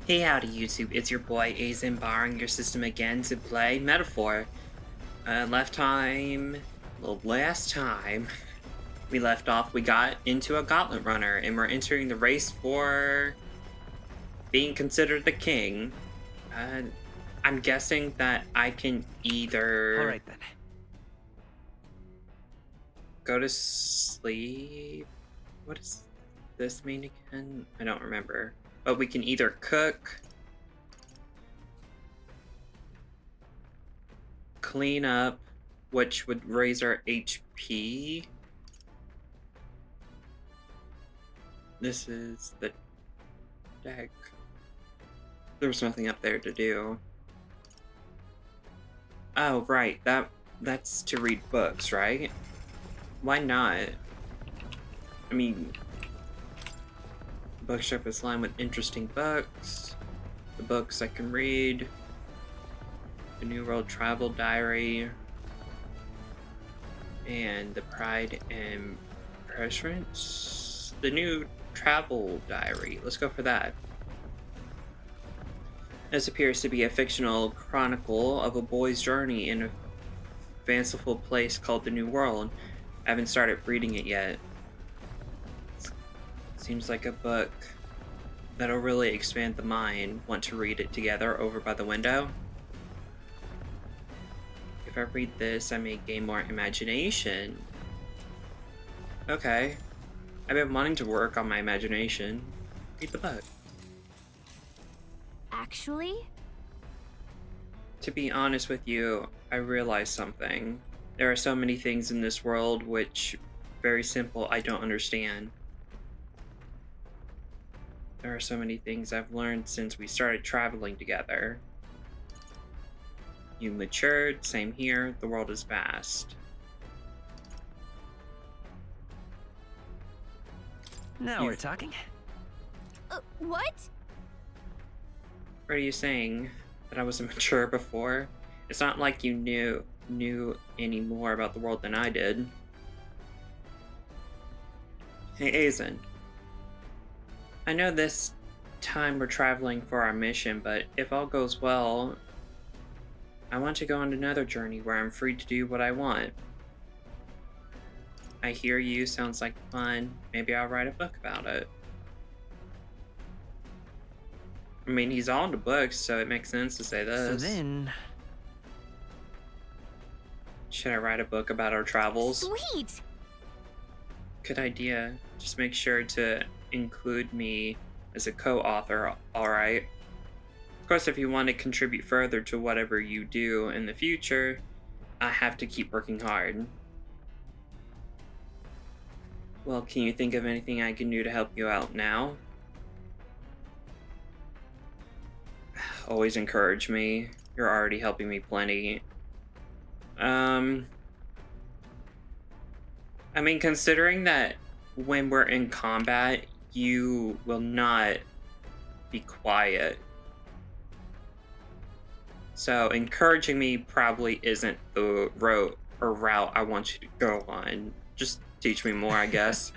Hey howdy YouTube, it's your boy Azen borrowing your system again to play Metaphor. Last time we left off, we got into a gauntlet runner and we're entering the race for being considered the king. Uh, I'm guessing that I can All either right then. go to sleep. What does this mean again? I don't remember. But we can either cook, clean up, which would raise our HP. This is the deck. There's nothing up there to do. Oh, right. That's to read books, right? Why not? I mean, the bookshelf is lined with interesting books. The books I can read. The New World Travel Diary. And the Pride and Preference. The New Travel Diary. Let's go for that. This appears to be a fictional chronicle of a boy's journey in a fanciful place called the New World. I haven't started reading it yet. Seems like a book that'll really expand the mind. Want to read it together over by the window? If I read this, I may gain more imagination. Okay. I've been wanting to work on my imagination. Read the book. Actually? To be honest with you, I realized something. There are so many things in this world which, very simple, I don't understand. There are so many things I've learned since we started traveling together. You matured, same here, the world is vast. Now we're talking. What? What are you saying? That I wasn't mature before? It's not like you knew any more about the world than I did. Hey, Azen. I know this time we're traveling for our mission, but if all goes well, I want to go on another journey where I'm free to do what I want. I hear you, sounds like fun. Maybe I'll write a book about it. I mean, he's all into books, so it makes sense to say this. So then... Should I write a book about our travels? Sweet! Good idea. Just make sure to include me as a co-author, alright? Of course, if you want to contribute further to whatever you do in the future, I have to keep working hard. Well, can you think of anything I can do to help you out now? Always encourage me. You're already helping me plenty. I mean, considering that when we're in combat, you will not be quiet. So encouraging me probably isn't the route I want you to go on. Just teach me more, I guess.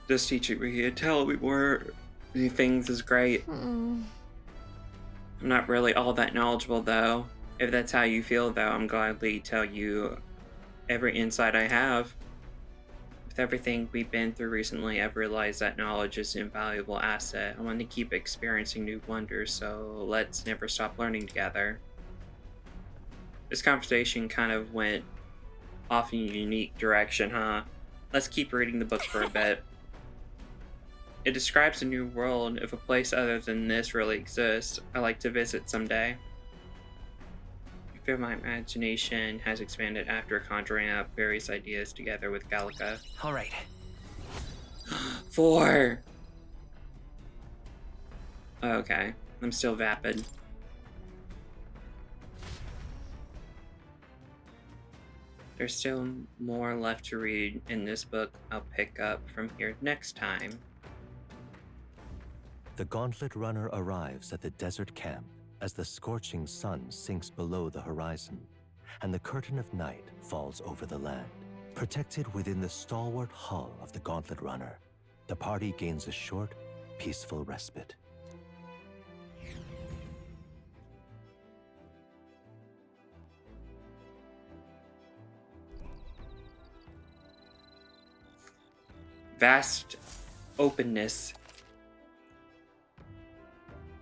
Just teaching me and telling me more things is great. I'm not really all that knowledgeable though. If that's how you feel though, I'm gladly tell you every insight I have. With everything we've been through recently, I've realized that knowledge is an invaluable asset. I want to keep experiencing new wonders, so let's never stop learning together. This conversation kind of went off in a unique direction, huh? Let's keep reading the book for a bit. It describes a new world. If a place other than this really exists, I'd like to visit someday. I feel my imagination has expanded after conjuring up various ideas together with Gallica. All right. 4! Okay, I'm still vapid. There's still more left to read in this book. I'll pick up from here next time. The Gauntlet Runner arrives at the desert camp as the scorching sun sinks below the horizon, and the curtain of night falls over the land. Protected within the stalwart hull of the Gauntlet Runner, the party gains a short peaceful respite. Vast openness.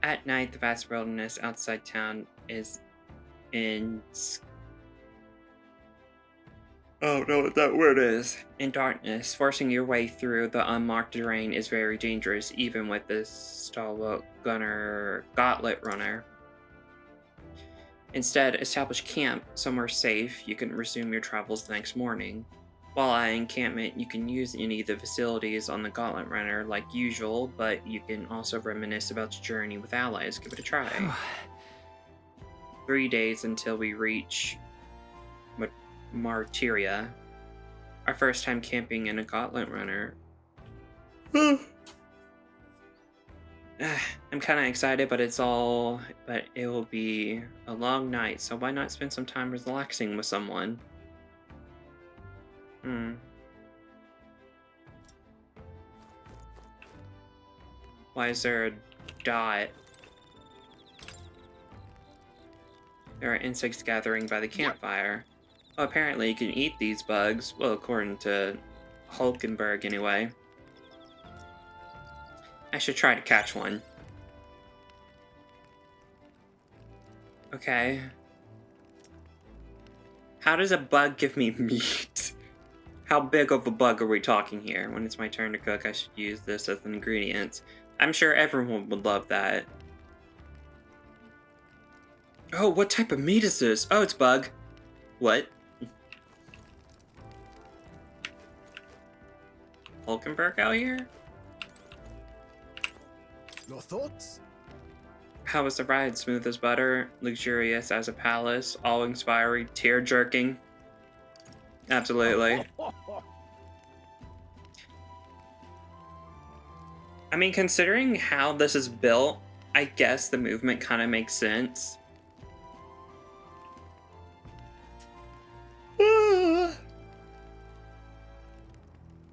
At night, the vast wilderness outside town is in... Oh, no, what that word is. In darkness, forcing your way through the unmarked terrain is very dangerous, even with the stalwart gauntlet runner. Instead, establish camp somewhere safe. You can resume your travels the next morning. While at encampment, you can use any of the facilities on the Gauntlet Runner like usual, but you can also reminisce about your journey with allies. Give it a try. 3 days until we reach Martyria. Our first time camping in a Gauntlet Runner. I'm kind of excited, but it will be a long night, so why not spend some time relaxing with someone? Why is there a dot? There are insects gathering by the campfire. Well, apparently you can eat these bugs. Well, according to Hulkenberg, anyway. I should try to catch one. Okay. How does a bug give me meat? How big of a bug are we talking here? When it's my turn to cook, I should use this as an ingredient. I'm sure everyone would love that. Oh, what type of meat is this? Oh, it's bug. What? Hulkenberg out here? Your thoughts? How was the ride? Smooth as butter, luxurious as a palace, awe-inspiring, tear-jerking. Absolutely. I mean, considering how this is built, I guess the movement kind of makes sense.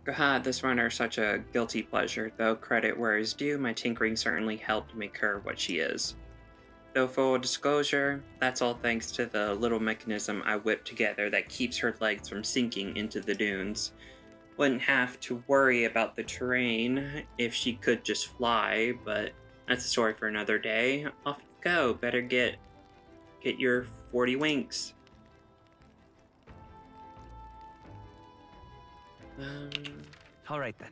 God, this runner is such a guilty pleasure, though credit where is due, my tinkering certainly helped make her what she is. Though full disclosure, that's all thanks to the little mechanism I whipped together that keeps her legs from sinking into the dunes. Wouldn't have to worry about the terrain if she could just fly, but that's a story for another day. Off you go, better get your 40 winks. All right then.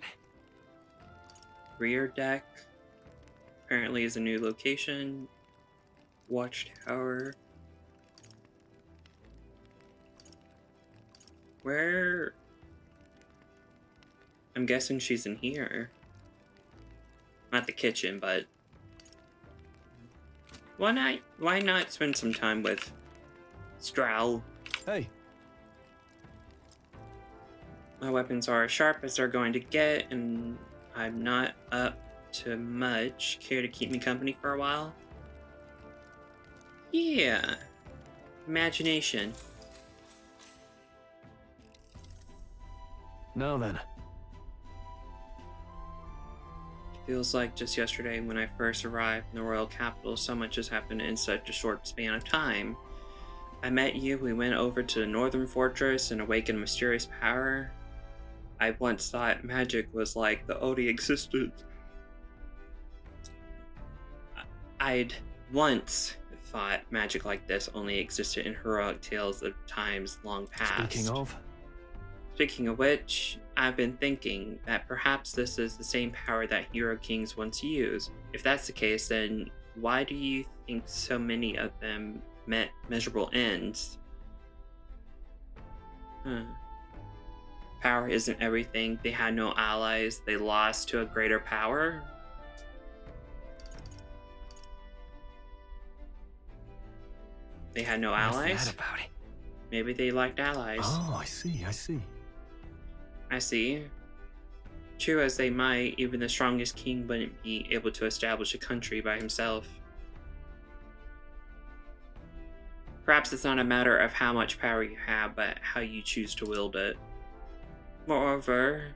Rear deck apparently is a new location. Watchtower. Where? I'm guessing she's in here. Not the kitchen, but why not spend some time with Strowl? Hey. My weapons are as sharp as they're going to get, and I'm not up to much. Care to keep me company for a while? Yeah. Imagination. Now then. Feels like just yesterday when I first arrived in the royal capital, so much has happened in such a short span of time. I met you, we went over to the northern fortress and awakened a mysterious power. I once thought magic was like the only existence. I'd once thought magic like this only existed in heroic tales of times long past. Speaking of which, I've been thinking that perhaps this is the same power that hero kings once used. If that's the case, then why do you think so many of them met measurable ends? Power isn't everything. They had no allies. They lost to a greater power. They had no allies. What's that about it? Maybe they liked allies. Oh, I see. I see. True as they might, even the strongest king wouldn't be able to establish a country by himself. Perhaps it's not a matter of how much power you have, but how you choose to wield it. Moreover,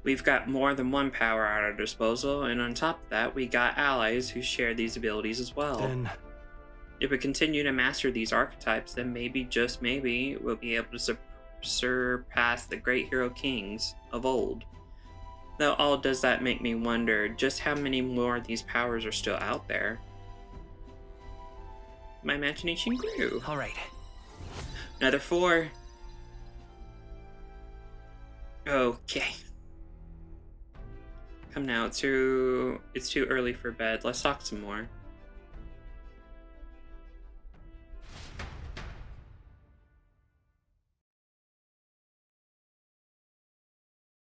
We've got more than one power at our disposal, and on top of that, we got allies who share these abilities as well. Then If we continue to master these archetypes, then maybe, just maybe, we'll be able to surpass the great hero kings of old. Though all does that make me wonder just how many more of these powers are still out there. My imagination grew. All right. Another 4. Okay. Come now, it's too early for bed. Let's talk some more.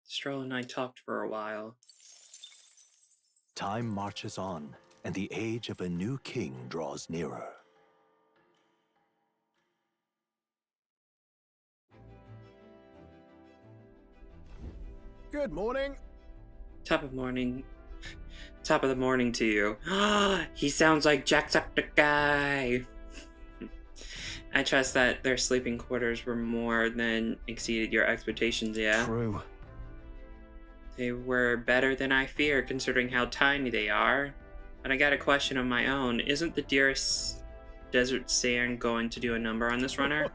Stroll and I talked for a while. time marches on, and the age of a new king draws nearer. Good morning. Top of the morning to you. He sounds like Jacksepticeye. I trust that their sleeping quarters were more than exceeded your expectations, yeah? True. They were better than I feared, considering how tiny they are. But I got a question of my own. Isn't the dearest desert sand going to do a number on this runner?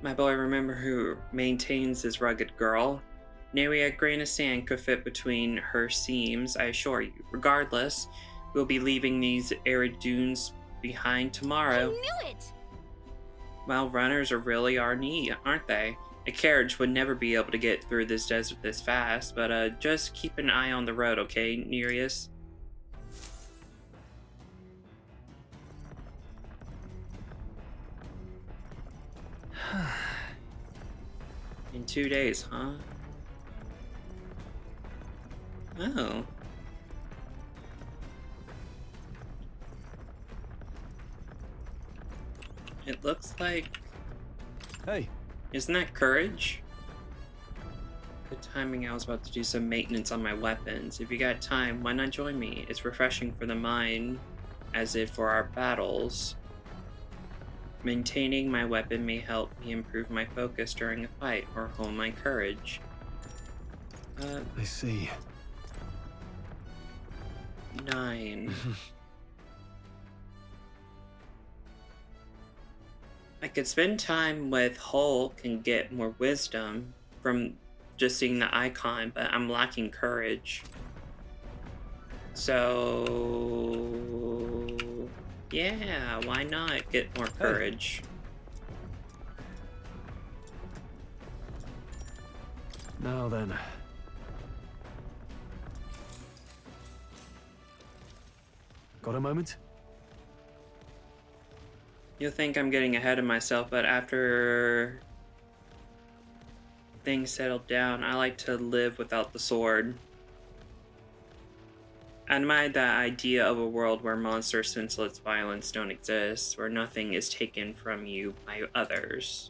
My boy, remember who maintains this rugged girl? Nary a grain of sand could fit between her seams, I assure you. Regardless, we'll be leaving these arid dunes behind tomorrow. I knew it! Well, runners are really our need, aren't they? A carriage would never be able to get through this desert this fast, but just keep an eye on the road, okay, Nereus? In 2 days, huh? Oh. It looks like... Hey. Isn't that courage? Good timing, I was about to do some maintenance on my weapons. If you got time, why not join me? It's refreshing for the mind, as if for our battles. Maintaining my weapon may help me improve my focus during a fight or hone my courage. I see. 9. I could spend time with Hulk and get more wisdom from just seeing the icon, but I'm lacking courage. So... yeah, why not get more courage? Now then. Got a moment? You'll think I'm getting ahead of myself, but after things settle down, I like to live without the sword. I admire the idea of a world where monster senseless violence don't exist, where nothing is taken from you by others.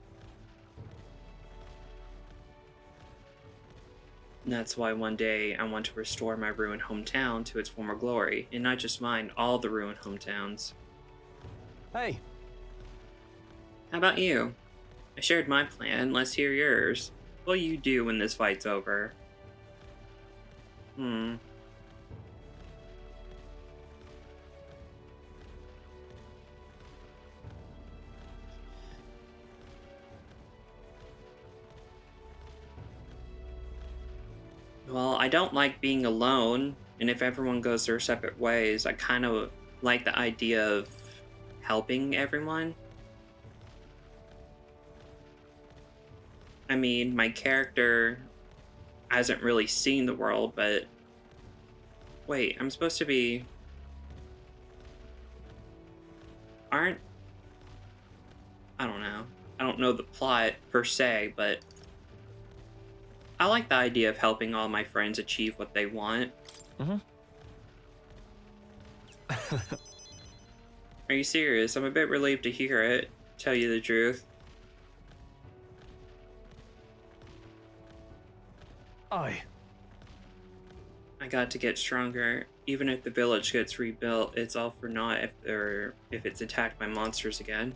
And that's why one day I want to restore my ruined hometown to its former glory, and not just mine, all the ruined hometowns. Hey. How about you? I shared my plan, let's hear yours. What will you do when this fight's over? Well, I don't like being alone, and if everyone goes their separate ways, I kind of like the idea of helping everyone. I mean, my character hasn't really seen the world, but... wait, I'm supposed to be... I don't know. I don't know the plot, per se, but... I like the idea of helping all my friends achieve what they want. Are you serious? I'm a bit relieved to hear it, tell you the truth. Aye. I got to get stronger. Even if the village gets rebuilt, it's all for naught if it's attacked by monsters again.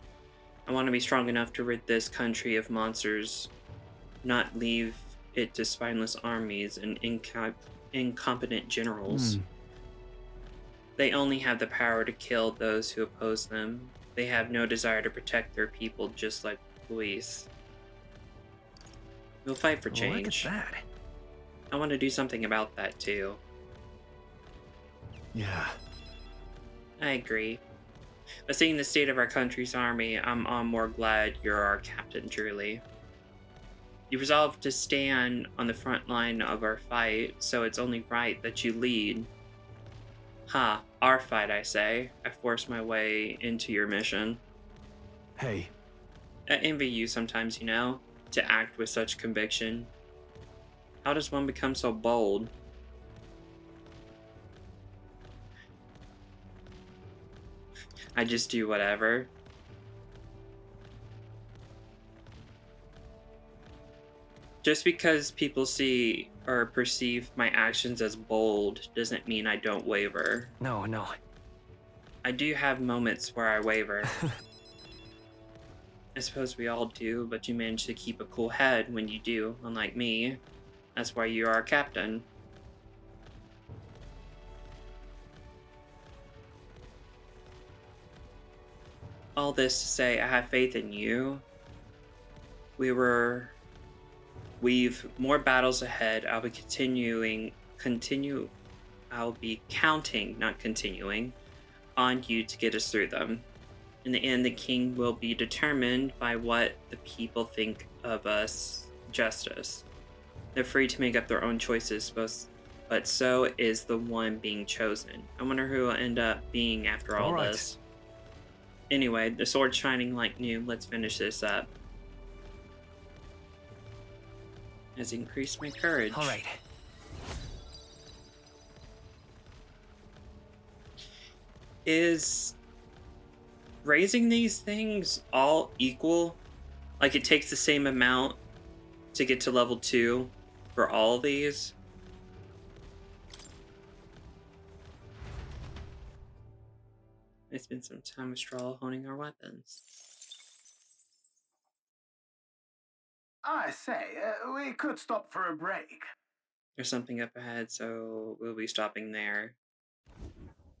I want to be strong enough to rid this country of monsters, not leave it to spineless armies and incompetent generals. They only have the power to kill those who oppose them. They have no desire to protect their people, just like police. We'll fight for change. Look at that. I want to do something about that too. Yeah. I agree. But seeing the state of our country's army, I'm more glad you're our captain, truly. You resolved to stand on the front line of our fight, so it's only right that you lead. Ha, our fight, I say. I forced my way into your mission. Hey. I envy you sometimes, you know, to act with such conviction. How does one become so bold? I just do whatever. Just because people see or perceive my actions as bold doesn't mean I don't waver. No. I do have moments where I waver. I suppose we all do, but you manage to keep a cool head when you do, unlike me. That's why you are our captain. All this to say, I have faith in you. We've more battles ahead. I'll be counting, not continuing, on you to get us through them. In the end, the king will be determined by what the people think of us justice. They're free to make up their own choices, but so is the one being chosen. I wonder who will end up being after all this. Anyway, the sword's shining like new. Let's finish this up. Has increased my courage. All right. Is raising these things all equal? Like it takes the same amount to get to level 2 for all of these? I spent some time with Straw honing our weapons. I say, we could stop for a break. There's something up ahead, so we'll be stopping there.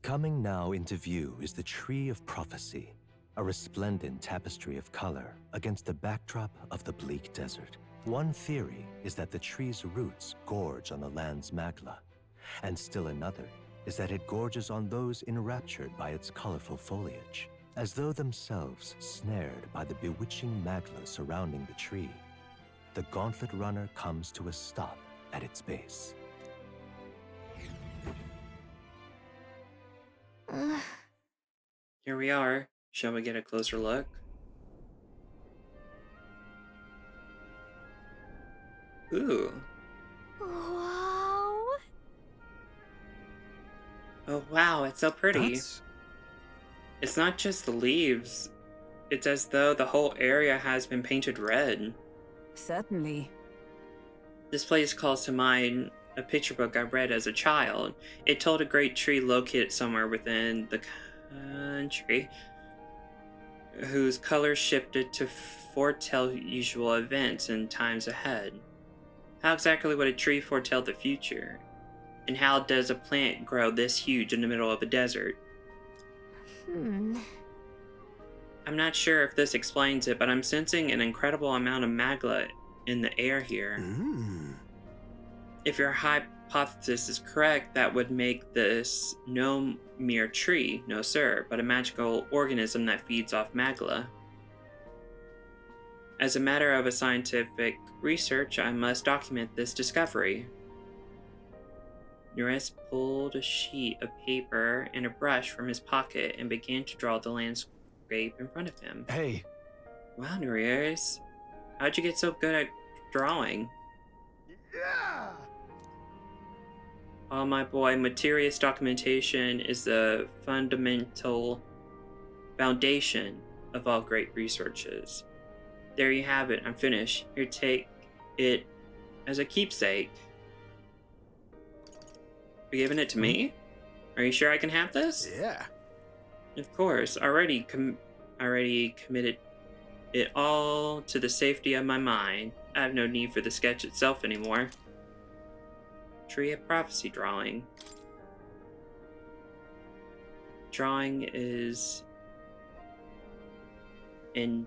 Coming now into view is the Tree of Prophecy, a resplendent tapestry of color against the backdrop of the bleak desert. One theory is that the tree's roots gorge on the land's magla, and still another is that it gorges on those enraptured by its colorful foliage, as though themselves snared by the bewitching magla surrounding the tree. The gauntlet runner comes to a stop at its base. Here we are. Shall we get a closer look? Ooh. Wow. Oh wow, it's so pretty. It's not just the leaves. It's as though the whole area has been painted red. Certainly. This place calls to mind a picture book I read as a child. It told a great tree located somewhere within the country whose colors shifted to foretell usual events in times ahead. How exactly would a tree foretell the future? And how does a plant grow this huge in the middle of a desert? I'm not sure if this explains it, but I'm sensing an incredible amount of magla in the air here. If your hypothesis is correct, that would make this no mere tree, no sir, but a magical organism that feeds off magla. As a matter of a scientific research, I must document this discovery. Nures pulled a sheet of paper and a brush from his pocket and began to draw the landscape in front of him. Hey. Wow, Nures. How'd you get so good at drawing? Yeah! Oh my boy, materialist documentation is the fundamental foundation of all great researches. There you have it, I'm finished. Here, take it as a keepsake. You're giving it to me? Are you sure I can have this? Yeah. Of course. Already committed it all to the safety of my mind. I have no need for the sketch itself anymore. Tree of Prophecy drawing. Drawing is in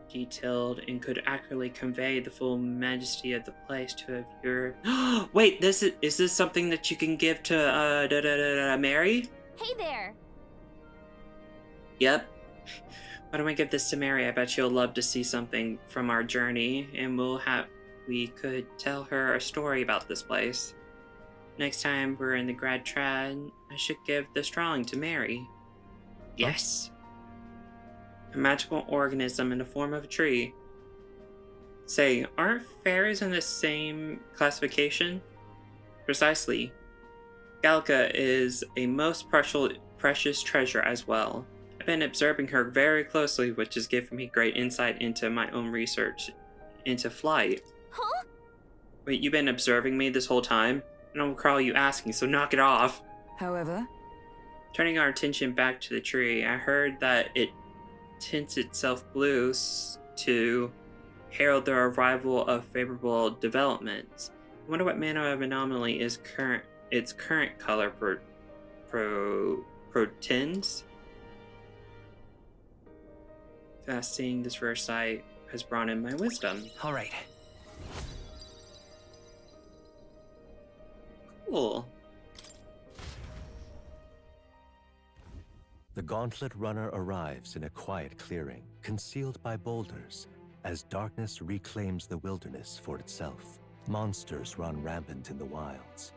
detailed and could accurately convey the full majesty of the place to a viewer. Wait, is this something that you can give to Mary? Hey there. Yep. Why don't I give this to Mary? I bet she'll love to see something from our journey, and we could tell her a story about this place. Next time we're in the Grad Trad, I should give this drawing to Mary. Yes. A magical organism in the form of a tree. Say, aren't fairies in the same classification? Precisely. Gallica is a most precious treasure as well. I've been observing her very closely, which has given me great insight into my own research into flight. Huh? Wait, you've been observing me this whole time? I don't recall you asking, so knock it off. However, turning our attention back to the tree, I heard that it tints itself blue to herald the arrival of favorable developments. I wonder what manner of anomaly is its current color portends. Fast seeing this rare sight has brought in my wisdom. All right. Cool. The Gauntlet Runner arrives in a quiet clearing, concealed by boulders, as darkness reclaims the wilderness for itself. Monsters run rampant in the wilds.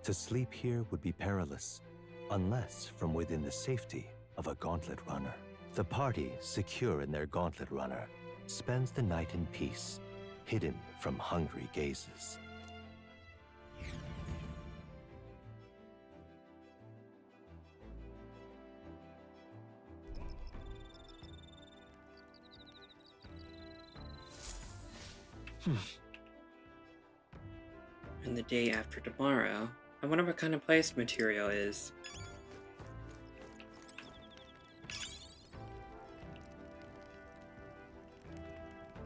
To sleep here would be perilous, unless from within the safety of a Gauntlet Runner. The party, secure in their Gauntlet Runner, spends the night in peace, hidden from hungry gazes. And the day after tomorrow. I wonder what kind of place material is.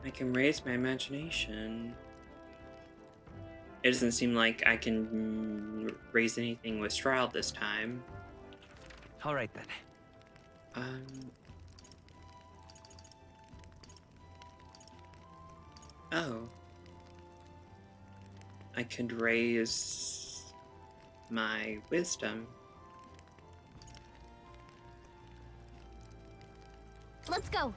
I can raise my imagination. It doesn't seem like I can raise anything with straw this time. All right then. Oh. I could raise my wisdom. Let's go.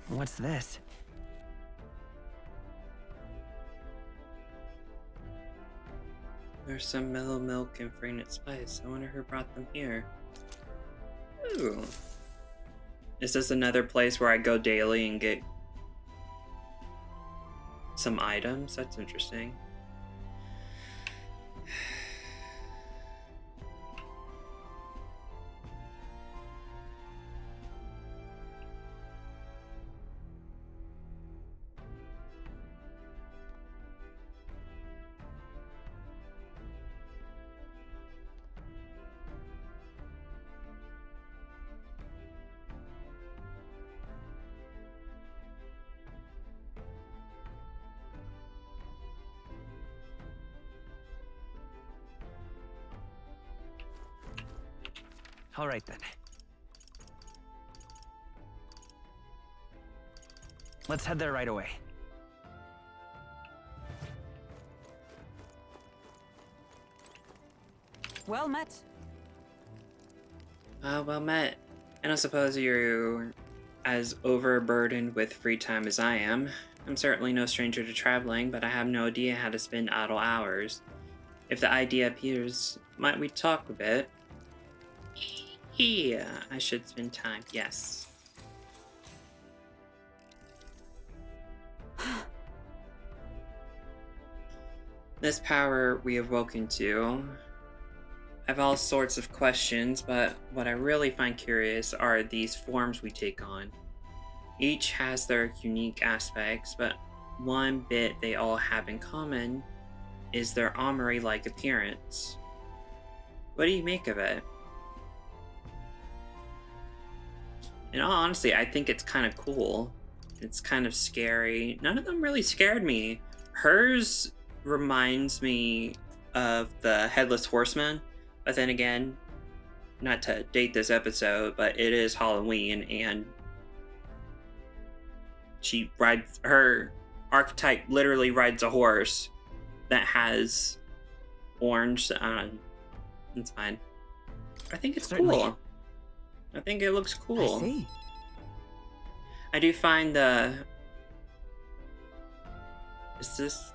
What's this? There's some mellow milk and fragrant spice. I wonder who brought them here. Ooh. Is this another place where I go daily and get some items? That's interesting. All right then. Let's head there right away. Well met. Well met. I don't suppose you're as overburdened with free time as I am. I'm certainly no stranger to traveling, but I have no idea how to spend idle hours. If the idea appears, might we talk a bit? Yeah, I should spend time, yes. This power we have woken to. I have all sorts of questions, but what I really find curious are these forms we take on. Each has their unique aspects, but one bit they all have in common is their armory-like appearance. What do you make of it? In all honesty, I think it's kind of cool. It's kind of scary. None of them really scared me. Hers reminds me of the Headless Horseman, but then again, not to date this episode, but it is Halloween, and she rides, her archetype literally rides a horse that has orange on. It's fine. I think it's Certainly. cool. I think it looks cool. I see. I do find the... Is this...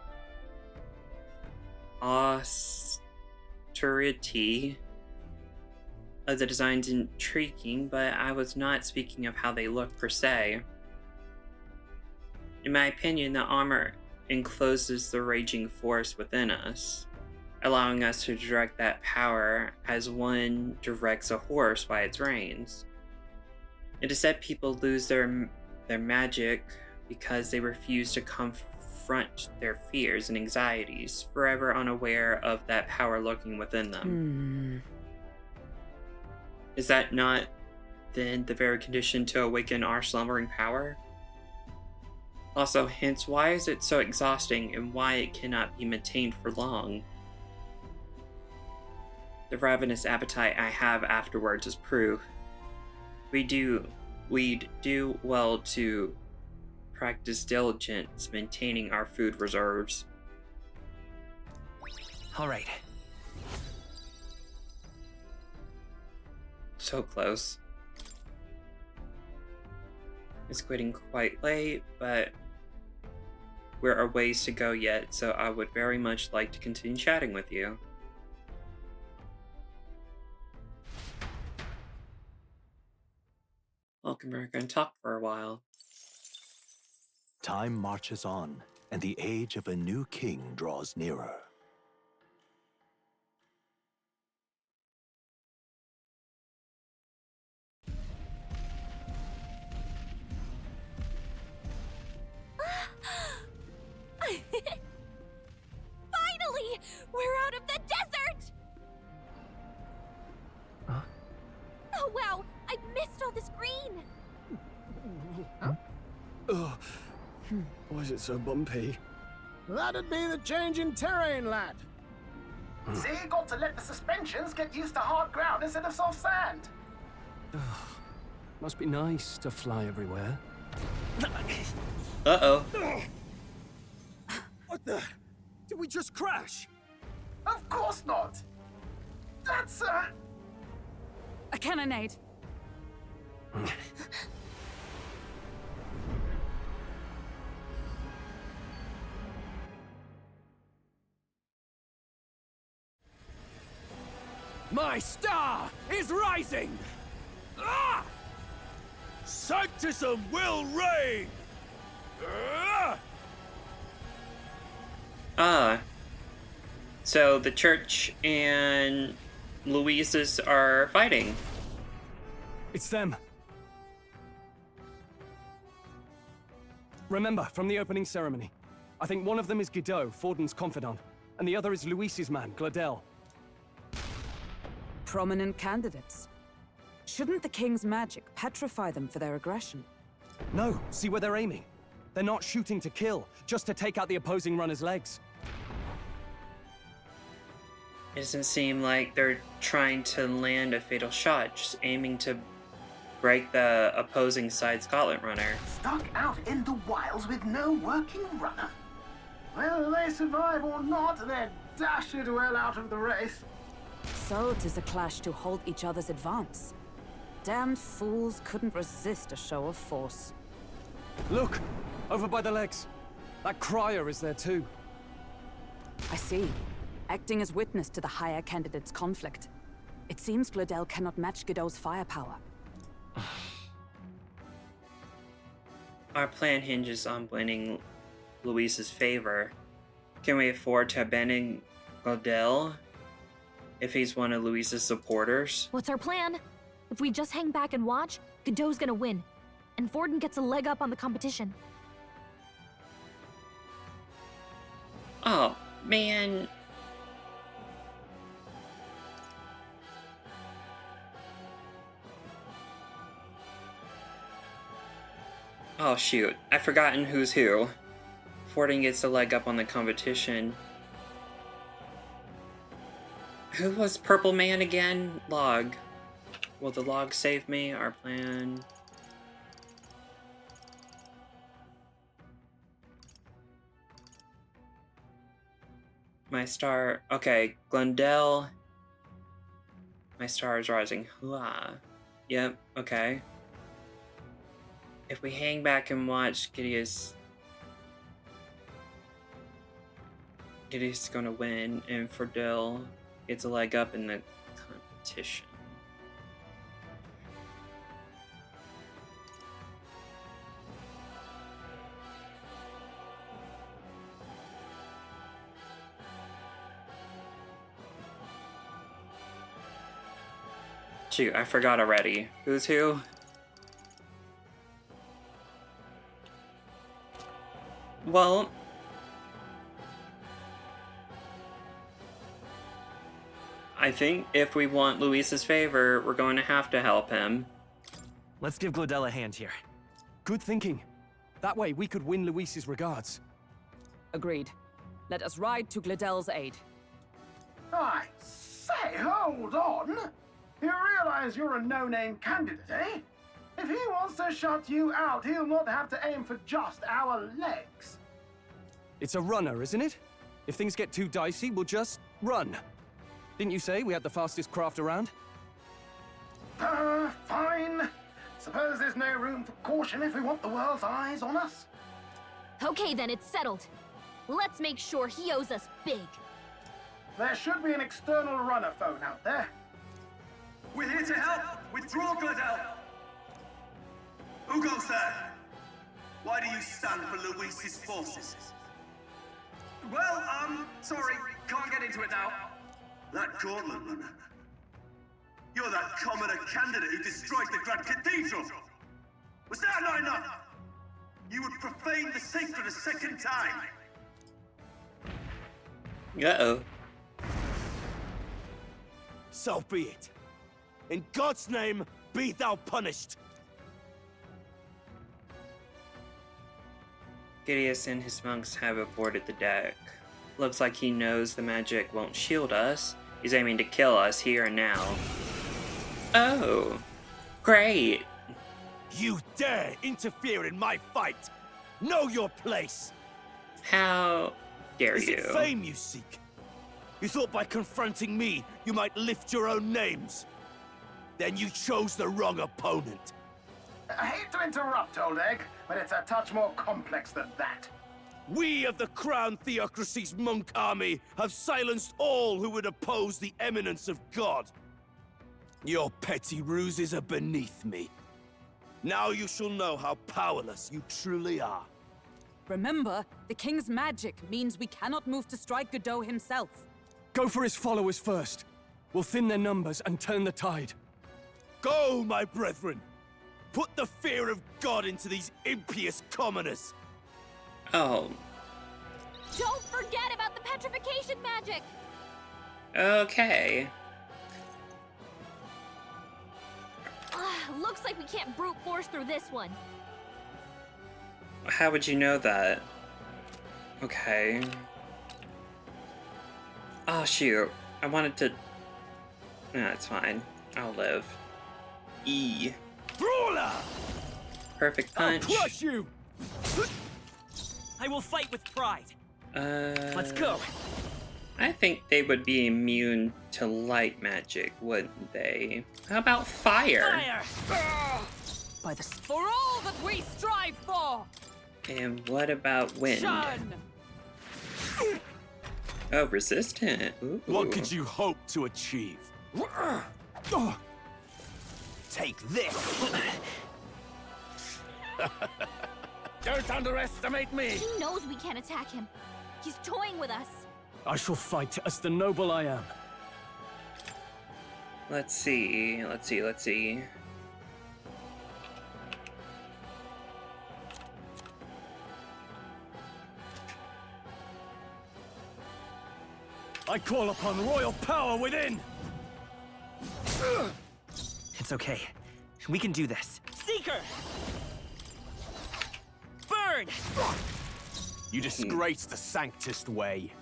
austerity of the designs intriguing, but I was not speaking of how they look per se. In my opinion, the armor encloses the raging force within us, allowing us to direct that power as one directs a horse by its reins. It is said people lose their magic because they refuse to confront their fears and anxieties, forever unaware of that power lurking within them. Is that not, then, the very condition to awaken our slumbering power? Also, hence, why is it so exhausting and why it cannot be maintained for long? The ravenous appetite I have afterwards is proof. We'd do well to practice diligence maintaining our food reserves. All right. So close. It's getting quite late, but there are ways to go yet, so I would very much like to continue chatting with you. Welcome, we're going to talk for a while. Time marches on, and the age of a new king draws nearer. Finally! We're out of the desert! Huh? Oh wow! I missed all this green! Ugh. Why is it so bumpy? That'd be the change in terrain, lad. See, you got to let the suspensions get used to hard ground instead of soft sand. Must be nice to fly everywhere. Uh-oh. What the? Did we just crash? Of course not. That's A cannonade. My star is rising! Ah! Sanctism will reign! Ah! So the church and Louise's are fighting. It's them. Remember, from the opening ceremony. I think one of them is Guido, Forden's confidant, and the other is Luis's man, Gladel. Prominent candidates. Shouldn't the king's magic petrify them for their aggression? No, see where they're aiming. They're not shooting to kill, just to take out the opposing runner's legs. It doesn't seem like they're trying to land a fatal shot, just aiming to break the opposing side's gauntlet runner. stuck out in the wilds with no working runner. Whether they survive or not, they're dashed well out of the race. So 'tis a clash to hold each other's advance. Damned fools couldn't resist a show of force. Look! Over by the legs. That crier is there too. I see. Acting as witness to the higher candidate's conflict. It seems Glodell cannot match Godot's firepower. Our plan hinges on winning Luis's favor. Can we afford to abandon Glodell if he's one of Luis's supporters? What's our plan? If we just hang back and watch, Godot's gonna win. And Forden gets a leg up on the competition. Oh, man. Oh shoot, I've forgotten who's who. Forden gets a leg up on the competition. Who was Purple Man again? Log. Will the log save me? Our plan. My star. Okay, Glendale. My star is rising. Hooah. Yep, okay. If we hang back and watch, Gideon's gonna win, and Fordell gets a leg up in the competition. Shoot, I forgot already. Who's who? Well, I think if we want Luis's favor, we're going to have to help him. Let's give Glodell a hand here. Good thinking. That way we could win Luis's regards. Agreed. Let us ride to Glodell's aid. I say, hold on. You realize you're a no-name candidate, eh? If he wants to shut you out, he'll not have to aim for just our legs. It's a runner, isn't it? If things get too dicey, we'll just run. Didn't you say we had the fastest craft around? Fine. Suppose there's no room for caution if we want the world's eyes on us. Okay then, it's settled. Let's make sure he owes us big. There should be an external runner phone out there. We're here to help! Withdraw, Glodell! Who goes there? Why do you stand for Luis's forces? Well, sorry, can't get into it now. That gauntlet runner. You're that commoner candidate who destroyed the Grand Cathedral! Was that not enough? You would profane the sacred a second time! Uh-oh. So be it. In God's name, be thou punished. Gideon and his monks have aborted the deck. Looks like he knows the magic won't shield us. He's aiming to kill us here and now. Oh, great. You dare interfere in my fight! Know your place! How dare Is you? it fame you seek? You thought by confronting me, you might lift your own names? Then you chose the wrong opponent. I hate to interrupt, old egg, but it's a touch more complex than that. We of the Crown Theocracy's monk army have silenced all who would oppose the eminence of God. Your petty ruses are beneath me. Now you shall know how powerless you truly are. Remember, the king's magic means we cannot move to strike Godot himself. Go for his followers first. We'll thin their numbers and turn the tide. Go, my brethren! Put the fear of God into these impious commoners! Oh, Don't forget about the petrification magic! okay. Looks like we can't brute force through this one. How would you know that? Okay. Oh shoot, I wanted to... No, it's fine. I'll live. E. Brawler! Perfect I'll punch. crush you! I will fight with pride. Let's go. I think they would be immune to light magic, wouldn't they? How about fire? By the for all that we strive for. And what about wind? Shun. Oh, resistant. Ooh. What could you hope to achieve? Take this! Don't underestimate me! He knows we can't attack him. He's toying with us. I shall fight as the noble I am. Let's see. I call upon royal power within! It's okay. We can do this. Seeker. Burn. You disgrace the Sanctist way.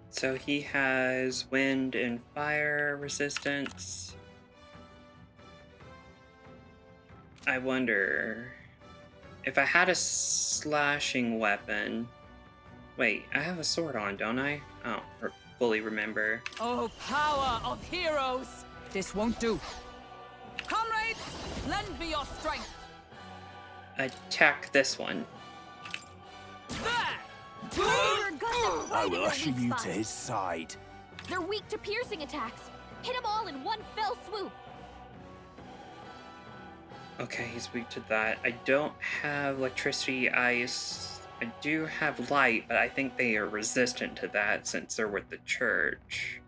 So he has wind and fire resistance. I wonder if I had a slashing weapon. Wait, I have a sword on, don't I? I don't fully remember. Oh, power of heroes! This won't do. Comrades, lend me your strength. Attack this one. There! Your gun them I right in will their usher weak you spots. to his side. They're weak to piercing attacks. Hit them all in one fell swoop. Okay, he's weak to that. I don't have electricity, ice. I do have light, but I think they are resistant to that since they're with the church.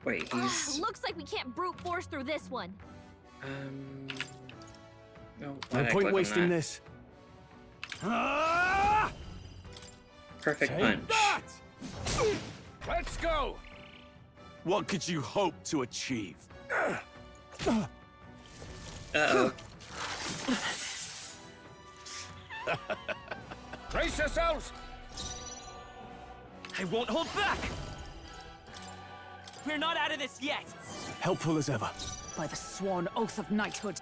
Wait, he's... Looks like we can't brute force through this one. No, No point wasting this. Perfect Take punch. that! Let's go! What could you hope to achieve? Uh-oh. Brace yourselves! I won't hold back! We're not out of this yet! Helpful as ever. By the sworn oath of knighthood.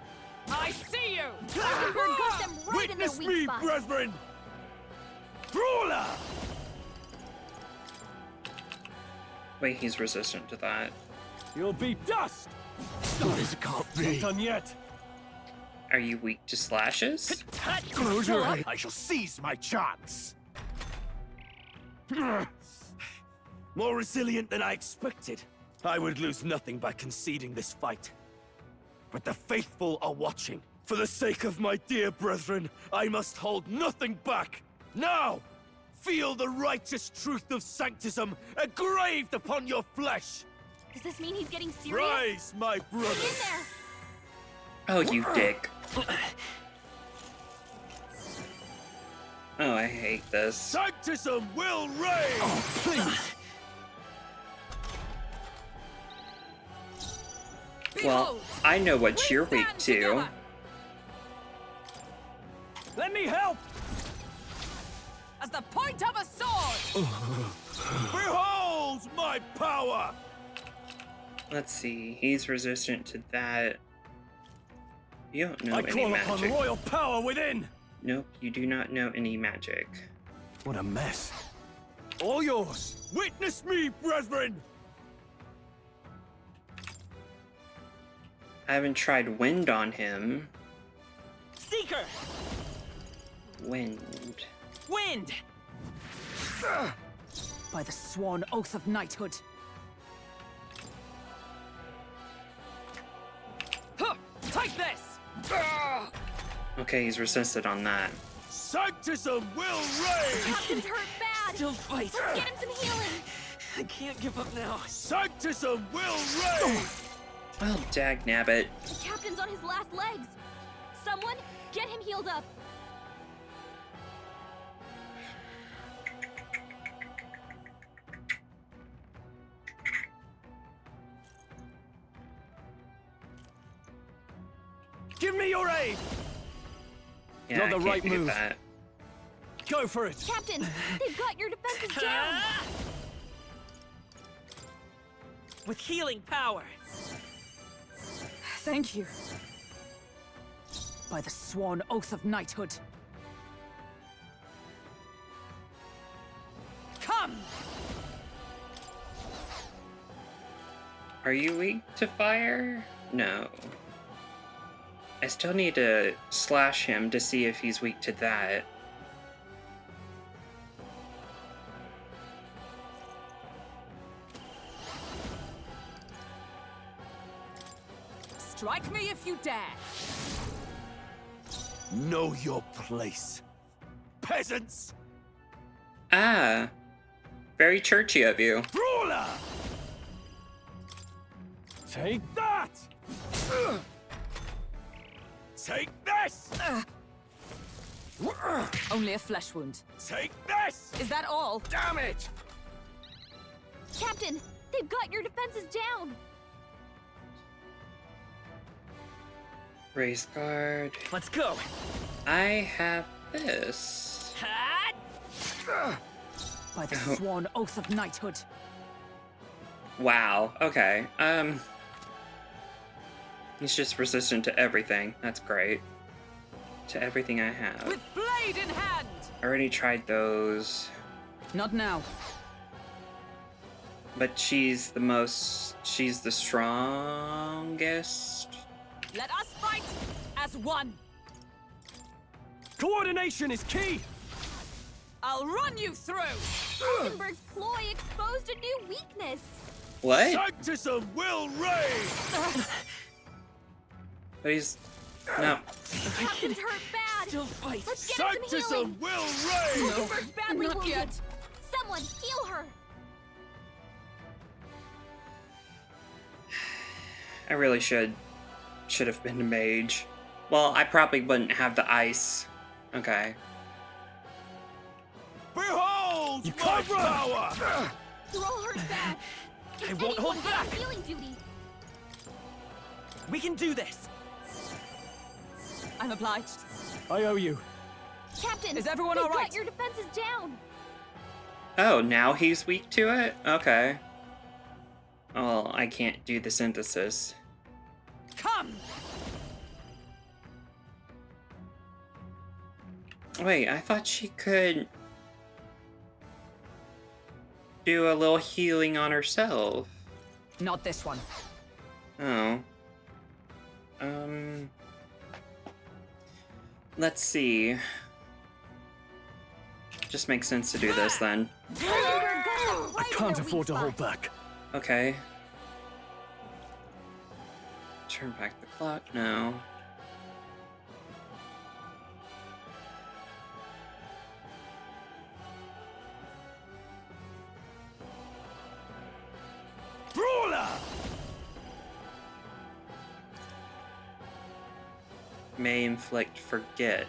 I see you! Bird got them right in their Witness weak me, spots. brethren! Brawler! Wait, he's resistant to that. You'll be dust! This can't be. Not done yet. Are you weak to slashes? Close your eyes. I shall seize my chance. More resilient than I expected. I would lose nothing by conceding this fight. But the faithful are watching. For the sake of my dear brethren, I must hold nothing back. Now, feel the righteous truth of sanctism engraved upon your flesh. Does this mean he's getting serious? Rise, my Get in brothers. there! Oh, you dick. Oh, I hate this. Sanctism will reign! Please! Well, I know what you're weak stand to. together. Let me help! As the point of a sword! Behold my power! Let's see. He's resistant to that. You don't know I any call upon magic. royal power within! Nope, you do not know any magic. What a mess. All yours! Witness me, brethren! I haven't tried wind on him. Seeker! Wind. Wind! By the sworn oath of knighthood. Huh! Take this! Okay, he's resistant on that. Sanctism will reign! Captain's hurt bad! Still fight! Let's get him some healing! I can't give up now. Sanctism will reign! Well, dag nabbit. The captain's on his last legs! Someone, get him healed up! Give me your aid! Yeah, Not I the can't right do move. that. Go for it! Captain, they've got your defenses down! With healing power! Thank you. By the sworn oath of knighthood. Are you weak to fire? No. I still need to slash him to see if he's weak to that. Strike me if you dare! Know your place. Peasants! Ah. Very churchy of you. Brawler! Take That! Take this! Only a flesh wound. Take this! Is that all? Damn it! Captain, they've got your defenses down. Raise guard. Let's go. I have this. Ha! By the sworn oath of knighthood. Wow. Okay. He's just resistant to everything. That's great. To everything I have. With blade in hand! I already tried those. Not now. But she's the strongest. Let us fight as one. Coordination is key! I'll run you through! Hindenburg's ploy exposed a new weakness. What? Sanctism will reign! But he's no. Captain's hurt bad. Still fight. Let's get her some healing. Sanctism will reign! Hindenburg's badly Not wounded. yet. Someone heal her. I really should have been a mage. Well, I probably wouldn't have the ice. Okay. Behold You my can't run! power! You're all hurt bad. I won't hold Anyone get on back. healing duty. We can do this. I'm obliged. I owe you. Captain, Is everyone they've all right? got your defenses down. Oh, now he's weak to it? Okay. Well, I can't do the synthesis. Come! Wait, I thought she could do a little healing on herself. Not this one. Oh. Let's see. Just makes sense to do this then. Hindenburg got them I right in can't their afford weak to hold spot. back. Okay. Turn back the clock. No. Brawler! May inflict forget.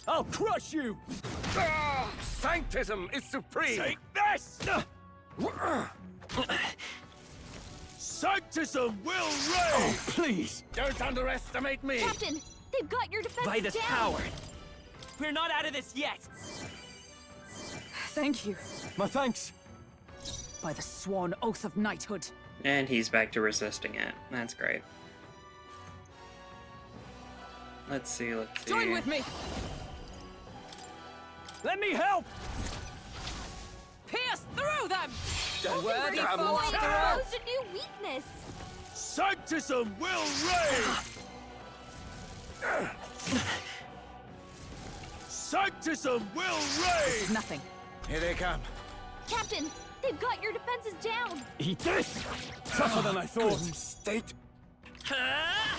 I'll crush you! Sanctism is supreme! Take this! Sanctism will reign! Oh, please! Don't underestimate me! Captain, they've got your defenses By this down. power. We're not out of this yet. Thank you. My thanks. By the sworn oath of knighthood. And he's back to resisting it. That's great. Let's see. Join with me! Let me help! Pierce through them! Hindenburg's Worthy foe ploy after all. exposed a new weakness. Sanctism will reign! Sanctism will reign! Nothing. Here they come. Captain, they've got your defenses down. Eat this! Tougher than I thought. State. Ha!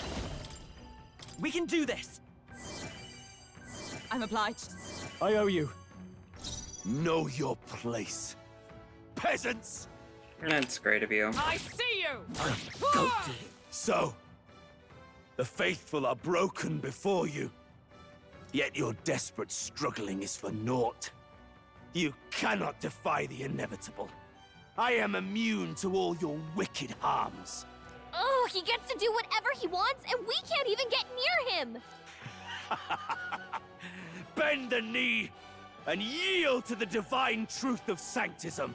We can do this. I'm obliged. I owe you. Know your place. Peasants! That's great of you. I see you! So, the faithful are broken before you. Yet your desperate struggling is for naught. You cannot defy the inevitable. I am immune to all your wicked harms. Oh, he gets to do whatever he wants, and we can't even get near him. Bend the knee and yield to the divine truth of sanctism.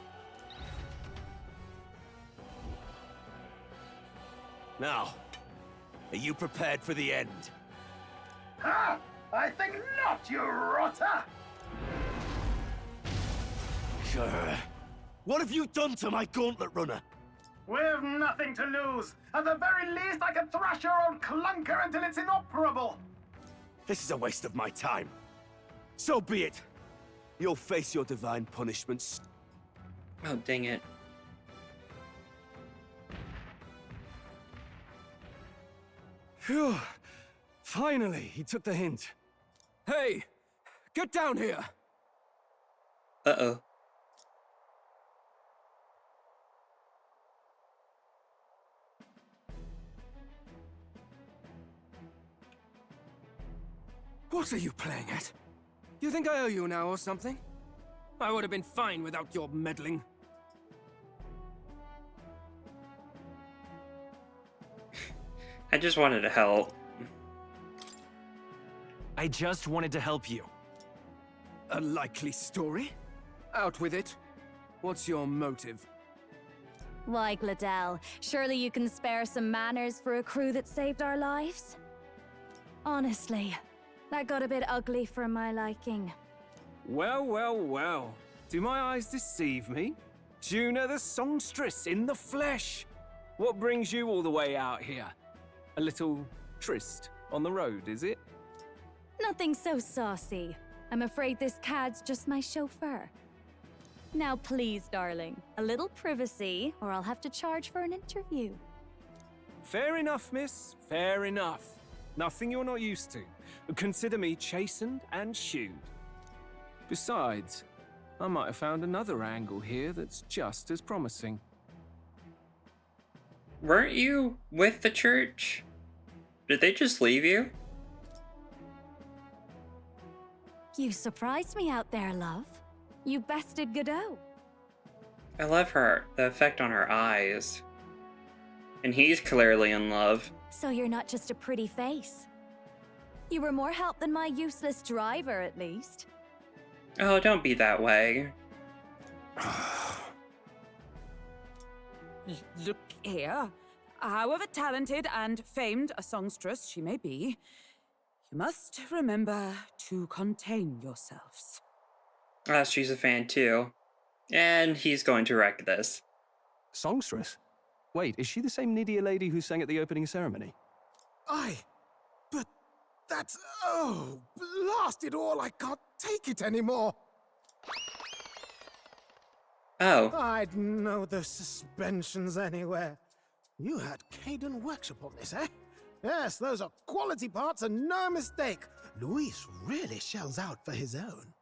Now, are you prepared for the end? Ha! I think not, you rotter! What have you done to my gauntlet runner? We've nothing to lose. At the very least, I can thrash your old clunker until it's inoperable. This is a waste of my time. So be it. You'll face your divine punishments. Oh, dang it. Phew. Finally, he took the hint. Hey, get down here. Uh-oh. What are you playing at? You think I owe you now or something? I would have been fine without your meddling. I just wanted to help. I just wanted to help you. A likely story? Out with it. What's your motive? Why, Gladell, surely you can spare some manners for a crew that saved our lives? Honestly, that got a bit ugly for my liking. Well, well, well. Do my eyes deceive me? Juna the songstress in the flesh. What brings you all the way out here? A little tryst on the road, is it? Nothing so saucy. I'm afraid this cad's just my chauffeur. Now please, darling, a little privacy, or I'll have to charge for an interview. Fair enough, miss. Fair enough. Nothing you're not used to. Consider me chastened and shooed. Besides, I might have found another angle here that's just as promising. Weren't you with the church? Did they just leave you? You surprised me out there, love. You bested Godot. I love her, the effect on her eyes. And he's clearly in love. So you're not just a pretty face. You were more help than my useless driver, at least. Oh, don't be that way. Look here. However talented and famed a songstress she may be, you must remember to contain yourselves. Ah, she's a fan too. And he's going to wreck this. Songstress? Wait, is she the same Nydia lady who sang at the opening ceremony? Aye, but that's... oh, blast it all, I can't take it anymore. Oh. I'd know those suspensions anywhere. You had Caden workshop on this, eh? Yes, those are quality parts and no mistake. Luis really shells out for his own.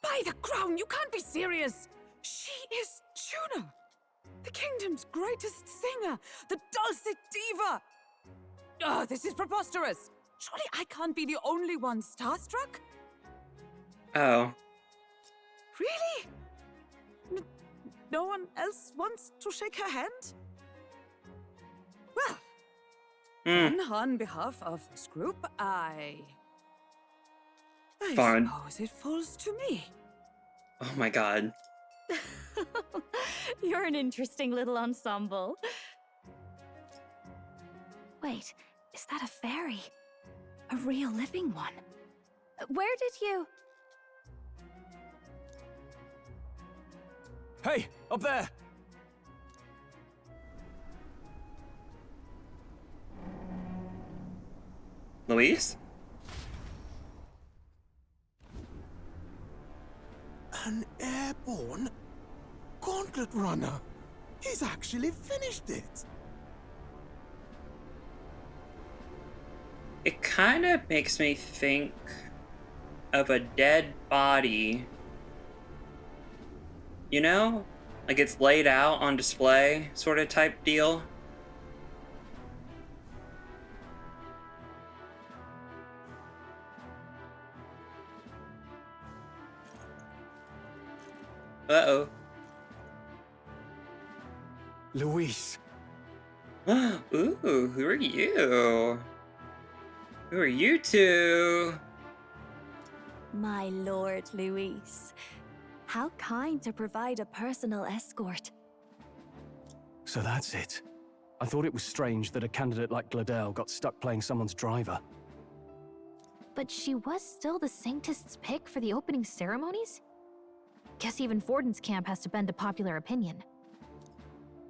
By the crown, you can't be serious! She is Juna, the kingdom's greatest singer, the dulcet diva! Oh, this is preposterous! Surely I can't be the only one starstruck? Oh. Really? No one else wants to shake her hand? Well, then on behalf of this group, I Fine. suppose it falls to me. Oh my god. You're an interesting little ensemble. Wait, is that a fairy? A real living one? Where did you... Hey, up there! Luis? An airborne gauntlet runner. He's actually finished it. It kind of makes me think of a dead body. You know? Like it's laid out on display, sort of type deal. Uh-oh. Luis. Ooh, who are you? Who are you two? My lord, Luis. How kind to provide a personal escort. So that's it. I thought it was strange that a candidate like Gladell got stuck playing someone's driver. But she was still the Sanctist's pick for the opening ceremonies? Guess even Forden's camp has to bend to popular opinion.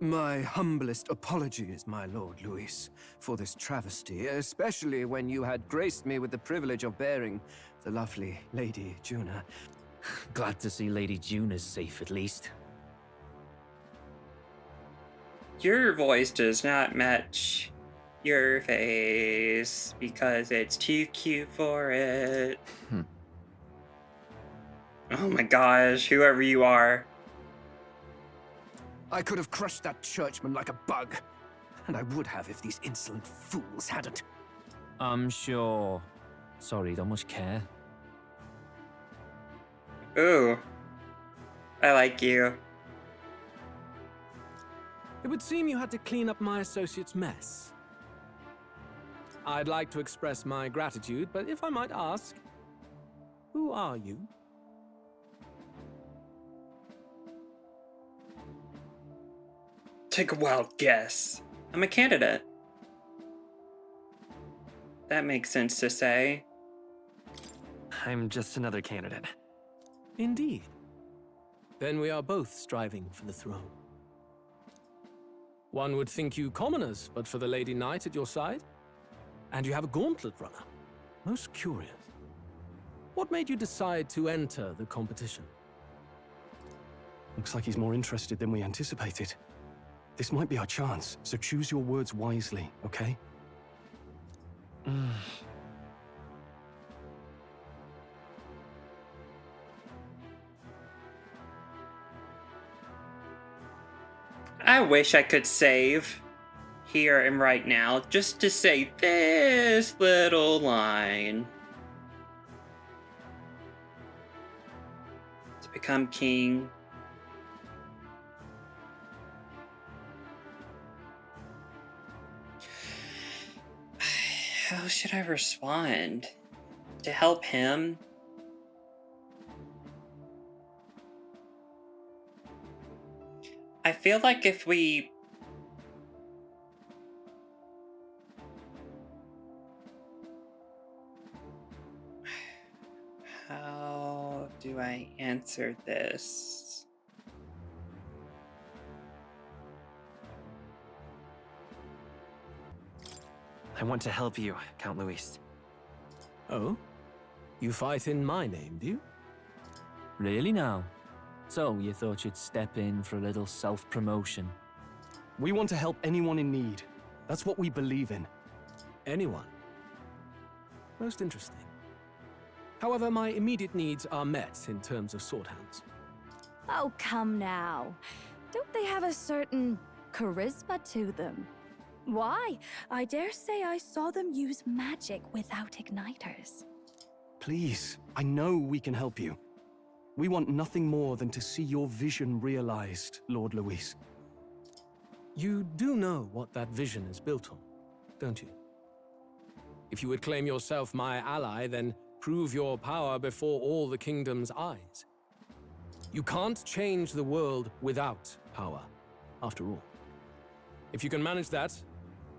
My humblest apologies, my Lord Luis, for this travesty, especially when you had graced me with the privilege of bearing the lovely Lady Juna. Glad to see Lady June is safe at least. Your voice does not match your face because it's too cute for it. Oh my gosh, whoever you are. I could have crushed that churchman like a bug. And I would have if these insolent fools hadn't. I'm sure. Sorry, don't much care. Ooh. I like you. It would seem you had to clean up my associate's mess. I'd like to express my gratitude, but if I might ask, who are you? Take a wild guess. I'm a candidate. That makes sense to say. I'm just another candidate. Indeed. Then we are both striving for the throne. One would think you commoners, but for the Lady Knight at your side. And you have a gauntlet runner. Most curious. What made you decide to enter the competition? Looks like he's more interested than we anticipated. This might be our chance, so choose your words wisely, okay? I wish I could save here and right now just to say this little line. To become king. How should I respond? To help him? I feel like if we... How do I answer this? I want to help you, Count Luis. Oh? You fight in my name, do you? Really now? So, you thought you'd step in for a little self-promotion? We want to help anyone in need. That's what we believe in. Anyone? Most interesting. However, my immediate needs are met in terms of sword hands. Oh, come now. Don't they have a certain charisma to them? Why? I dare say I saw them use magic without igniters. Please, I know we can help you. We want nothing more than to see your vision realized, Lord Luis. You do know what that vision is built on, don't you? If you would claim yourself my ally, then prove your power before all the kingdom's eyes. You can't change the world without power, after all. If you can manage that,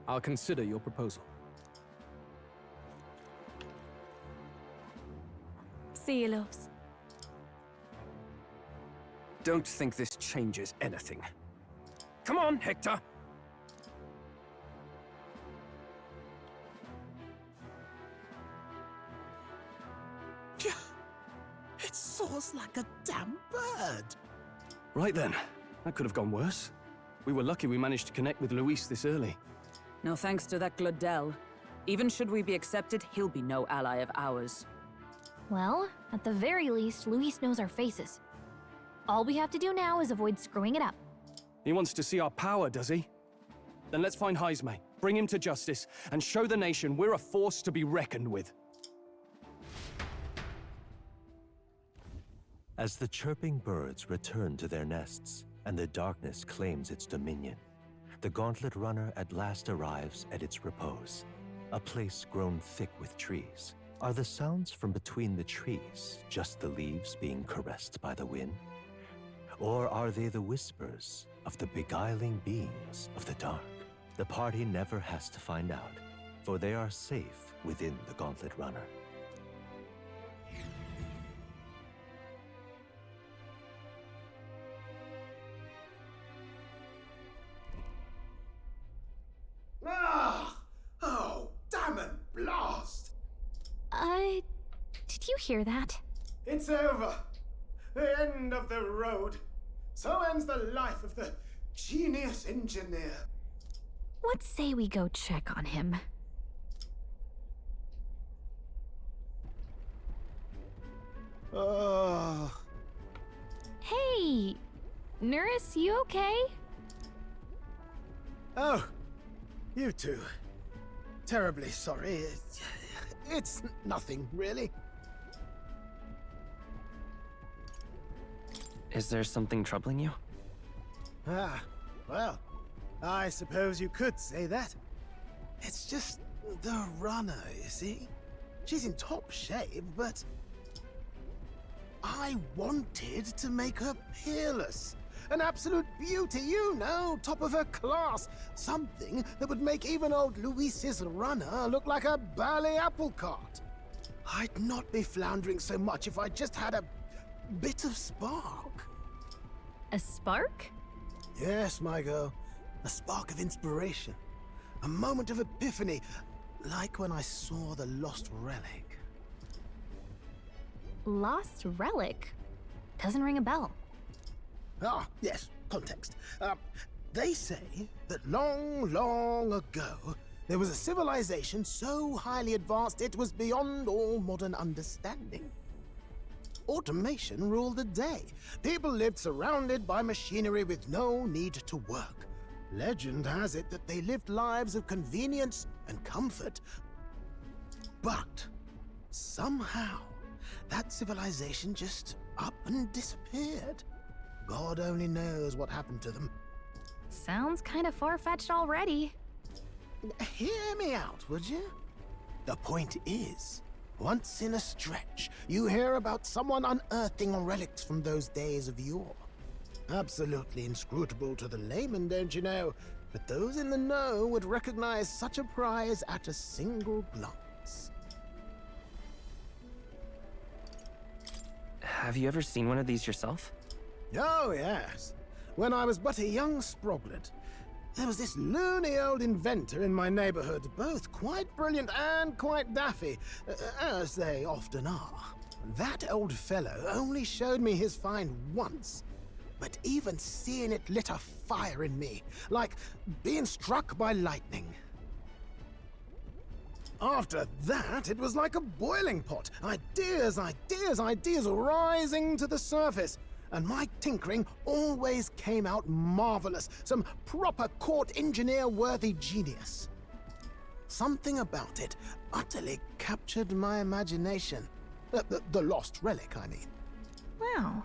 I'll consider your proposal. See you, loves. Don't think this changes anything. Come on, Hector! It soars like a damn bird. Right then, that could have gone worse. We were lucky we managed to connect with Luis this early. No thanks to that Gladel. Even should we be accepted, he'll be no ally of ours. Well, at the very least, Luis knows our faces. All we have to do now is avoid screwing it up. He wants to see our power, does he? Then let's find Jaime, bring him to justice, and show the nation we're a force to be reckoned with. As the chirping birds return to their nests and the darkness claims its dominion, the gauntlet runner at last arrives at its repose, a place grown thick with trees. Are the sounds from between the trees just the leaves being caressed by the wind? Or are they the whispers of the beguiling beings of the dark? The party never has to find out, for they are safe within the gauntlet runner. hear that. It's over. The end of the road. So ends the life of the genius engineer. Let's say we go check on him. Oh. Hey, nurse, you okay? Oh, you two. Terribly sorry. It's nothing, really. Is there something troubling you? Ah, well, I suppose you could say that. It's just the runner, you see? She's in top shape, but I wanted to make her peerless. An absolute beauty, you know, top of her class. Something that would make even old Luis's runner look like a bally apple cart. I'd not be floundering so much if I just had a bit of spark. A spark? Yes, my girl. A spark of inspiration. A moment of epiphany, like when I saw the lost relic. Lost relic? Doesn't ring a bell. Ah, yes, context. They say that long, long ago, there was a civilization so highly advanced it was beyond all modern understanding. Automation ruled the day. People lived surrounded by machinery with no need to work. Legend has it that they lived lives of convenience and comfort. But somehow, that civilization just up and disappeared. God only knows what happened to them. Sounds kind of far-fetched already. Hear me out, would you? The point is, once in a stretch, you hear about someone unearthing relics from those days of yore. Absolutely inscrutable to the layman, don't you know? But those in the know would recognize such a prize at a single glance. Have you ever seen one of these yourself? Oh, yes. When I was but a young sproglet, there was this loony old inventor in my neighborhood, both quite brilliant and quite daffy, as they often are. That old fellow only showed me his find once, but even seeing it lit a fire in me, like being struck by lightning. After that, it was like a boiling pot. Ideas, ideas, ideas rising to the surface. And my tinkering always came out marvelous. Some proper court engineer-worthy genius. Something about it utterly captured my imagination. The lost relic, I mean. Wow.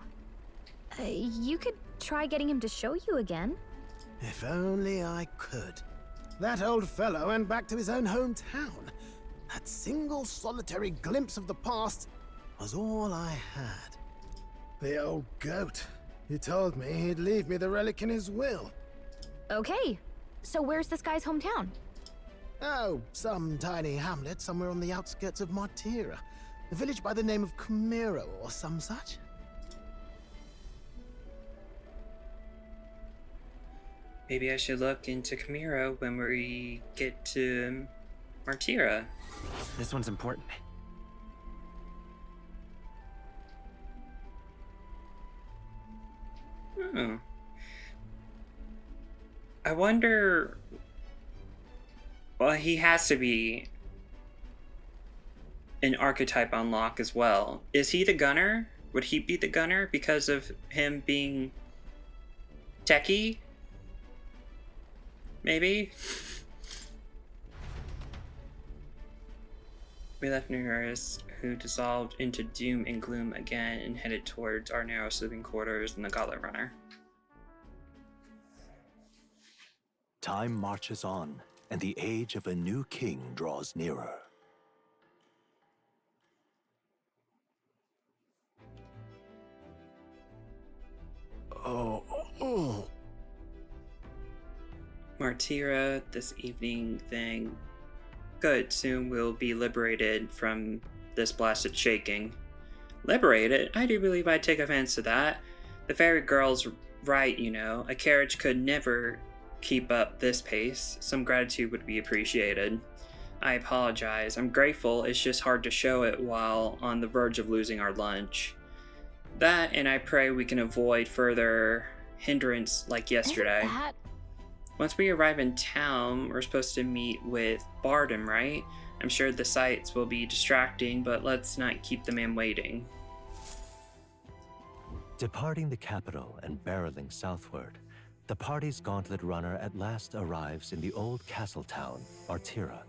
You could try getting him to show you again. If only I could. That old fellow went back to his own hometown. That single solitary glimpse of the past was all I had. The old goat. He told me he'd leave me the relic in his will. Okay, so where's this guy's hometown? Oh, some tiny hamlet somewhere on the outskirts of Martira. A village by the name of Camiro or some such. Maybe I should look into Camiro when we get to Martira. This one's important. Oh. I wonder... Well, he has to be an archetype unlock as well. Is he the gunner? Would he be the gunner because of him being techie? Maybe? We left Nuris, who dissolved into doom and gloom again and headed towards our narrow sleeping quarters in the Gauntlet Runner. Time marches on, and the age of a new king draws nearer. Oh. Martira, this evening thing. Good, soon we'll be liberated from this blasted shaking. Liberated? I do believe I'd take offense to that. The fairy girl's right, you know. A carriage could never keep up this pace. Some gratitude would be appreciated. I apologize. I'm grateful, it's just hard to show it while on the verge of losing our lunch. That, and I pray we can avoid further hindrance like yesterday. Isn't that... Once we arrive in town, we're supposed to meet with Bardem, right? I'm sure the sights will be distracting, but let's not keep the man waiting. Departing the capital and barreling southward, the party's gauntlet runner at last arrives in the old castle town, Artira,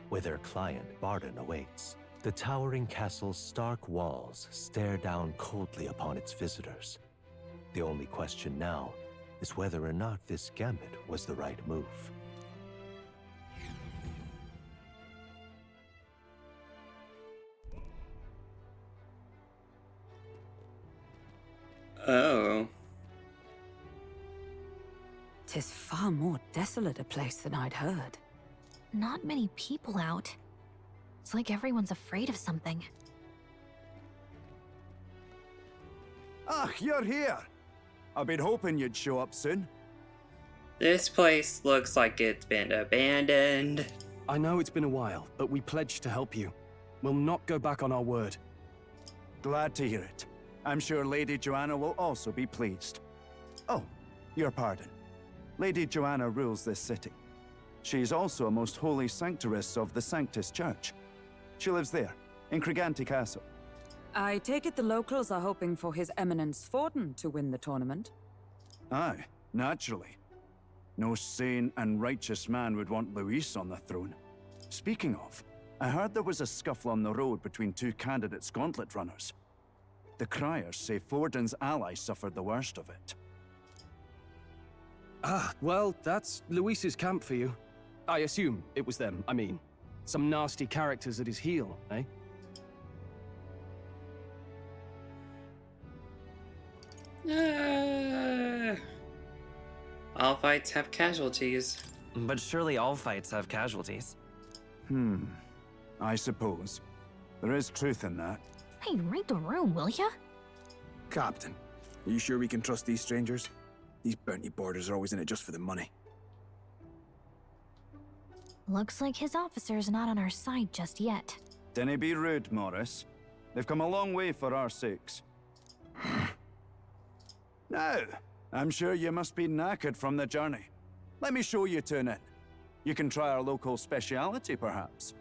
where their client, Barden, awaits. The towering castle's stark walls stare down coldly upon its visitors. The only question now is whether or not this gambit was the right move. Oh. 'Tis far more desolate a place than I'd heard. Not many people out. It's like everyone's afraid of something. Ah, you're here. I've been hoping you'd show up soon. This place looks like it's been abandoned. I know it's been a while, but we pledged to help you. We'll not go back on our word. Glad to hear it. I'm sure Lady Joanna will also be pleased. Oh, your pardon. Lady Joanna rules this city. She's also a most holy sanctoress of the Sanctus Church. She lives there, in Criganti Castle. I take it the locals are hoping for His Eminence Forden to win the tournament? Aye, naturally. No sane and righteous man would want Luis on the throne. Speaking of, I heard there was a scuffle on the road between two candidates gauntlet runners. The criers say Forden's ally suffered the worst of it. Ah, well, that's Luis's camp for you. I assume it was them, I mean. Some nasty characters at his heel, eh? All fights have casualties. But surely all fights have casualties. I suppose. There is truth in that. Hey, read the room, will ya? Captain, are you sure we can trust these strangers? These bounty boarders are always in it just for the money. Looks like his officer's not on our side just yet. Dinna be rude, Morris. They've come a long way for our sakes. Now, I'm sure you must be knackered from the journey. Let me show you to an inn. You can try our local speciality, perhaps.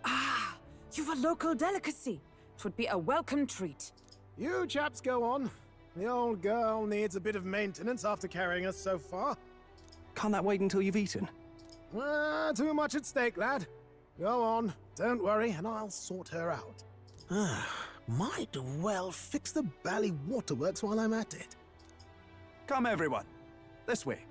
Ah, you've a local delicacy. 'Twould be a welcome treat. You chaps go on. The old girl needs a bit of maintenance after carrying us so far. Can't that wait until you've eaten? Too much at stake, lad. Go on, don't worry, and I'll sort her out. Might well fix the Bally waterworks while I'm at it. Come, everyone. This way.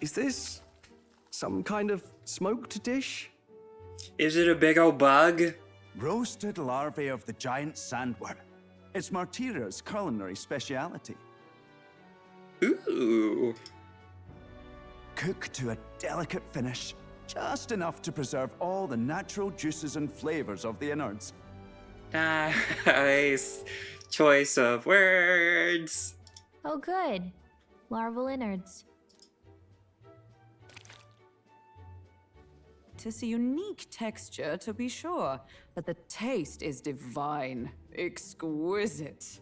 Is this some kind of smoked dish? Is it a big old bug? Roasted larvae of the giant sandworm. It's Martira's culinary speciality. Ooh. Cooked to a delicate finish, just enough to preserve all the natural juices and flavors of the innards. Nice choice of words. Oh, good. Larval innards. 'Tis a unique texture, to be sure, but the taste is divine. Exquisite.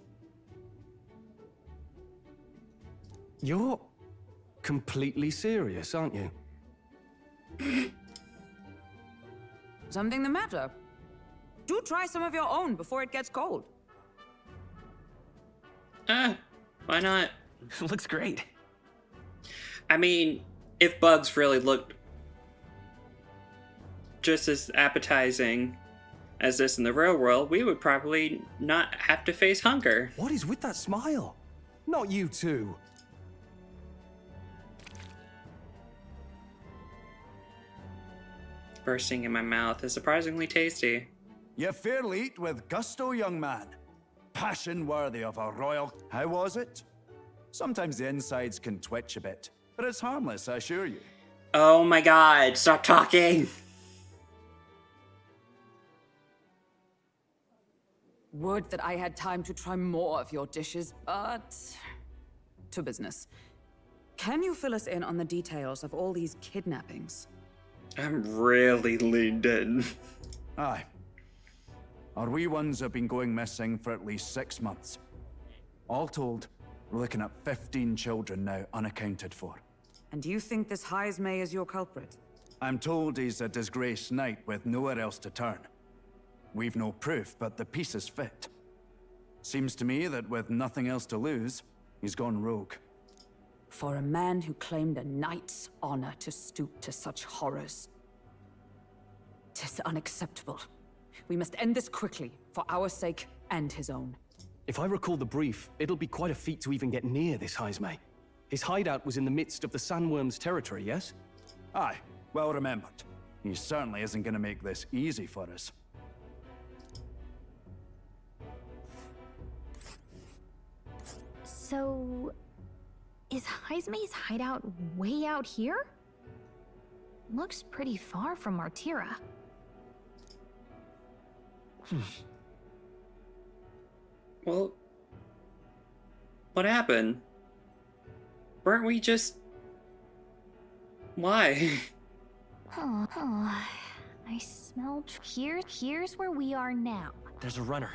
You're completely serious, aren't you? Something the matter? Do try some of your own before it gets cold. Why not? Looks great. I mean, if bugs really looked just as appetizing as this in the real world, we would probably not have to face hunger. What is with that smile? Not you two. Bursting in my mouth is surprisingly tasty. You fairly eat with gusto, young man. Passion worthy of a royal... How was it? Sometimes the insides can twitch a bit, but it's harmless, I assure you. Oh my god, stop talking! Would that I had time to try more of your dishes, but... to business. Can you fill us in on the details of all these kidnappings? I'm really leaned in. Aye. Our wee ones have been going missing for at least 6 months. All told, we're looking at 15 children now unaccounted for. And you think this Heismay is your culprit? I'm told he's a disgraced knight with nowhere else to turn. We've no proof, but the pieces fit. Seems to me that with nothing else to lose, he's gone rogue. For a man who claimed a knight's honor to stoop to such horrors. 'Tis unacceptable. We must end this quickly, for our sake and his own. If I recall the brief, it'll be quite a feat to even get near this Heismay. His hideout was in the midst of the Sandworm's territory, yes? Aye, well remembered. He certainly isn't going to make this easy for us. So... is Heismay's hideout way out here? Looks pretty far from Martira. Well, what happened? Weren't we just... Why? I smell... Here's where we are now. There's a runner.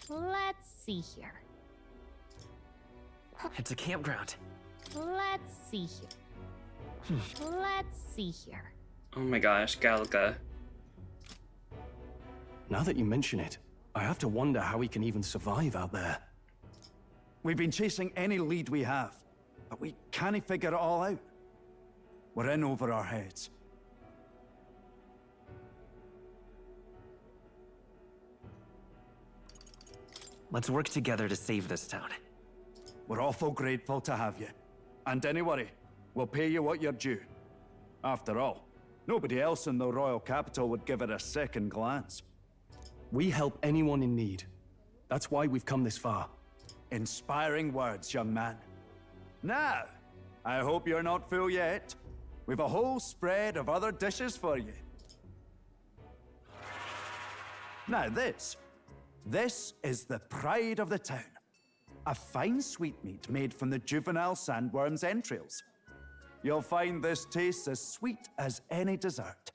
Let's see here. It's a campground. Let's see here. Let's see here. Oh my gosh, Galga. Now that you mention it, I have to wonder how he can even survive out there. We've been chasing any lead we have, but we can't figure it all out. We're in over our heads. Let's work together to save this town. We're awful grateful to have you. And don't worry, we'll pay you what you're due. After all, nobody else in the royal capital would give it a second glance. We help anyone in need. That's why we've come this far. Inspiring words, young man. Now, I hope you're not full yet. We've a whole spread of other dishes for you. Now this is the pride of the town. A fine sweetmeat made from the juvenile sandworm's entrails. You'll find this tastes as sweet as any dessert.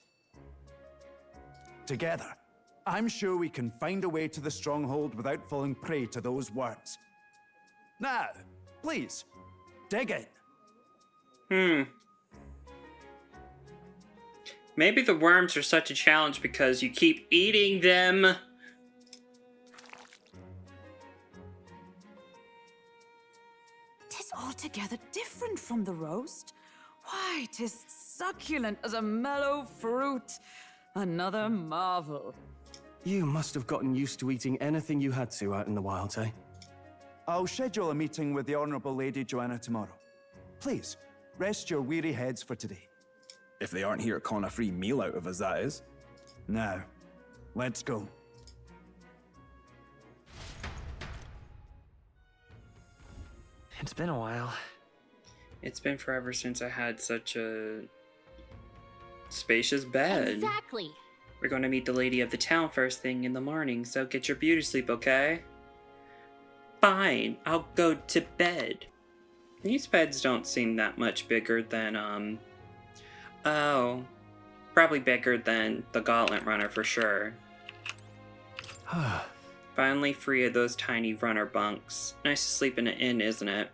Together, I'm sure we can find a way to the stronghold without falling prey to those worms. Now, please, dig in. Maybe the worms are such a challenge because you keep eating them. Tis altogether different from the roast. Why, 'tis succulent as a mellow fruit. Another marvel. You must have gotten used to eating anything you had to out in the wilds, eh? I'll schedule a meeting with the Honorable Lady Joanna tomorrow. Please, rest your weary heads for today. If they aren't here calling a free meal out of us, that is. Now, let's go. It's been a while. It's been forever since I had such a spacious bed. Exactly. We're going to meet the lady of the town first thing in the morning, so get your beauty sleep, okay? Fine, I'll go to bed. These beds don't seem that much bigger than, oh, probably bigger than the Gauntlet Runner for sure. Finally free of those tiny runner bunks. Nice to sleep in an inn, isn't it?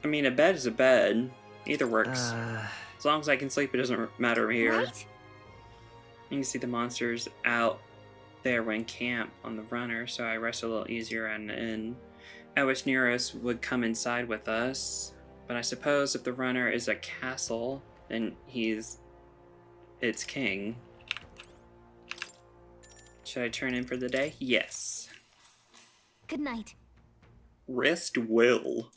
I mean, a bed is a bed. Either works. As long as I can sleep, it doesn't matter here. Right? You can see the monsters out there when camp on the runner, so I rest a little easier on the inn. I wish Neros would come inside with us, but I suppose if the runner is a castle, then he's its king. Should I turn in for the day? Yes. Good night. Rest well.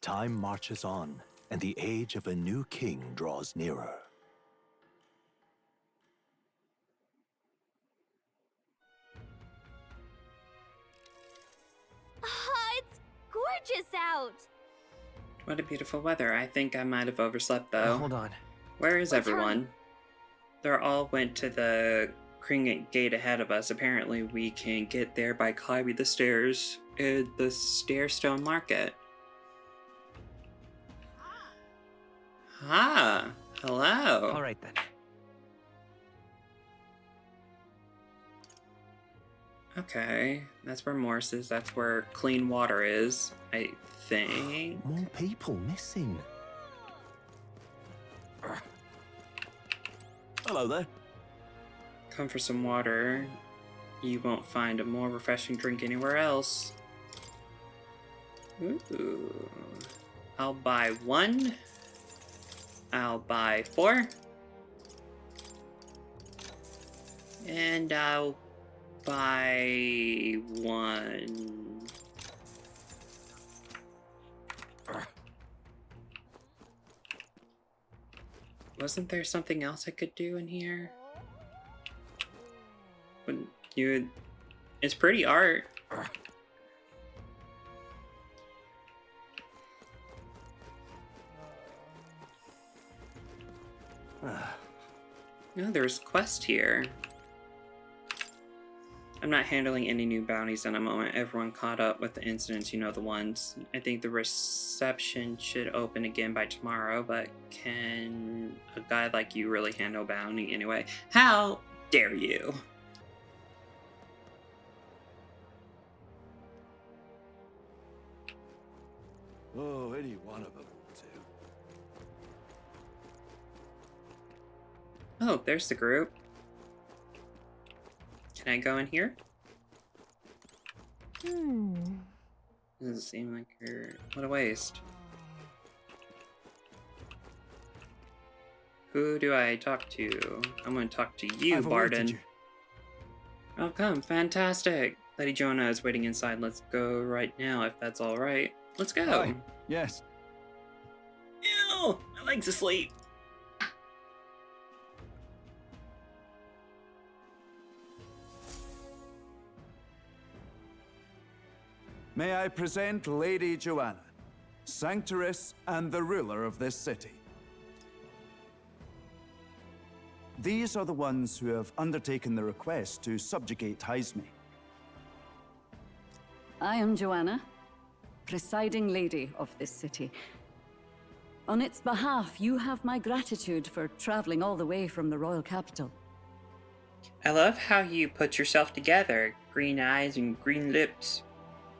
Time marches on, and the age of a new king draws nearer. It's gorgeous out. What a beautiful weather. I think I might have overslept though. Hold on. Where is What's everyone? They're all went to the Kringit gate ahead of us. Apparently we can get there by climbing the stairs in the Stairstone Market. Ah, hello. All right then. Okay, that's where Morse is. That's where clean water is, I think. More people missing. Hello there. Come for some water. You won't find a more refreshing drink anywhere else. Ooh. I'll buy 1. I'll buy 4. And I'll buy 1. Wasn't there something else I could do in here? When you, it's pretty art. No, there's quest here. I'm not handling any new bounties in a moment. Everyone caught up with the incidents, you know the ones. I think the reception should open again by tomorrow, but can a guy like you really handle bounty anyway? How dare you? Oh, any one of them will do. Oh, there's the group. Can I go in here? Doesn't seem like you're... What a waste. Who do I talk to? I'm gonna talk to you, Barden. Oh, come. Fantastic. Lady Jonah is waiting inside. Let's go right now, if that's alright. Let's go. Hi. Yes. Ew! I like to sleep. May I present Lady Joanna, Sanctoress and the ruler of this city. These are the ones who have undertaken the request to subjugate Hyzme. I am Joanna, presiding lady of this city. On its behalf, you have my gratitude for traveling all the way from the royal capital. I love how you put yourself together. Green eyes and green lips.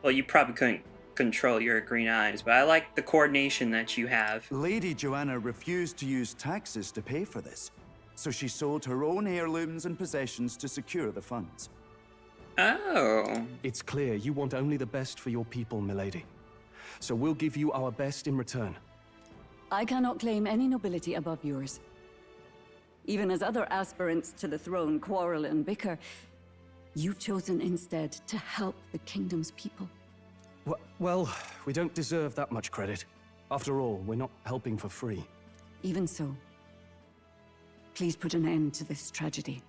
Well, you probably couldn't control your green eyes, but I like the coordination that you have. Lady Joanna refused to use taxes to pay for this, so she sold her own heirlooms and possessions to secure the funds. Oh. It's clear you want only the best for your people, milady. So we'll give you our best in return. I cannot claim any nobility above yours. Even as other aspirants to the throne quarrel and bicker, you've chosen instead to help the kingdom's people. Well, we don't deserve that much credit. After all, we're not helping for free. Even so, please put an end to this tragedy.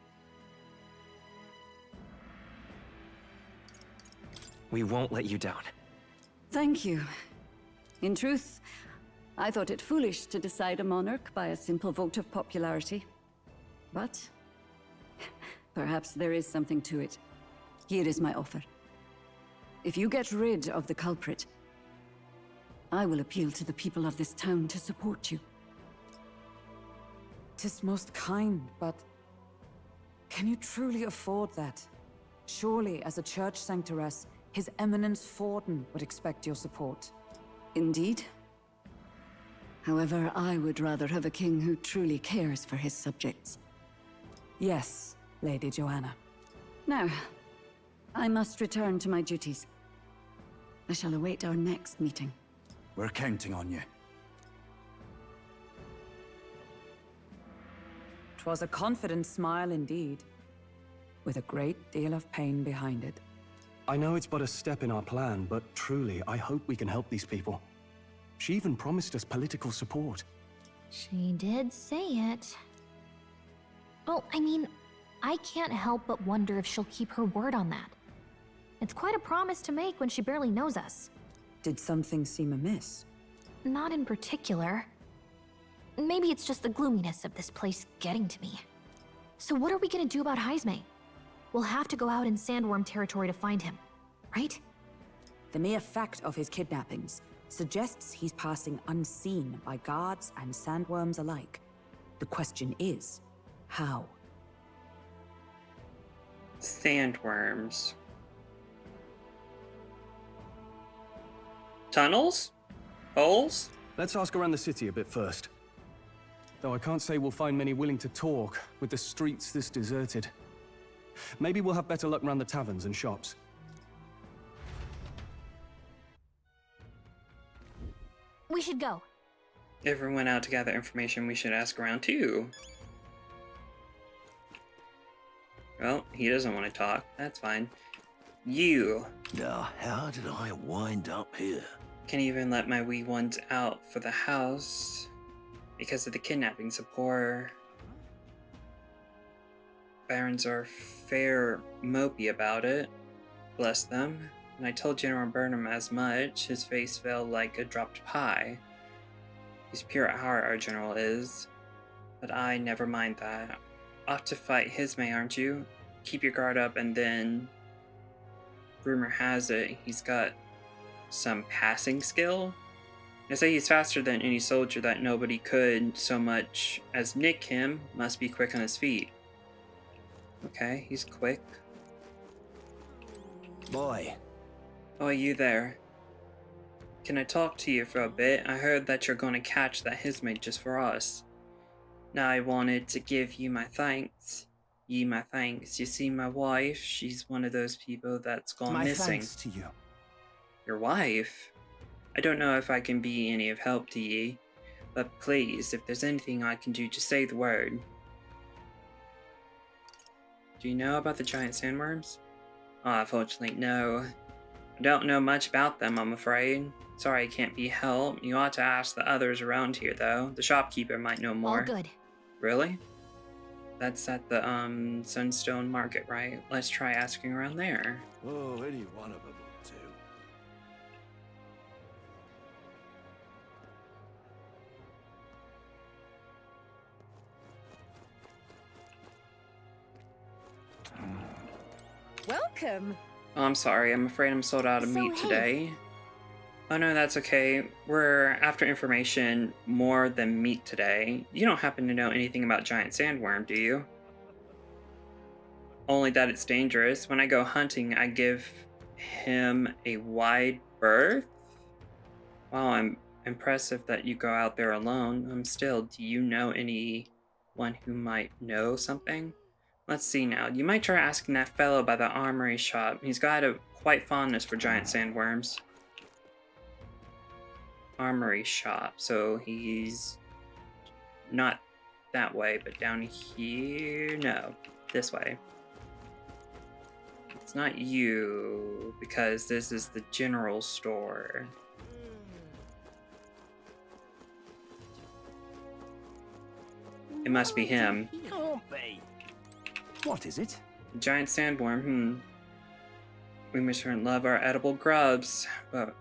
We won't let you down. Thank you. In truth, I thought it foolish to decide a monarch by a simple vote of popularity. But perhaps there is something to it. Here is my offer. If you get rid of the culprit, I will appeal to the people of this town to support you. 'Tis most kind, but can you truly afford that? Surely, as a church sanctoress, His Eminence Forden would expect your support. Indeed. However, I would rather have a king who truly cares for his subjects. Yes, Lady Joanna. Now, I must return to my duties. I shall await our next meeting. We're counting on you. 'Twas a confident smile indeed, with a great deal of pain behind it. I know it's but a step in our plan, but truly, I hope we can help these people. She even promised us political support. She did say it. Well, I mean, I can't help but wonder if she'll keep her word on that. It's quite a promise to make when she barely knows us. Did something seem amiss? not in particular. Maybe it's just the gloominess of this place getting to me. So what are we gonna do about Heisme? We'll have to go out in Sandworm territory to find him, right? The mere fact of his kidnappings suggests he's passing unseen by guards and sandworms alike. The question is, how? Sandworms. Tunnels? Holes? Let's ask around the city a bit first. Though I can't say we'll find many willing to talk with the streets this deserted. Maybe we'll have better luck around the taverns and shops. We should go. If we went out to gather information, we should ask around too. Well, he doesn't want to talk. That's fine. You. Now, how did I wind up here? Can't even let my wee ones out for the house because of the kidnappings of poor barons are fair mopey about it. Bless them. When I told General Burnham as much, his face fell like a dropped pie. He's pure at heart, our general is. But I never mind that. Off to fight Heisme, aren't you? Keep your guard up, and then rumor has it he's got some passing skill. They say he's faster than any soldier that nobody could so much as nick him. Must be quick on his feet. Okay, he's quick. Boy. Oh, you there. Can I talk to you for a bit? I heard that you're going to catch that Heisme just for us. Now I wanted to give you my thanks. My thanks. You see, my wife, she's one of those people that's gone missing. My thanks to you. Your wife? I don't know if I can be any of help to ye, but please, if there's anything I can do, just say the word. Do you know about the giant sandworms? Oh, unfortunately, no. I don't know much about them, I'm afraid. Sorry I can't be helped. You ought to ask the others around here, though. The shopkeeper might know more. All good. Really? That's at the, Sunstone Market, right? Let's try asking around there. Oh, any one of them will do. Welcome! Oh, I'm sorry. I'm afraid I'm sold out of meat today. Oh no, that's okay. We're after information more than meat today. You don't happen to know anything about giant sandworm, do you? Only that it's dangerous. When I go hunting, I give him a wide berth. Wow, I'm impressive that you go out there alone. Still, do you know anyone who might know something? Let's see now. You might try asking that fellow by the armory shop. He's got a quite fondness for giant sandworms. Armory shop. So he's not that way, but down here. No, this way. It's not you, because this is the general store. It must be him. Can't be. What is it? Giant sandworm, We must love our edible grubs, but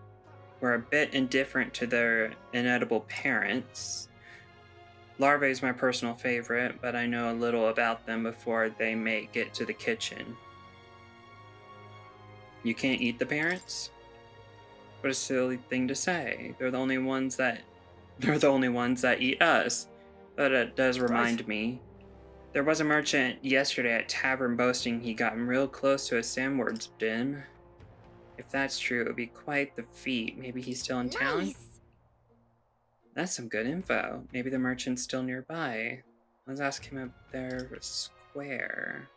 we're a bit indifferent to their inedible parents. Larvae is my personal favorite, but I know a little about them before they may get to the kitchen. You can't eat the parents? What a silly thing to say. They're the only ones that eat us. But it does remind me. There was a merchant yesterday at tavern boasting he gotten real close to a sandworm's den. If that's true, it would be quite the feat. Maybe he's still in town? That's some good info. Maybe the merchant's still nearby. Let's ask him up there square.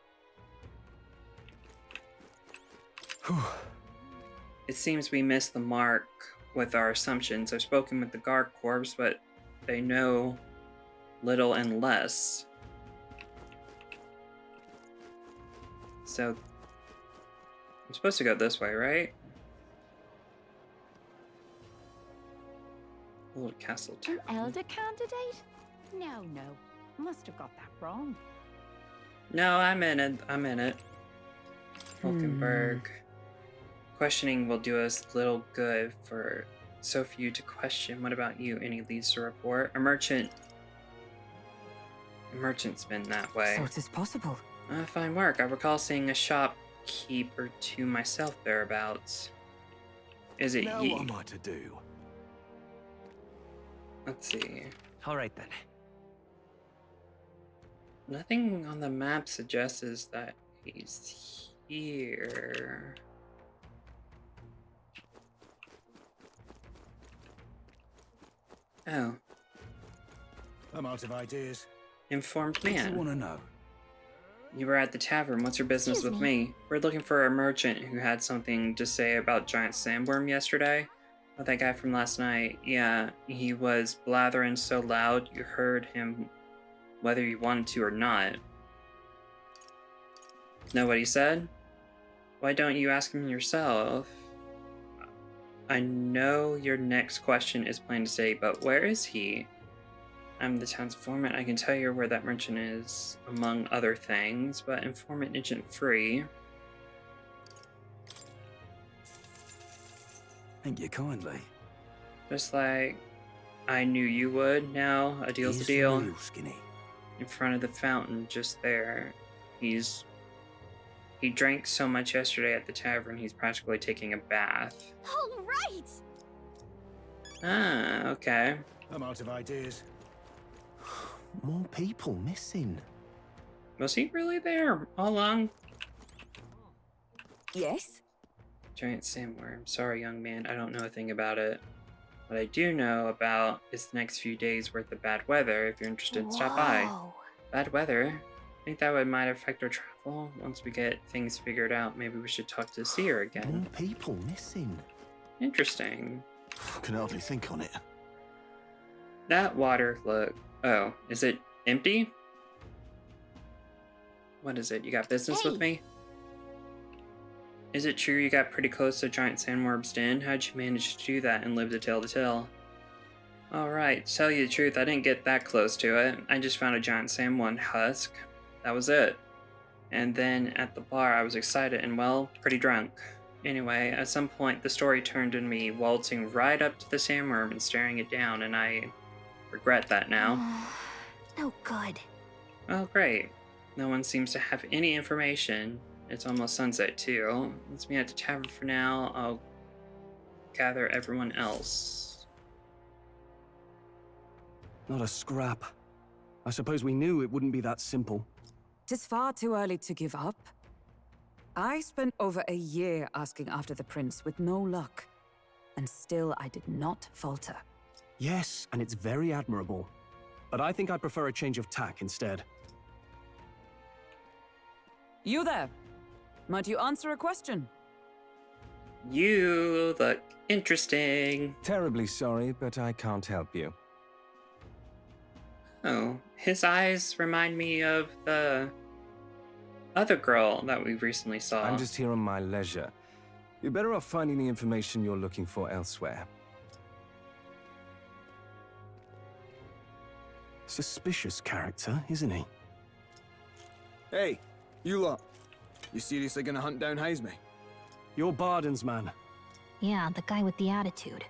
It seems we missed the mark with our assumptions. I've spoken with the guard corps, but they know little and less. So, I'm supposed to go this way, right? Old castle town. An elder candidate? No. Must have got that wrong. No, I'm in it. Hulkenberg. Questioning will do us little good, for so few to question. What about you? Any leads to report? A merchant's been that way. So it is possible. Fine work. I recall seeing a shopkeeper to myself thereabouts. Is it now ye? what am I to do? Let's see. All right then. Nothing on the map suggests that he's here. Oh. I'm out of ideas. Informed What do man. you want to know? You were at the tavern. What's your business Excuse with me. me? We're looking for a merchant who had something to say about giant sandworm yesterday. Oh, that guy from last night. Yeah, he was blathering so loud you heard him whether you wanted to or not. Know what he said? Why don't you ask him yourself? I know your next question is plain to say, but where is he? I'm the town's informant. I can tell you where that merchant is, among other things, but informant isn't free. Thank you kindly. Just like I knew you would. Now, a deal's a He's deal. real skinny. In front of the fountain, just there. He drank so much yesterday at the tavern, he's practically taking a bath. All right! Ah, okay. I'm out of ideas. More people missing. Was he really there all along? Yes? Giant sandworm. Sorry, young man, I don't know a thing about it. What I do know about is the next few days worth of bad weather. If you're interested, stop by. Whoa. Bad weather? I think that might affect our travel. Once we get things figured out, maybe we should talk to the seer again. More people missing. Interesting. Can hardly think on it. That water look. Oh, is it empty? What is it? You got business with me? Is it true you got pretty close to giant sandworm's den? How'd you manage to do that and live to tell the tale? Alright, to tell you the truth, I didn't get that close to it. I just found a giant sandworm husk. That was it. And then at the bar I was excited and, well, pretty drunk. Anyway, at some point the story turned into me waltzing right up to the sandworm and staring it down, and I regret that now. No good. Oh, great. No one seems to have any information. It's almost sunset, too. Let's meet at the tavern for now. I'll gather everyone else. Not a scrap. I suppose we knew it wouldn't be that simple. 'Tis far too early to give up. I spent over a year asking after the prince with no luck. And still I did not falter. Yes, and it's very admirable. But I think I'd prefer a change of tack instead. You there. Might you answer a question? You look interesting. Terribly sorry, but I can't help you. Oh, his eyes remind me of the other girl that we recently saw. I'm just here on my leisure. You're better off finding the information you're looking for elsewhere. Suspicious character, isn't he? Hey, you lot. You seriously gonna hunt down Heisme? You're Barden's man. Yeah, the guy with the attitude.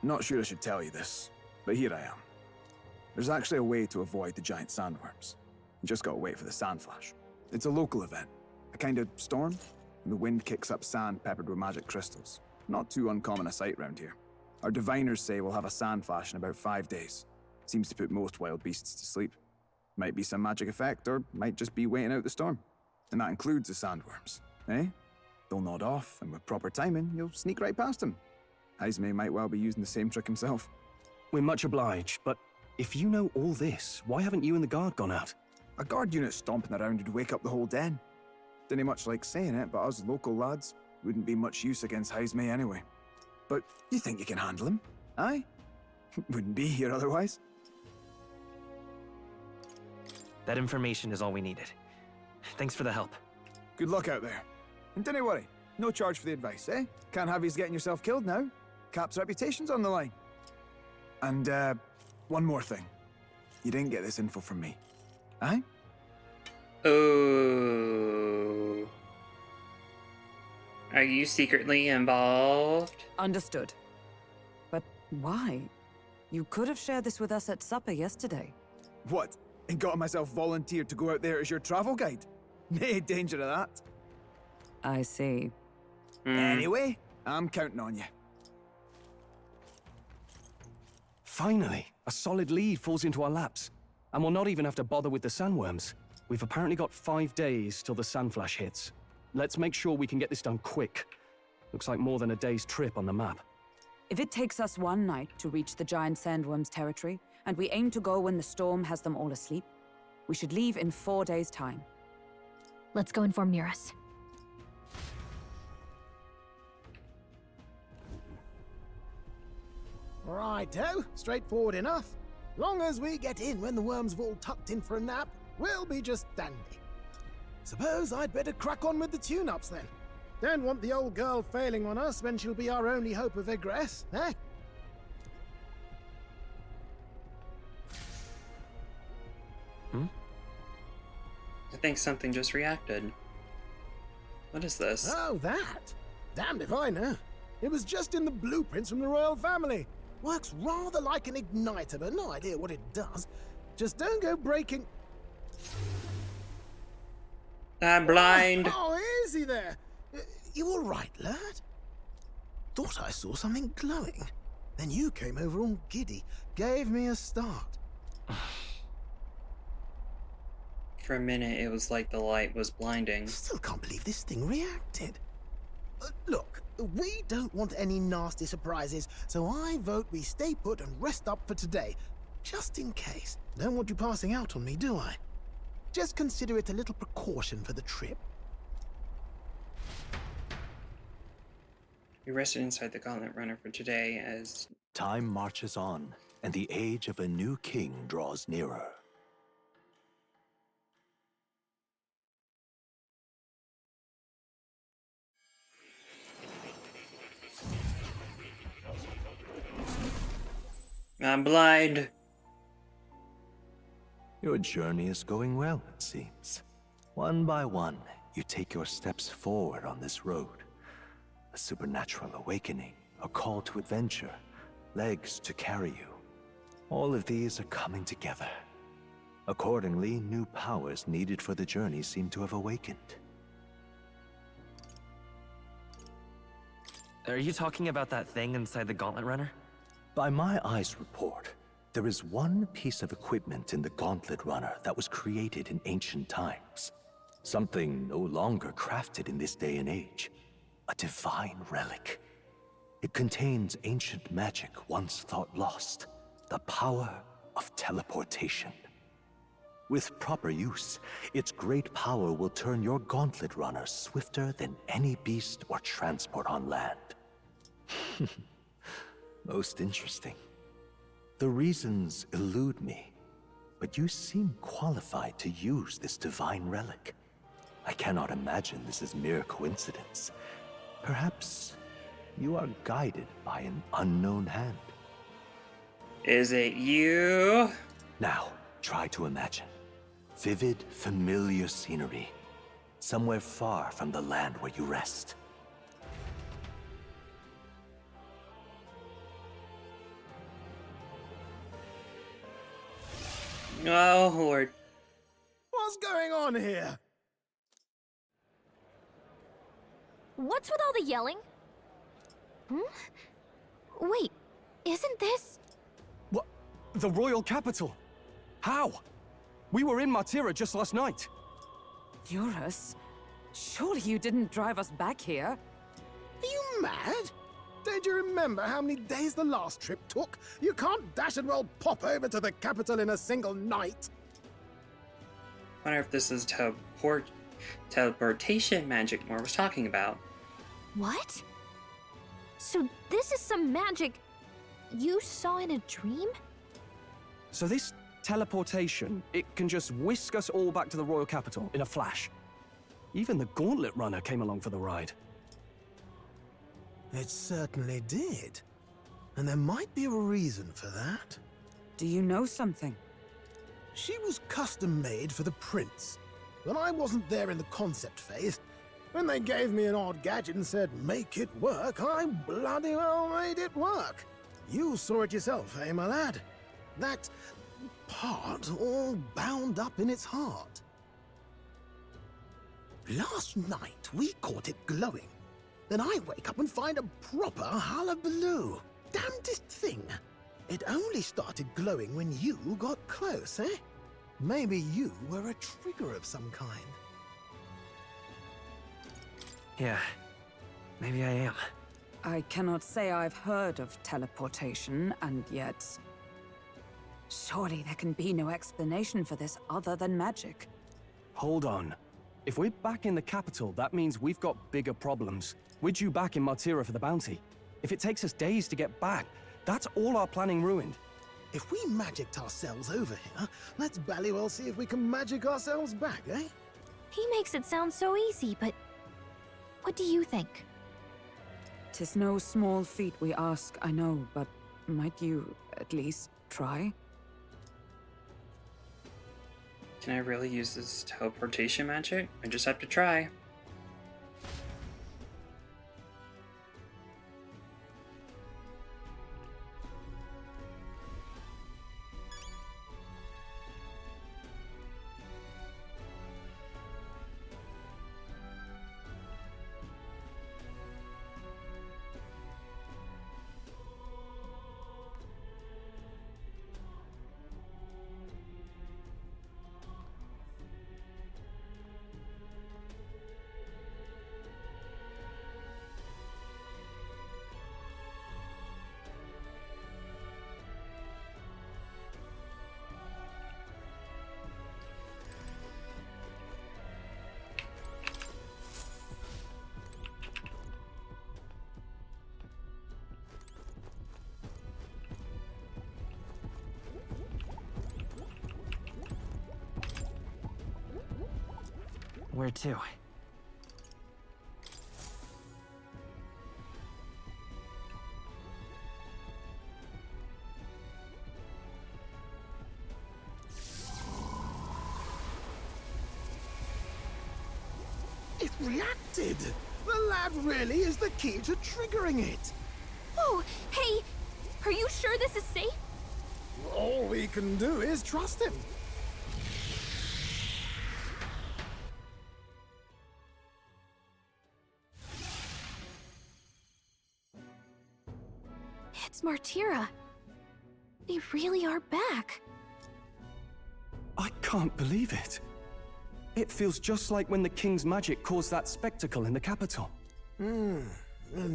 Not sure I should tell you this, but here I am. There's actually a way to avoid the giant sandworms. You just gotta wait for the sand flash. It's a local event, a kind of storm, and the wind kicks up sand peppered with magic crystals. Not too uncommon a sight round here. Our diviners say we'll have a sand flash in about 5 days. Seems to put most wild beasts to sleep. Might be some magic effect, or might just be waiting out the storm. And that includes the sandworms, eh? They'll nod off, and with proper timing, you'll sneak right past them. Heisme might well be using the same trick himself. We're much obliged, but if you know all this, why haven't you and the guard gone out? A guard unit stomping around would wake up the whole den. Didn't much like saying it, but us local lads wouldn't be much use against Heisme anyway. But you think you can handle him? Aye? Wouldn't be here otherwise. That information is all we needed. Thanks for the help. Good luck out there. And don't worry, no charge for the advice, eh? Can't have you getting yourself killed now. Cap's reputation's on the line. And, one more thing. You didn't get this info from me. Aye? Oh. Are you secretly involved? Understood. But Why? You could have shared this with us at supper yesterday. What? And got myself volunteered to go out there as your travel guide? Nae danger of that. I see. Anyway, I'm counting on you. Finally, a solid lead falls into our laps. And we'll not even have to bother with the sandworms. We've apparently got 5 days till the sandflash hits. Let's make sure we can get this done quick. Looks like more than a day's trip on the map. If it takes us one night to reach the giant sandworm's territory, and we aim to go when the storm has them all asleep, we should leave in 4 days' time. Let's go inform Nearus. Righto, straightforward enough. Long as we get in when the worms have all tucked in for a nap, we'll be just dandy. Suppose I'd better crack on with the tune-ups then. Don't want the old girl failing on us when she'll be our only hope of egress, eh? I think something just reacted. What is this? Oh, that? Damned if I know. It was just in the blueprints from the royal family. Works rather like an igniter, but no idea what it does. Just don't go breaking... I'm blind. Oh, easy there. You all right, lad? Thought I saw something glowing. Then you came over all giddy, gave me a start. For a minute, it was like the light was blinding. Still can't believe this thing reacted. Look, we don't want any nasty surprises, so I vote we stay put and rest up for today. Just in case. Don't want you passing out on me, do I? Just consider it a little precaution for the trip. We rested inside the Gauntlet Runner for today as... Time marches on, and the age of a new king draws nearer. I'm blind. Your journey is going well, it seems. One by one, you take your steps forward on this road. A supernatural awakening, a call to adventure, legs to carry you. All of these are coming together. Accordingly, new powers needed for the journey seem to have awakened. Are you talking about that thing inside the Gauntlet Runner? By my eyes report, there is one piece of equipment in the Gauntlet Runner that was created in ancient times. Something no longer crafted in this day and age. A divine relic. It contains ancient magic once thought lost. The power of teleportation. With proper use, its great power will turn your Gauntlet Runner swifter than any beast or transport on land. Most interesting. The reasons elude me, but you seem qualified to use this divine relic. I cannot imagine this is mere coincidence. Perhaps you are guided by an unknown hand. Is it you? Now, try to imagine. Vivid, familiar scenery. Somewhere far from the land where you rest. Oh, Lord. What's going on here? What's with all the yelling? Wait, isn't this... What? The royal capital? How? We were in Martira just last night. Eurus? Surely you didn't drive us back here? Are you mad? Don't you remember how many days the last trip took? You can't dash and well pop over to the capital in a single night. I wonder if this is teleportation magic Moore was talking about. What? So this is some magic you saw in a dream? So this teleportation, it can just whisk us all back to the royal capital in a flash. Even the Gauntlet Runner came along for the ride. It certainly did. And there might be a reason for that. Do you know something? She was custom-made for the prince. When I wasn't there in the concept phase, when they gave me an odd gadget and said, make it work, I bloody well made it work. You saw it yourself, eh, my lad? That part all bound up in its heart. Last night, we caught it glowing. Then I wake up and find a proper hullabaloo. Damnedest thing. It only started glowing when you got close, eh? Maybe you were a trigger of some kind. Yeah, maybe I am. I cannot say I've heard of teleportation, and yet... surely there can be no explanation for this other than magic. Hold on. If we're back in the capital, that means we've got bigger problems. We're due back in Martira for the bounty. If it takes us days to get back, that's all our planning ruined. If we magicked ourselves over here, let's bally well see if we can magic ourselves back, eh? He makes it sound so easy, but what do you think? 'Tis no small feat we ask, I know, but might you at least try? Can I really use this teleportation magic? I just have to try. Where to? It reacted! The lad really is the key to triggering it! Oh, hey! Are you sure this is safe? All we can do is trust him. It's Martira. They really are back. I can't believe it. It feels just like when the king's magic caused that spectacle in the capital. In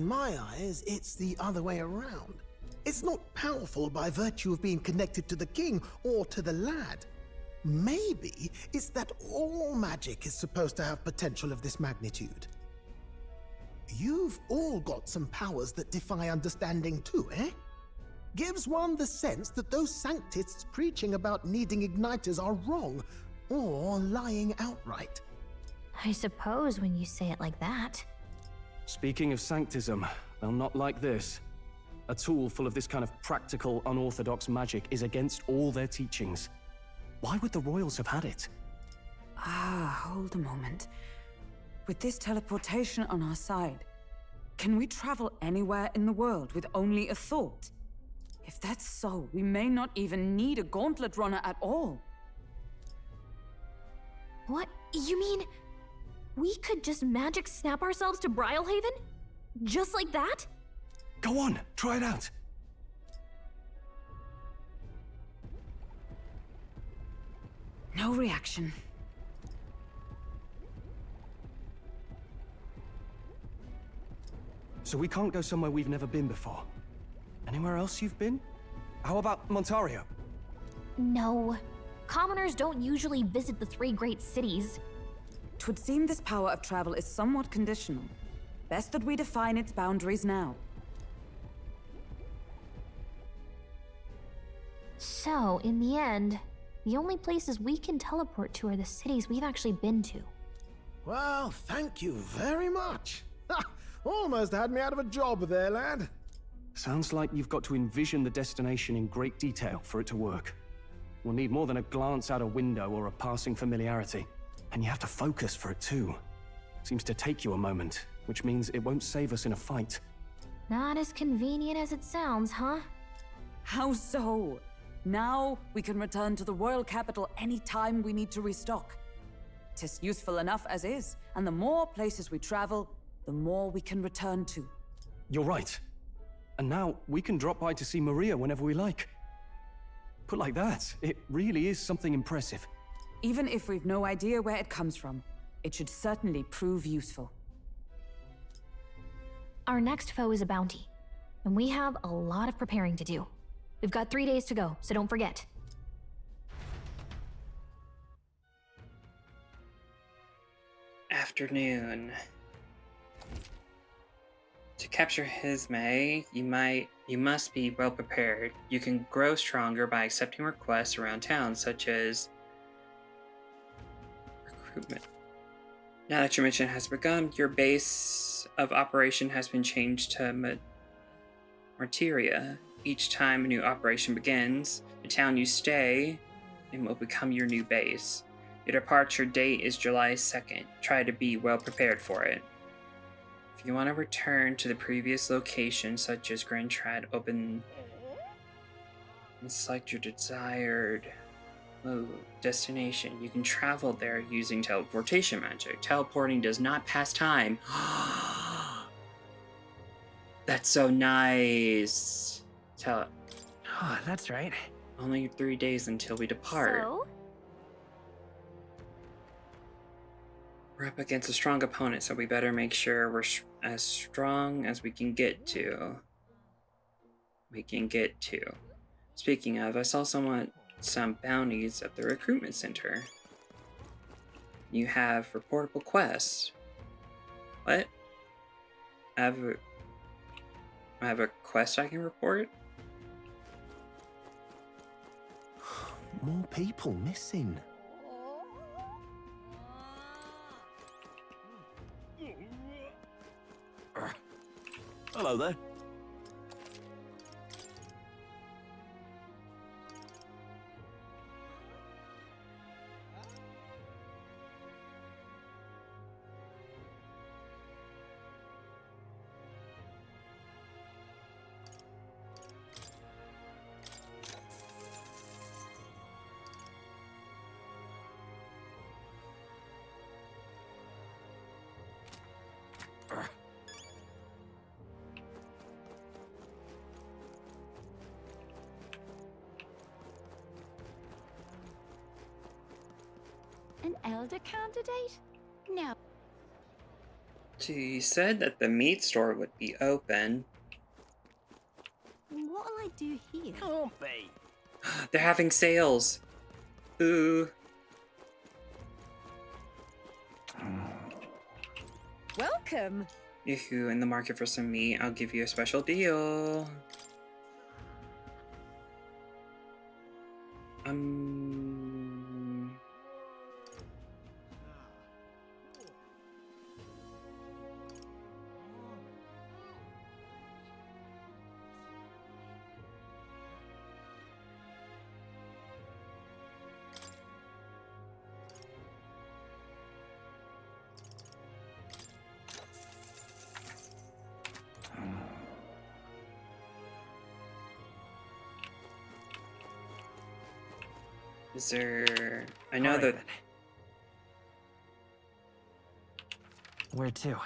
my eyes, it's the other way around. It's not powerful by virtue of being connected to the king or to the lad. Maybe it's that all magic is supposed to have potential of this magnitude. You've all got some powers that defy understanding too, eh? Gives one the sense that those sanctists preaching about needing igniters are wrong, or lying outright. I suppose when you say it like that. Speaking of sanctism, they'll not like this. A tool full of this kind of practical, unorthodox magic is against all their teachings. Why would the royals have had it? Hold a moment. With this teleportation on our side, can we travel anywhere in the world with only a thought? If that's so, we may not even need a gauntlet runner at all. What? You mean we could just magic snap ourselves to Brylehaven? Just like that? Go on, try it out. No reaction. So we can't go somewhere we've never been before. Anywhere else you've been? How about Montario? No. Commoners don't usually visit the three great cities. 'Twould seem this power of travel is somewhat conditional. Best that we define its boundaries now. So, in the end, the only places we can teleport to are the cities we've actually been to. Well, thank you very much. Almost had me out of a job there, lad. Sounds like you've got to envision the destination in great detail for it to work. We'll need more than a glance out a window or a passing familiarity. And you have to focus for it too. Seems to take you a moment, which means it won't save us in a fight. Not as convenient as it sounds, huh? How so? Now we can return to the royal capital any time we need to restock. 'Tis useful enough as is, and the more places we travel, the more we can return to. You're right. And now we can drop by to see Maria whenever we like. Put like that, it really is something impressive. Even if we've no idea where it comes from, it should certainly prove useful. Our next foe is a bounty, and we have a lot of preparing to do. We've got 3 days to go, so don't forget. Afternoon. To capture Hisme, you must be well prepared. You can grow stronger by accepting requests around town, such as recruitment. Now that your mission has begun, your base of operation has been changed to Martyria. Each time a new operation begins, the town you stay in will become your new base. Your departure date is July 2nd. Try to be well prepared for it. If you want to return to the previous location, such as Grand Trad, open and select your desired destination. You can travel there using teleportation magic. Teleporting does not pass time. That's so nice. Oh, that's right. Only 3 days until we depart. So? We're up against a strong opponent, so we better make sure we're as strong as we can get to. Speaking of, I saw some bounties at the recruitment center. You have reportable quests. What? I have a quest I can report? More people missing. Hello there. An elder candidate? No. She said that the meat store would be open. What'll I do here? Can't be. They're having sales. Ooh. Welcome. If you're in the market for some meat, I'll give you a special deal. Is there... I know that... Where to?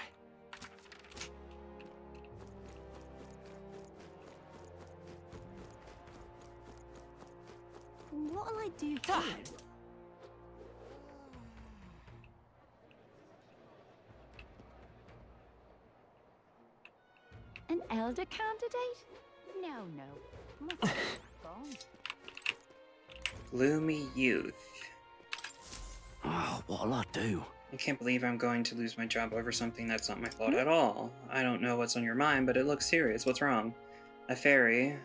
What'll I do here? An elder candidate? No. Must be gone. Gloomy youth. Oh, what'll I do? I can't believe I'm going to lose my job over something that's not my fault at all. I don't know what's on your mind, but it looks serious. What's wrong? A fairy?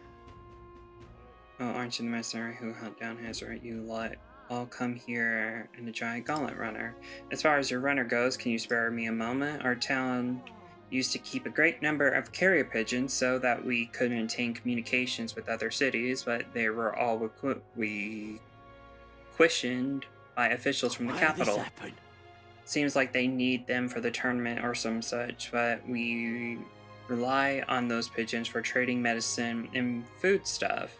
Oh, aren't you the mercenary who hunt down Hazard? You lot all come here in a giant gauntlet runner. As far as your runner goes, can you spare me a moment? Our town used to keep a great number of carrier pigeons so that we could maintain communications with other cities, but they were all questioned by officials from the capital. Why did this happen? Seems like they need them for the tournament or some such, but we rely on those pigeons for trading medicine and food stuff.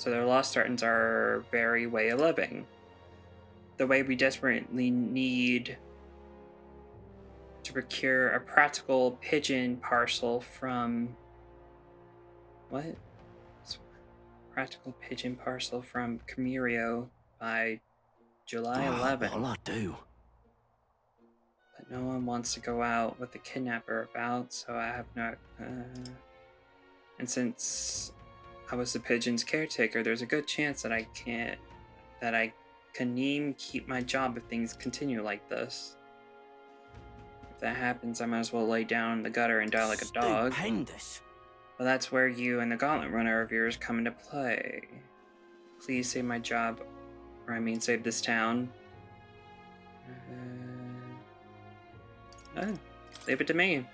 So their lost startings are very way of living. The way we desperately need to procure a practical pigeon parcel from... What? Practical pigeon parcel from Camirio by July 11th. What'll I do? But no one wants to go out with the kidnapper about, so I have not... And since I was the pigeon's caretaker, there's a good chance that I can keep my job if things continue like this. If that happens, I might as well lay down in the gutter and die like a dog. Stupendous. Well, that's where you and the gauntlet runner of yours come into play. Please save my job, or I mean save this town. Leave it to me.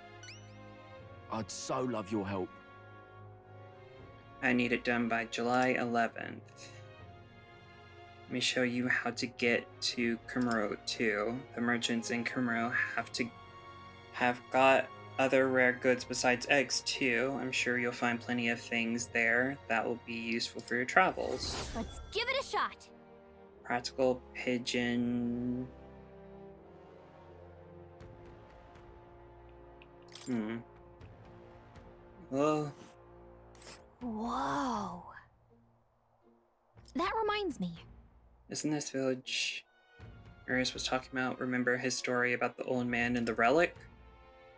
I'd so love your help. I need it done by July 11th. Let me show you how to get to Kumaro too. The merchants in Kumaro have got other rare goods besides eggs too. I'm sure you'll find plenty of things there that will be useful for your travels. Let's give it a shot. Practical pigeon. Well. Whoa. That reminds me. Isn't this village Ernest was talking about? Remember his story about the old man and the relic?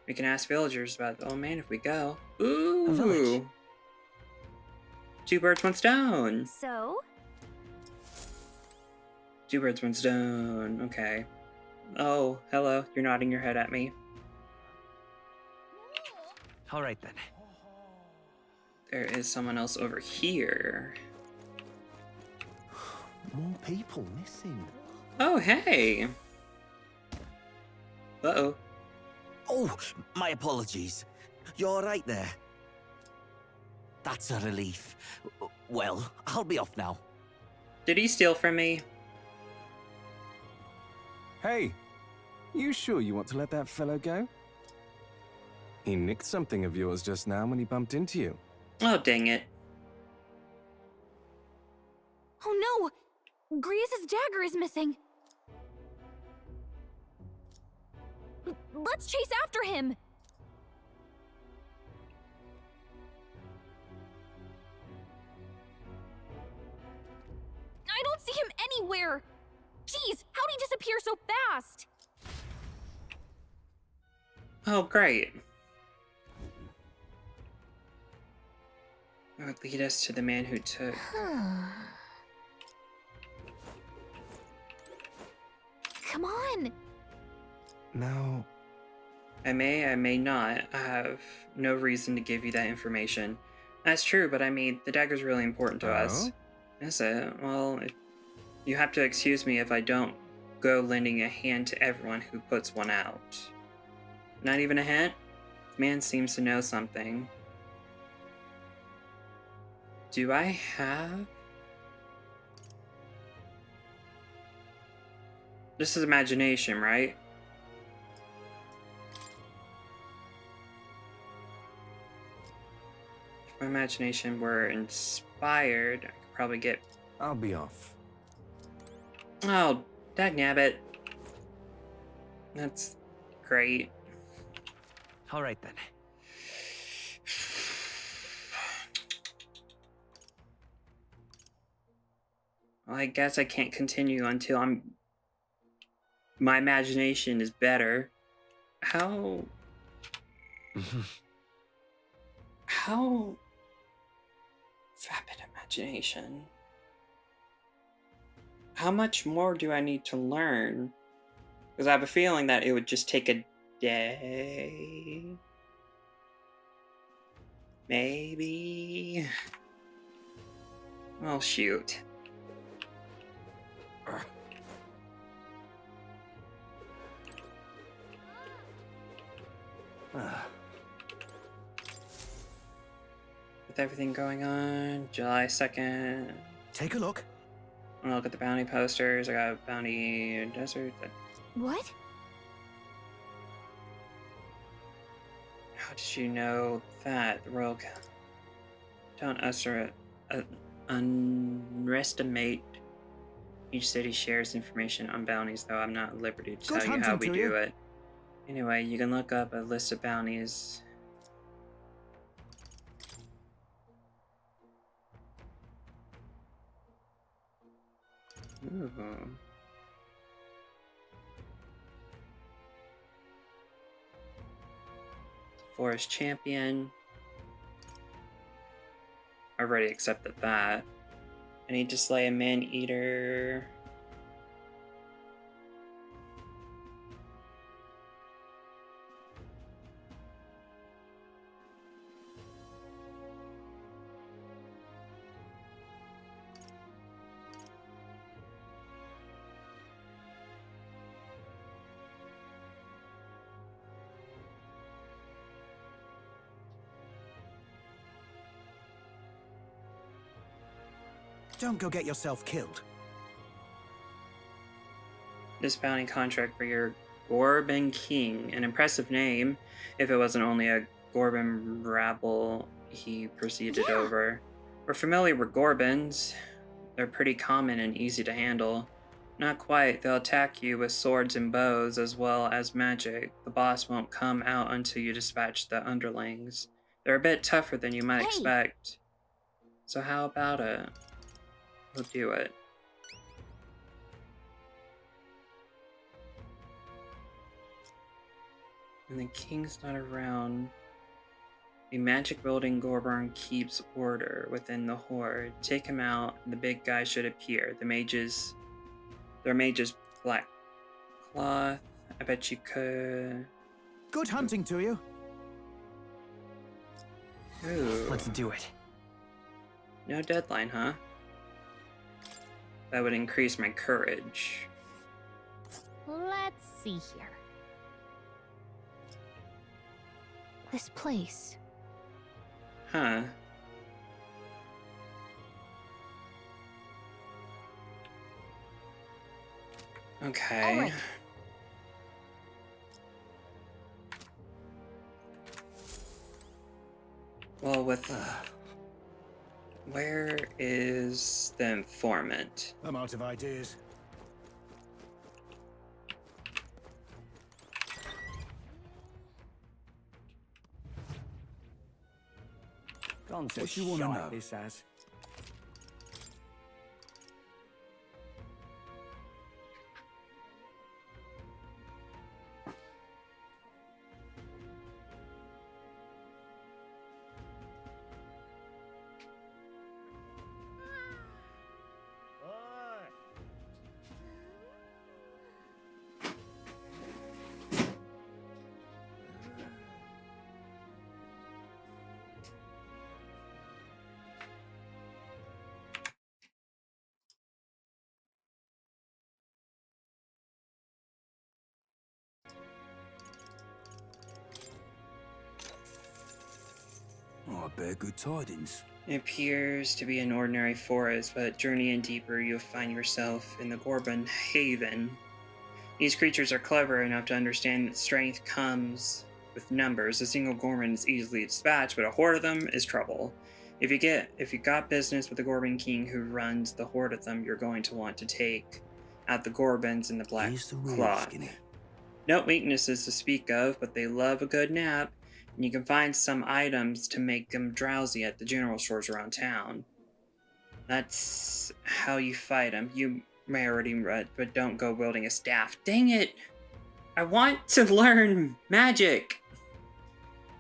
We can ask villagers about the old man if we go. Ooh! Two birds, one stone! So? Two birds, one stone. Okay. Oh, hello. You're nodding your head at me. All right then. There is someone else over here. More people missing. Oh, hey! Uh-oh. Oh, my apologies. You're all right there? That's a relief. Well, I'll be off now. Did he steal from me? Hey, you sure you want to let that fellow go? He nicked something of yours just now when he bumped into you. Oh, dang it. Oh no! Griez's dagger is missing. Let's chase after him! I don't see him anywhere! Jeez, how'd he disappear so fast? Oh, great. That would lead us to the man who took... Come on! Now... I may not. I have no reason to give you that information. That's true, but I mean, the dagger's really important to us. Is it? Well, you have to excuse me if I don't go lending a hand to everyone who puts one out. Not even a hint? The man seems to know something. Do I have... This is imagination, right? If my imagination were inspired, I could probably get... I'll be off. Oh, dagnabbit. That's great. All right then. Well, I guess I can't continue until my imagination is better. How vapid imagination. How much more do I need to learn? Because I have a feeling that it would just take a day. Maybe. Oh, shoot. With everything going on, July 2nd. Take a look. I'm gonna look at the bounty posters. I got bounty desert. What? How did you know that? The royal don't usher it. underestimate. Each city shares information on bounties, though I'm not at liberty to tell you how we do it. Anyway, you can look up a list of bounties. Ooh. Forest Champion. I already accepted that. I need to slay a man-eater. Don't go get yourself killed. This bounty contract for your Gorban King. An impressive name, if it wasn't only a Gorban rabble he proceeded over. We're familiar with Gorbans. They're pretty common and easy to handle. Not quite. They'll attack you with swords and bows as well as magic. The boss won't come out until you dispatch the underlings. They're a bit tougher than you might expect. So how about it? We'll do it. When the king's not around, a magic-wielding Gorban keeps order within the horde. Take him out, and the big guy should appear. Their mage's black cloth. I bet you could. Good hunting to you. Ooh. Let's do it. No deadline, huh? That would increase my courage. Let's see here. This place. Huh. Okay. All right. Well, with... where is the informant? I'm out of ideas. What you want to know? This as. Oh, I bear good tidings. It appears to be an ordinary forest, but journeying deeper, you'll find yourself in the Gorban Haven. These creatures are clever enough to understand that strength comes with numbers. A single Gorban is easily dispatched, but a horde of them is trouble. If you got business with the Gorban King who runs the horde of them, you're going to want to take out the Gorbans in the black cloth. No weaknesses to speak of, but they love a good nap. And you can find some items to make them drowsy at the general stores around town. That's how you fight them. You may already read, but don't go wielding a staff. Dang it! I want to learn magic!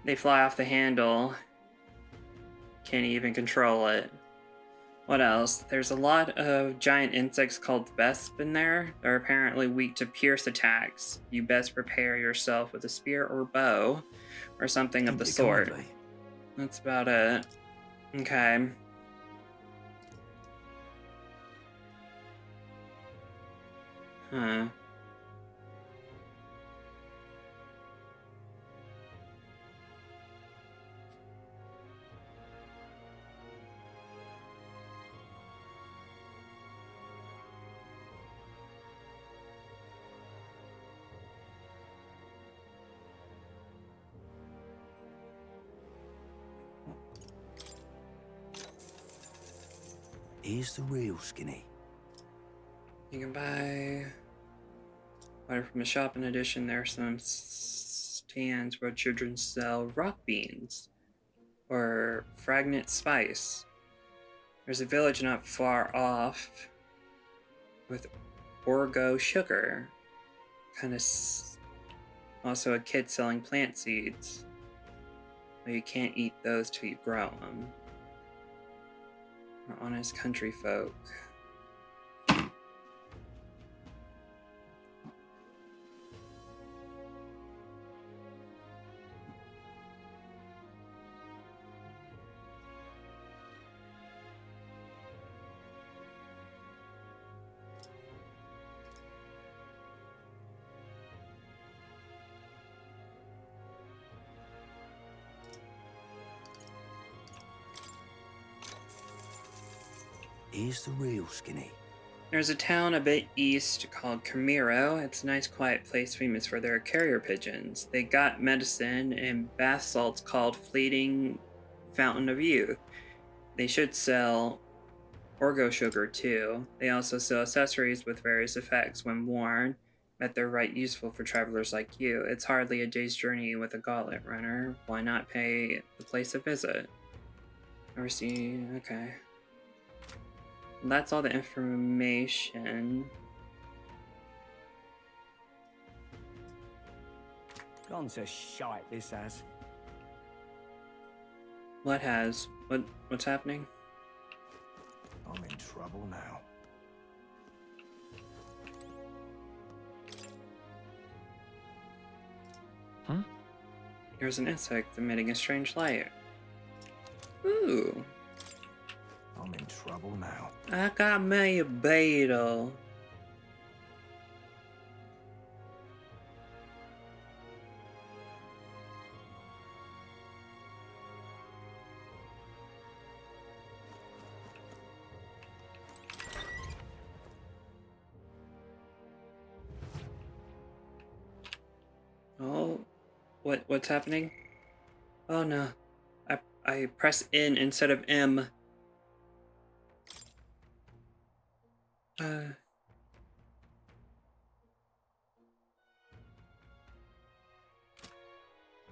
They fly off the handle. Can't even control it. What else? There's a lot of giant insects called vesp in there. They're apparently weak to pierce attacks. You best prepare yourself with a spear or bow, or something of the sort. That's about it. Okay. Huh. Here's the real skinny. You can buy water from the shop. In addition, there are some stands where children sell rock beans or fragrant spice. There's a village not far off with orgo sugar. Kind of also a kid selling plant seeds. But you can't eat those till you grow them. We're honest country folk. Here's the real skinny. There's a town a bit east called Camiro. It's a nice quiet place famous for their carrier pigeons. They got medicine and bath salts called Fleeting Fountain of Youth. They should sell orgo sugar too. They also sell accessories with various effects when worn. Bet they're right useful for travelers like you. It's hardly a day's journey with a gauntlet runner. Why not pay the place a visit? Never see. Okay. That's all the information. Gone to shite, this has. What has? What's happening? I'm in trouble now. Huh? There's an insect emitting a strange light. Ooh. I'm in trouble now. I got me a beetle. Oh, what's happening? Oh no. I press N instead of M.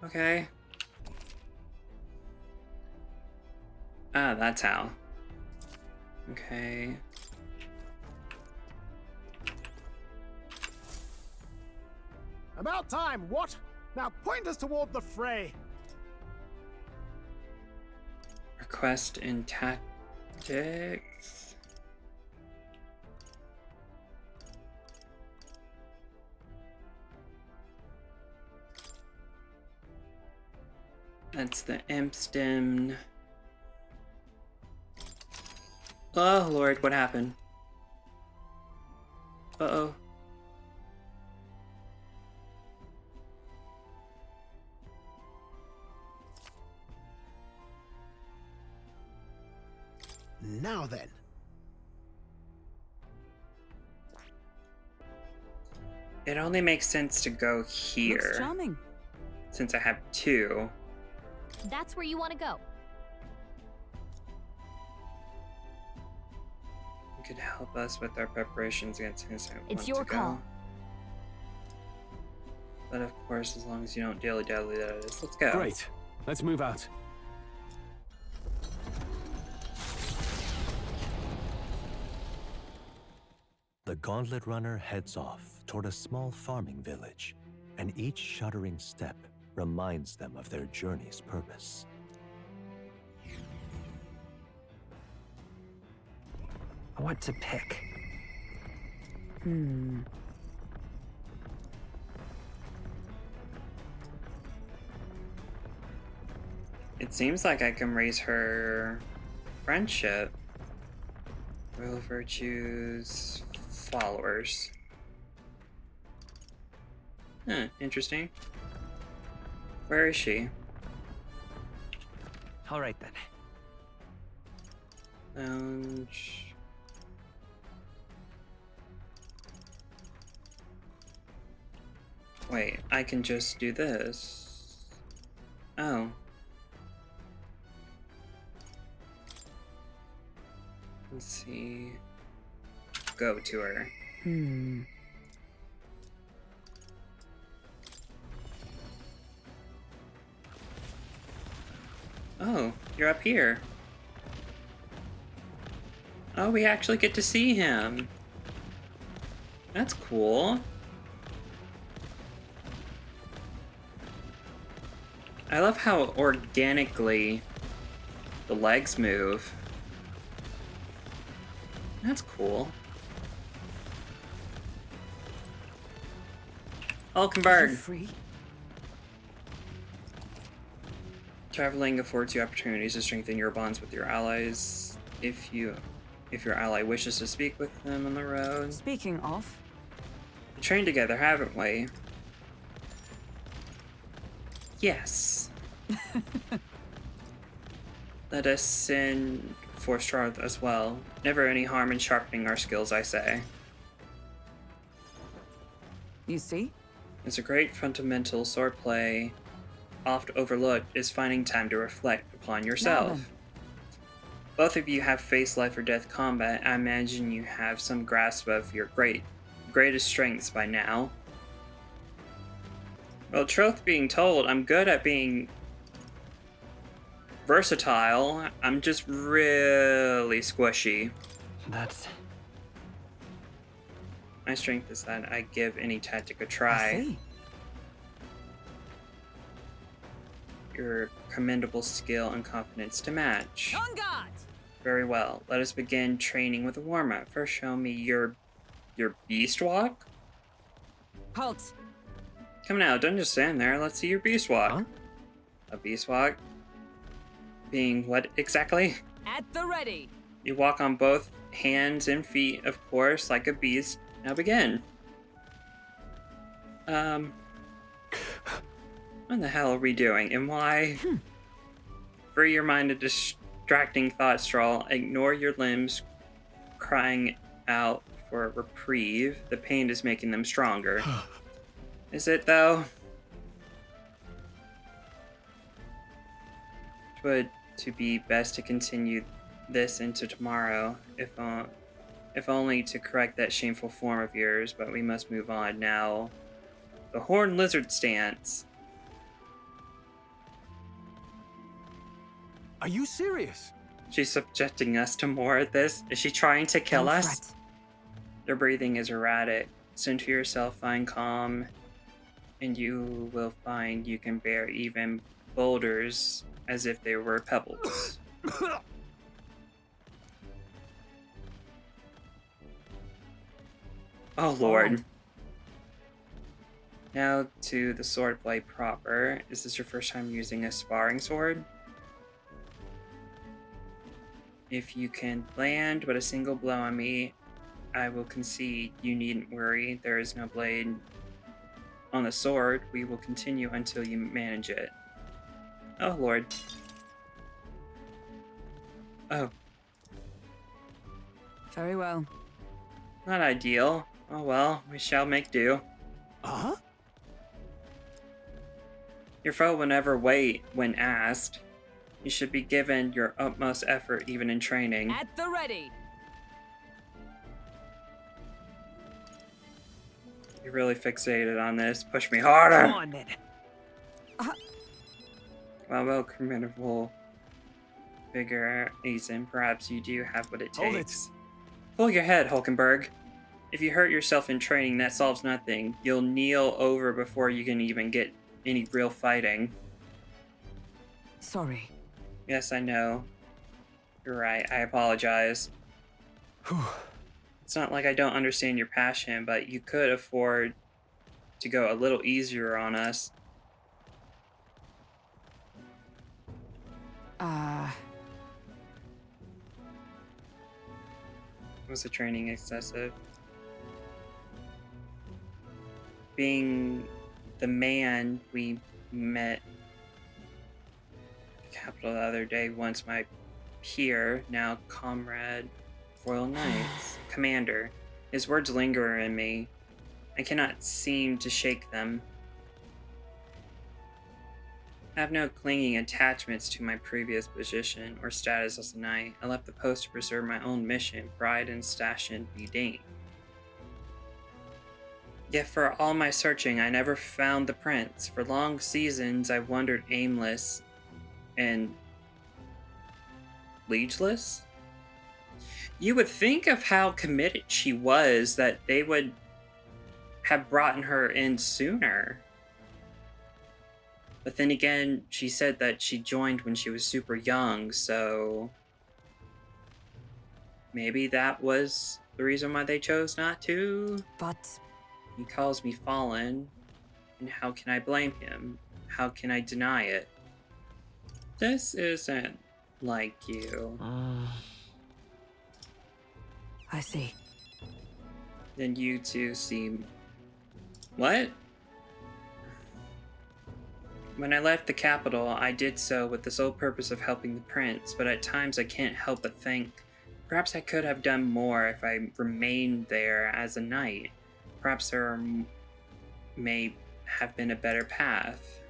Okay. Ah, that's how. Okay. About time, what? Now point us toward the fray. Request in tactics. That's the imp stem. Oh Lord, what happened? Uh-oh. Now then. It only makes sense to go here. Looks charming. Since I have two. That's where you want to go. You could help us with our preparations against innocent. It's your call. But of course, as long as you don't dilly-dally that is. Let's go. Great. Let's move out. The Gauntlet Runner heads off toward a small farming village, and each shuddering step reminds them of their journey's purpose. What to pick? It seems like I can raise her friendship. Real virtues, followers. Huh, interesting. Where is she? All right then. Lounge. Wait, I can just do this. Oh. Let's see. Go to her. Oh, you're up here. Oh, we actually get to see him. That's cool. I love how organically the legs move. That's cool. Hulkenberg. Free? Traveling affords you opportunities to strengthen your bonds with your allies if your ally wishes to speak with them on the road. Speaking of, We trained together, haven't we? Yes. Let us send for Strath as well. Never any harm in sharpening our skills, I say. you see? It's a great fundamental swordplay oft overlooked is finding time to reflect upon yourself. Both of you have faced life or death combat. I imagine you have some grasp of your greatest strengths by now. Well, truth being told, I'm good at being versatile. I'm just really squishy. That's... My strength is that I give any tactic a I try. see. Your commendable skill and confidence to match. On guard! Very well. Let us begin training with a warm-up. First, show me your beast walk. Halt! Come now, don't just stand there. Let's see your beast walk. Huh? A beast walk? Being what exactly? At the ready! You walk on both hands and feet, of course, like a beast. Now begin. What the hell are we doing, and why? Free your mind of distracting thought, Straw. Ignore your limbs crying out for reprieve. The pain is making them stronger. Is it, though? It would to be best to continue this into tomorrow, if only to correct that shameful form of yours, but we must move on now. The horned lizard stance. Are you serious? She's subjecting us to more of this. Is she trying to kill Don't us? fret. Their breathing is erratic. Center yourself, find calm, and you will find you can bear even boulders as if they were pebbles. Oh lord. Now to the swordplay proper. Is this your first time using a sparring sword? If you can land but a single blow on me, I will concede. You needn't worry. There is no blade on the sword. We will continue until you manage it. Oh lord. Oh. Very well. Not ideal. Oh well, we shall make do. Huh? Your foe will never wait when asked. You should be given your utmost effort even in training. At the ready! You're really fixated on this. Push me harder! Come on then. Well, commendable vigor, Ethan. Perhaps you do have what it takes. Hold it. Pull your head, Hulkenberg. If you hurt yourself in training, that solves nothing. You'll kneel over before you can even get any real fighting. Sorry. Yes, I know. You're right. I apologize. It's not like I don't understand your passion, but you could afford to go a little easier on us. Was the training excessive? Being the man we met at the Capitol the other day, once my peer, now comrade, Royal Knights, Commander. His words linger in me. I cannot seem to shake them. I have no clinging attachments to my previous position or status as a knight. I left the post to preserve my own mission, pride and station be dane. Yet for all my searching, I never found the prince. For long seasons, I wandered aimless and liegeless. You would think of how committed she was that they would have brought her in sooner. But then again, she said that she joined when she was super young, so maybe that was the reason why they chose not to. But he calls me fallen, and how can I blame him? How can I deny it? This isn't like you. I see. Then you two seem... What? When I left the capital, I did so with the sole purpose of helping the prince, but at times I can't help but think, perhaps I could have done more if I remained there as a knight. Perhaps there may have been a better path.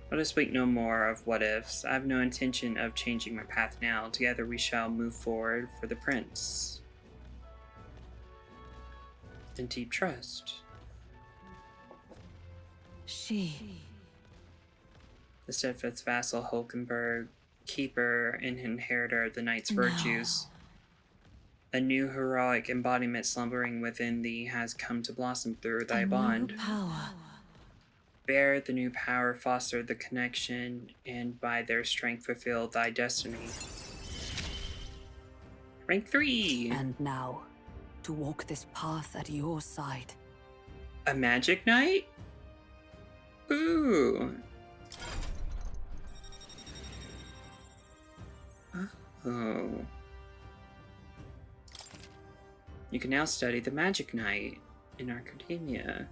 Let us speak no more of what ifs. I have no intention of changing my path now. Together we shall move forward for the prince. In deep trust. The steadfast vassal Hulkenberg, keeper and inheritor of the knight's virtues. A new heroic embodiment slumbering within thee has come to blossom through thy bond. Bear the new power, foster the connection, and by their strength fulfill thy destiny. Rank 3! And now, to walk this path at your side. A magic knight? Ooh. Oh. You can now study the Magic Knight in Academia.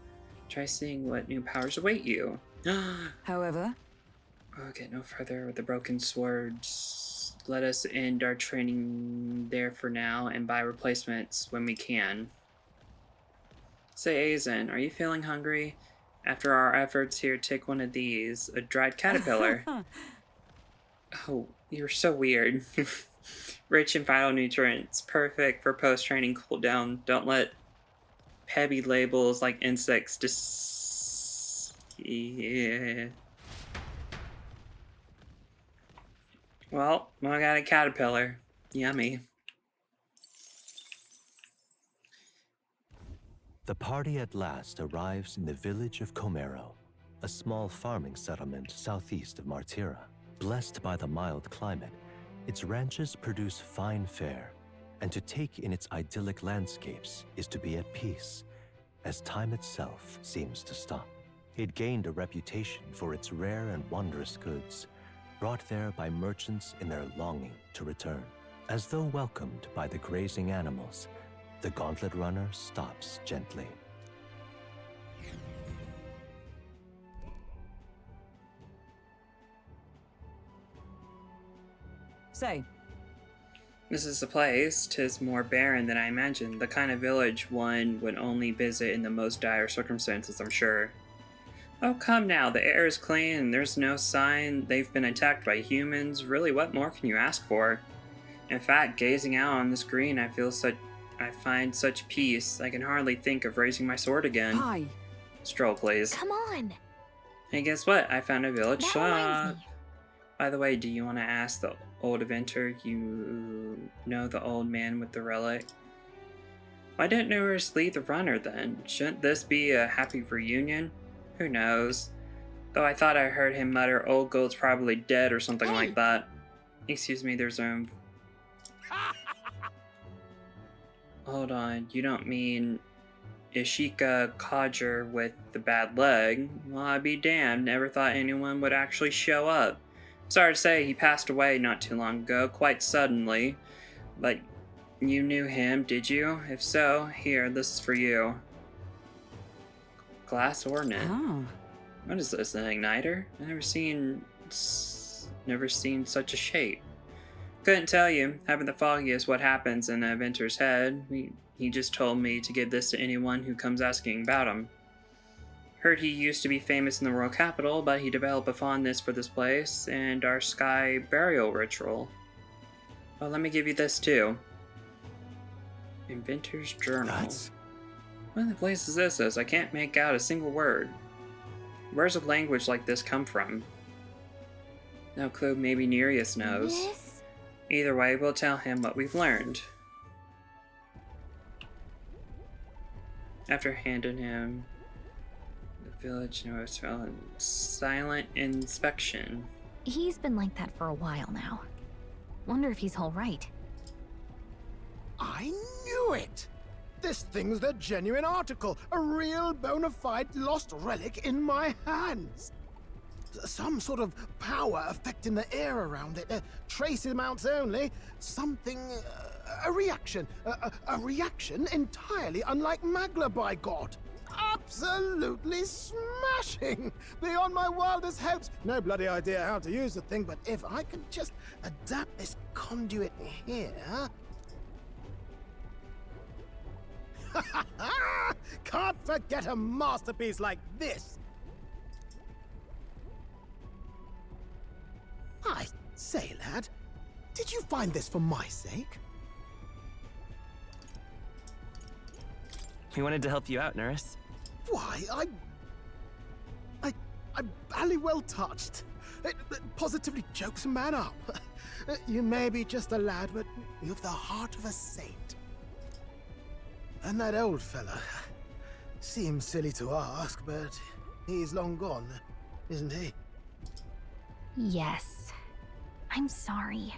Try seeing what new powers await you. However, oh, get no further with the broken swords. Let us end our training there for now and buy replacements when we can. Say, Azen, are you feeling hungry? After our efforts here, take one of these. A dried caterpillar. Oh, you're so weird. Rich in vital nutrients. Perfect for post-training cooldown. Don't let heavy labels like insects yeah. Well, I got a caterpillar. Yummy. The party at last arrives in the village of Comero, a small farming settlement southeast of Martira. Blessed by the mild climate, its ranches produce fine fare, and to take in its idyllic landscapes is to be at peace, as time itself seems to stop. It gained a reputation for its rare and wondrous goods, brought there by merchants in their longing to return. As though welcomed by the grazing animals, the gauntlet runner stops gently. Say. This is the place. 'Tis more barren than I imagined. The kind of village one would only visit in the most dire circumstances, I'm sure. Oh, come now. The air is clean and there's no sign they've been attacked by humans. Really, what more can you ask for? In fact, gazing out on this green, I find such peace. I can hardly think of raising my sword again. Hi. Stroll, please. Come on. Hey, guess what? I found a village That shop. reminds me. By the way, do you want to ask the old inventor, you know, the old man with the relic? Why didn't Norris lead the runner then? Shouldn't this be a happy reunion? Who knows? Though I thought I heard him mutter, old gold's probably dead or something like that. Excuse me, there's a... Hold on, you don't mean Ishika Codger with the bad leg? Well, I'd be damned, never thought anyone would actually show up. Sorry to say, he passed away not too long ago, quite suddenly. But you knew him, did you? If so, here, this is for you. Glass ornament. Oh. What is this, an igniter? I've never seen such a shape. Couldn't tell you. Haven't the foggiest what happens in an inventor's head. He just told me to give this to anyone who comes asking about him. Heard he used to be famous in the royal capital, but he developed a fondness for this place and our sky burial ritual. Well, let me give you this too. Inventor's Journal. What in the place is this? I can't make out a single word. Where's a language like this come from? No clue, maybe Nereus knows. Yes? Either way, we'll tell him what we've learned. After handing him the village notice fell in silent inspection. He's been like that for a while now. Wonder if he's all right. I knew it! This thing's the genuine article, a real bona fide lost relic in my hands. Some sort of power affecting the air around it, trace amounts only, something, a reaction. A reaction entirely unlike Magla, by God. Absolutely smashing! Beyond my wildest hopes. No bloody idea how to use the thing, but if I can just adapt this conduit here... Can't forget a masterpiece like this! I say, lad, did you find this for my sake? We wanted to help you out, Nurse. Why, I'm bally well touched. It positively chokes a man up. You may be just a lad, but you've the heart of a saint. And that old fella, seems silly to ask, but he's long gone, isn't he? Yes. I'm sorry.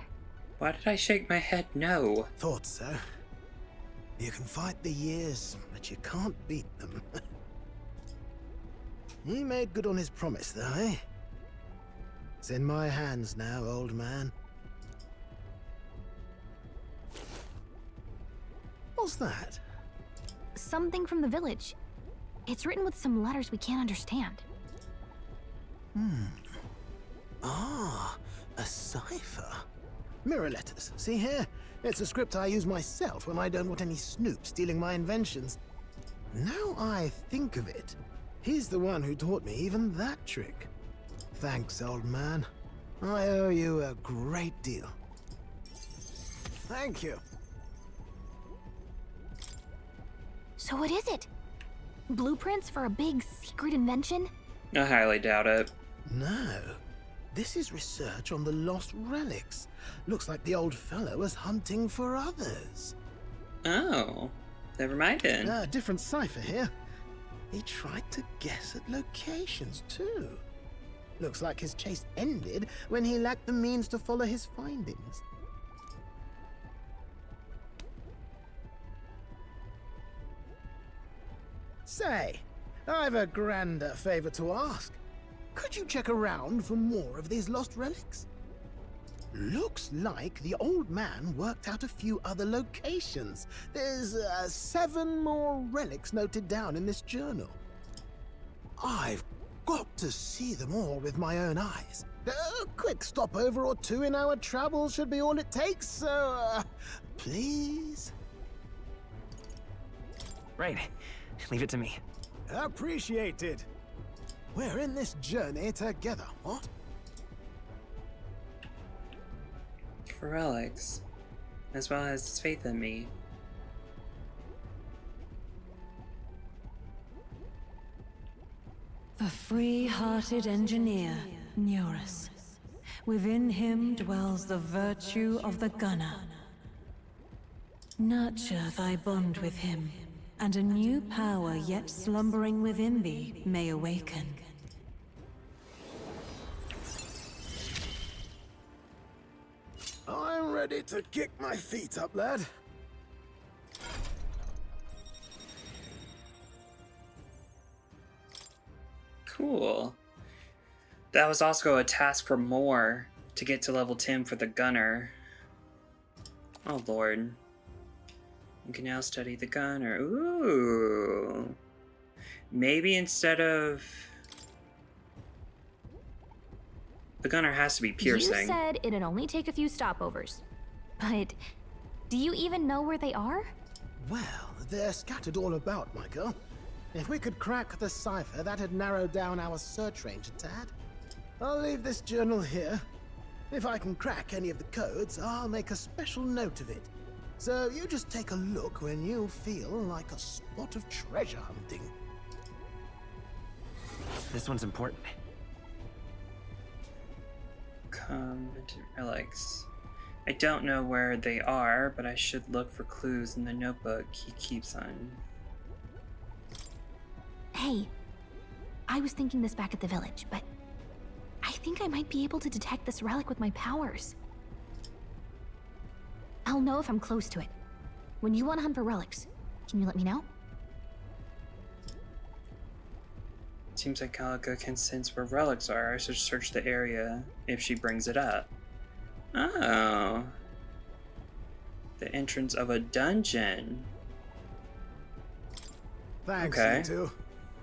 Why did I shake my head no? Thought so. You can fight the years, but you can't beat them. He made good on his promise, though, eh? It's in my hands now, old man. What's that? Something from the village. It's written with some letters we can't understand. Ah, a cipher. Mirror letters, see here? It's a script I use myself when I don't want any snoop stealing my inventions. Now I think of it, he's the one who taught me even that trick. Thanks, old man. I owe you a great deal. Thank you. So what is it? Blueprints for a big secret invention? I highly doubt it. No. This is research on the lost relics. Looks like the old fellow was hunting for others. Oh, never mind then. Different cipher here. He tried to guess at locations too. Looks like his chase ended when he lacked the means to follow his findings. Say, I've a grander favor to ask. Could you check around for more of these lost relics? Looks like the old man worked out a few other locations. There's 7 more relics noted down in this journal. I've got to see them all with my own eyes. A quick stopover or two in our travels should be all it takes, so please? Right. Leave it to me. Appreciated. We're in this journey together, what? For relics, as well as his faith in me. The free-hearted engineer, Neurus. Within him dwells the virtue of the gunner. Nurture thy bond with him, and a new power yet slumbering within thee may awaken. I'm ready to kick my feet up, lad. Cool. That was also a task for more to get to level 10 for the gunner. Oh lord. You can now study the gunner. Ooh. Maybe instead of... The gunner has to be piercing. You said it'd only take a few stopovers. But do you even know where they are? Well, they're scattered all about, my girl. If we could crack the cipher, that'd narrow down our search range a tad. I'll leave this journal here. If I can crack any of the codes, I'll make a special note of it. So you just take a look when you feel like a spot of treasure hunting. This one's important. Convent relics. I don't know where they are, but I should look for clues in the notebook he keeps on. Hey, I was thinking this back at the village, but I think I might be able to detect this relic with my powers. I'll know if I'm close to it. When you want to hunt for relics, can you let me know? Seems like Calico can sense where relics are. I should search the area if she brings it up. Oh. The entrance of a dungeon. Thanks, Okay. you two.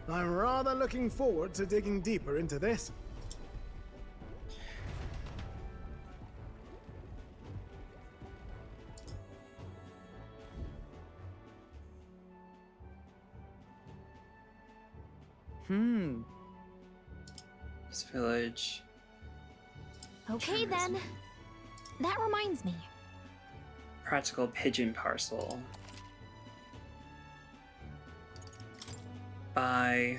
I'm rather looking forward to digging deeper into this. This village. Okay then. That reminds me. Practical pigeon parcel. Buy.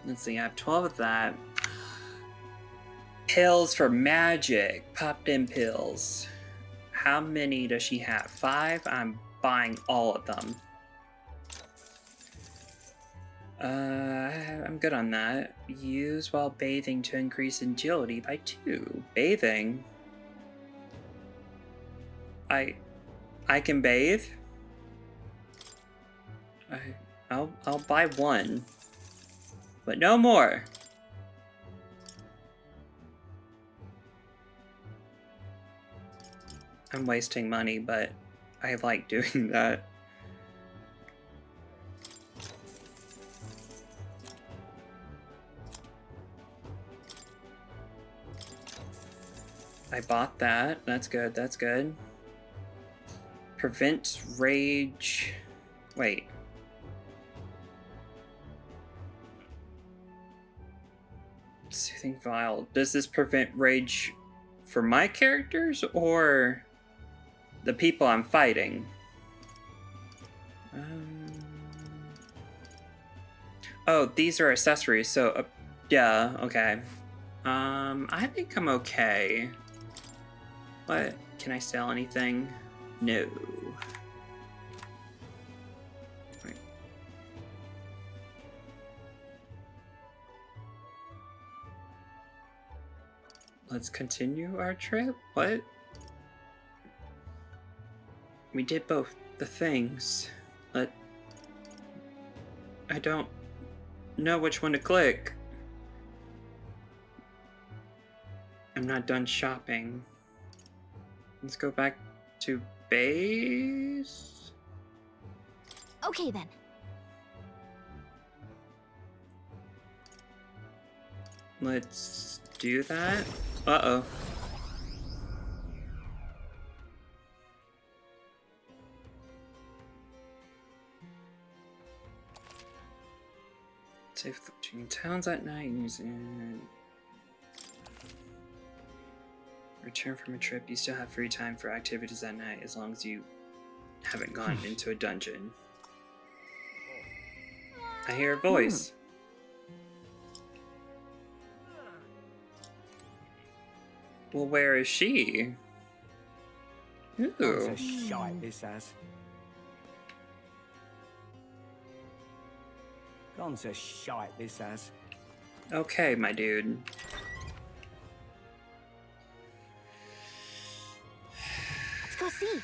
Let's see, I have 12 of that. Pills for magic. Popped in pills. How many does she have? 5? I'm buying all of them. I'm good on that. Use while bathing to increase agility by 2. Bathing? I can bathe? I'll buy 1. But no more. I'm wasting money, but I like doing that. I bought that. That's good. That's good. Prevents rage. Wait. Soothing vial. Does this prevent rage for my characters or the people I'm fighting? Oh, these are accessories. So, yeah. Okay. I think I'm okay. What? Can I sell anything? No. Right. Let's continue our trip? What? We did both the things. I don't know which one to click. I'm not done shopping. Let's go back to base. Okay then. Let's do that. Uh-oh. Save between towns at night using... Return from a trip, you still have free time for activities at night as long as you haven't gone into a dungeon. I hear a voice. Well, where is she? Ooh. That's a shite, this has. Gone to shite, this has. Okay, my dude. Let's go see.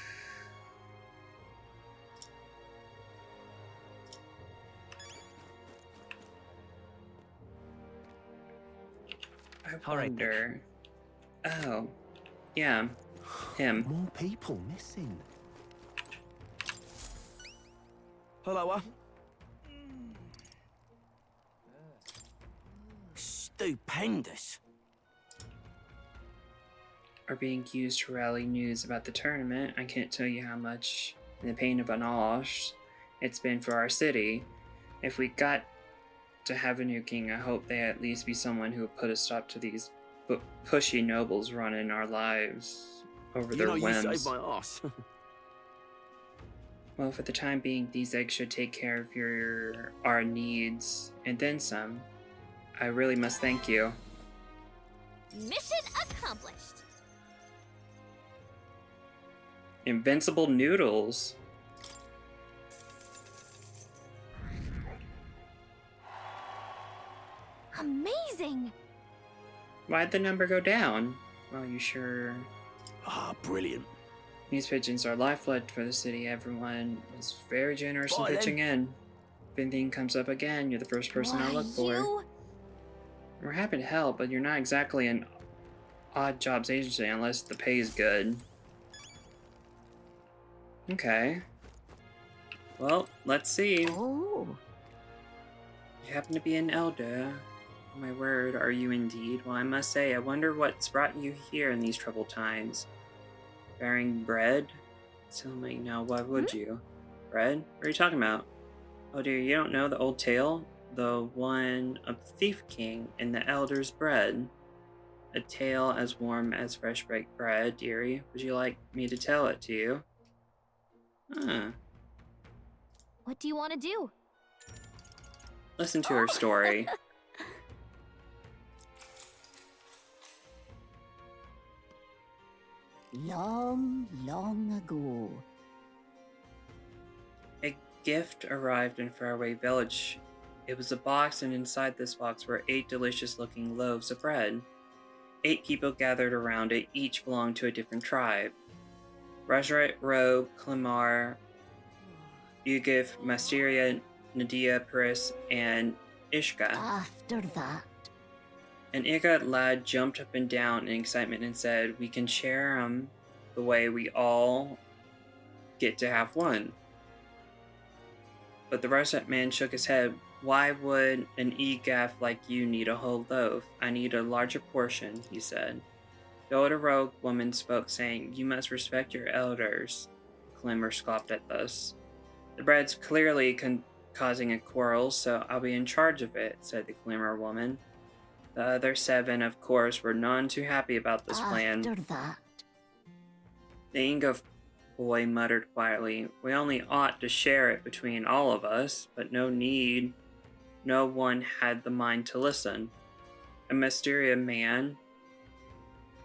I wonder. Oh, yeah, him. More people missing. Hello. Stupendous. Are being used to rally news about the tournament. I can't tell you how much in the pain of Anosh. it's been for our city. If we got to have a new king, I hope they at least be someone who will put a stop to these pushy nobles running our lives over their whims. You saved my ass. Well, for the time being, these eggs should take care of our needs, and then some. I really must thank you. Mission accomplished. Invincible noodles. Amazing. Why'd the number go down? Well, you sure... Ah, brilliant. These pigeons are lifeblood for the city. Everyone is very generous in Bye, then. pitching in. If anything comes up again, you're the first person I look for. We're happy to help, but you're not exactly an odd jobs agency unless the pay is good. Okay. Well, let's see. Oh. You happen to be an elder. My word, are you indeed? Well, I must say, I wonder what's brought you here in these troubled times. Bearing bread? Tell me now, why would you? Bread? What are you talking about? Oh dear, you don't know the old tale? The one of the Thief King and the Elder's bread. A tale as warm as fresh baked bread, dearie. Would you like me to tell it to you? Huh. What do you want to do? Listen to her story. Long, long ago. A gift arrived in faraway village. It was a box, and inside this box were 8 delicious-looking loaves of bread. 8 people gathered around it, each belonged to a different tribe. Rajrat, Rogue, Clemar, Ugif, Masteria, Nadia, Paris, and Ishka. After that. An Iga lad jumped up and down in excitement and said, "We can share 'em the way we all get to have one." But the Rajat man shook his head. "Why would an Egaf like you need a whole loaf? I need a larger portion," he said. The older rogue woman spoke, saying, "You must respect your elders." Clemmer scoffed at this. "The bread's clearly causing a quarrel, so I'll be in charge of it," said the Clemmer woman. The other 7, of course, were none too happy about this plan. After that. The Inga boy muttered quietly, "We only ought to share it between all of us, but no need. No one had the mind to listen." A mysterious man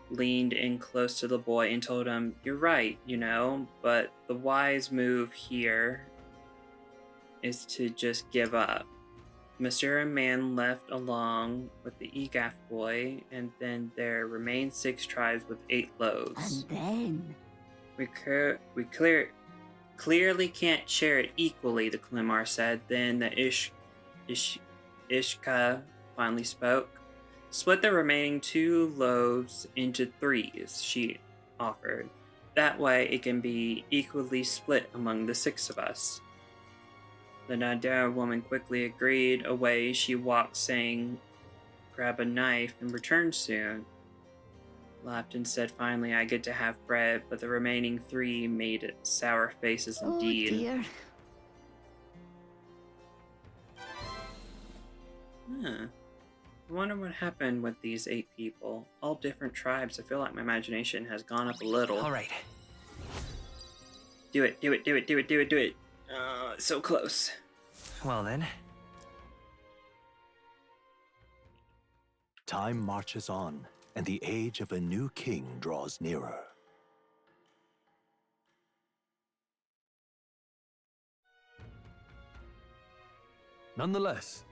leaned in close to the boy and told him, "You're right, you know, but the wise move here is to just give up." The mysterious man left along with the Egaf boy, and then there remained 6 tribes with 8 loaves. And then? We clearly can't share it equally, the Clemar said. Then the Ishka finally spoke. "Split the remaining 2 loaves into 3s, she offered. That way it can be equally split among the 6 of us. The Nadir woman quickly agreed. Away she walked, saying, "Grab a knife and return soon." Laughed and said, "Finally I get to have bread," but the remaining 3 made sour faces indeed. Oh dear. Huh. I wonder what happened with these 8 people. All different tribes. I feel like my imagination has gone up a little. Alright. Do it, do it, do it, do it, do it, do it. So close. Well then. Time marches on, and the age of a new king draws nearer. Nonetheless,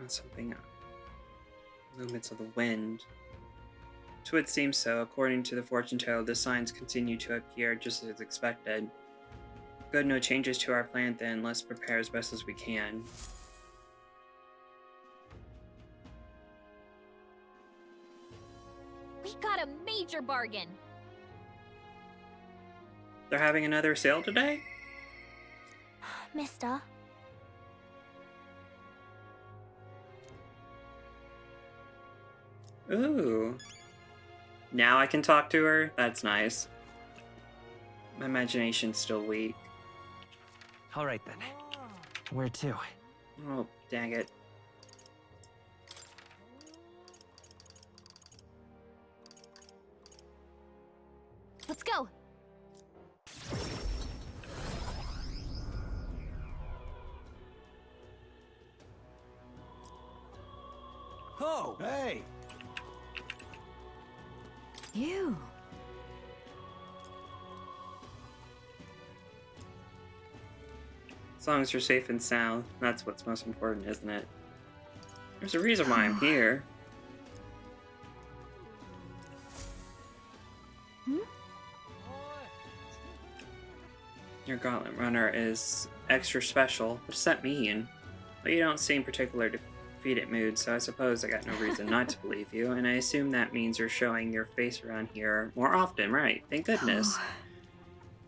Something. Movements of the wind. It would seem so. According to the fortune teller, the signs continue to appear just as expected. Good, no changes to our plan then. Let's prepare as best as we can. We got a major bargain. They're having another sale today? Mister. Ooh. Now I can talk to her? That's nice. My imagination's still weak. All right then. Where to? Oh, dang it. Let's go. Oh! Hey! You. As long as you're safe and sound, that's what's most important, isn't it? There's a reason why I'm here. Your Gauntlet Runner is extra special. What does that mean? Well, you don't seem particular defeated mood, so I suppose I got no reason not to believe you, and I assume that means you're showing your face around here more often, right? Thank goodness.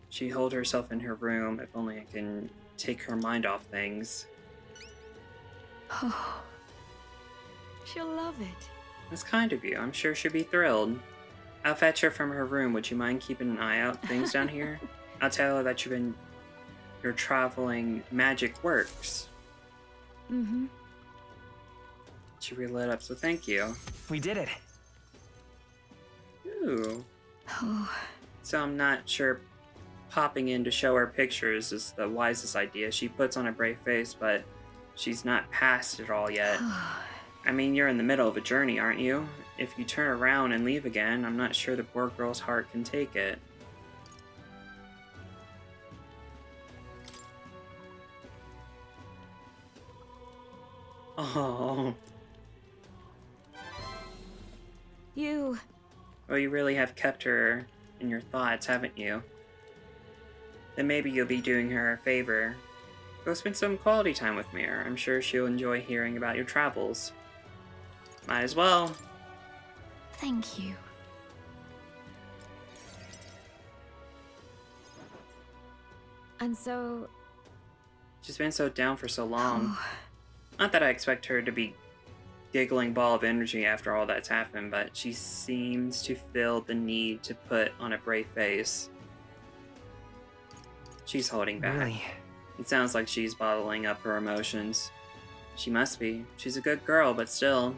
She holed herself in her room. If only I can take her mind off things. Oh. She'll love it. That's kind of you. I'm sure she'll be thrilled. I'll fetch her from her room. Would you mind keeping an eye out things down here? I'll tell her that your traveling magic works. Mm-hmm. She relit up, so thank you. We did it. Ooh. Oh. So I'm not sure popping in to show her pictures is the wisest idea. She puts on a brave face, but she's not past it all yet. I mean, you're in the middle of a journey, aren't you? If you turn around and leave again, I'm not sure the poor girl's heart can take it. Oh. You. Well, you really have kept her in your thoughts, haven't you? Then maybe you'll be doing her a favor. Go spend some quality time with Mira. I'm sure she'll enjoy hearing about your travels. Might as well. Thank you. And so... She's been so down for so long. Not that I expect her to be giggling ball of energy after all that's happened, but she seems to feel the need to put on a brave face. She's holding back. Really? It sounds like she's bottling up her emotions. She must be. She's a good girl, but still.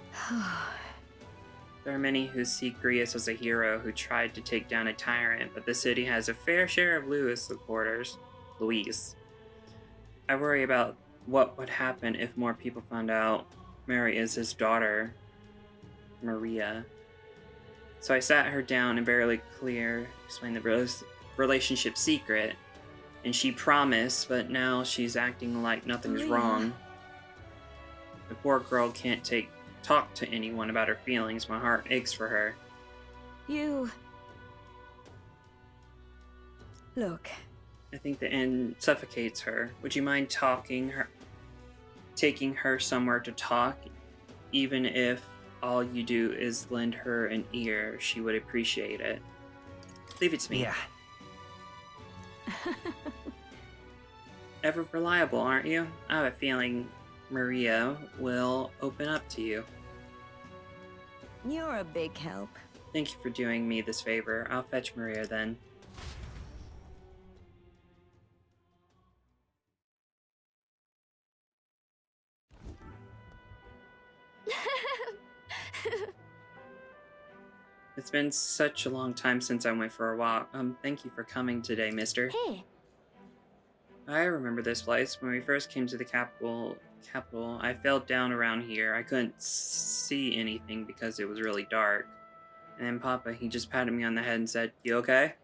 There are many who see Grius as a hero who tried to take down a tyrant, but the city has a fair share of Louis supporters. Louise. I worry about what would happen if more people found out Mary is his daughter, Maria. So I sat her down and barely explained the relationship secret, and she promised, but now she's acting like nothing's wrong. The poor girl can't talk to anyone about her feelings. My heart aches for her. You... Look. I think the end suffocates her. Would you mind taking her somewhere to talk? Even if all you do is lend her an ear, she would appreciate it. Leave it to me. Yeah. Ever reliable, aren't you? I have a feeling Maria will open up to you. You're a big help. Thank you for doing me this favor. I'll fetch Maria then. It's been such a long time since I went for a walk. Thank you for coming today, mister. Hey. I remember this place. When we first came to the capital, I fell down around here. I couldn't see anything because it was really dark. And then Papa, he just patted me on the head and said, "You okay?"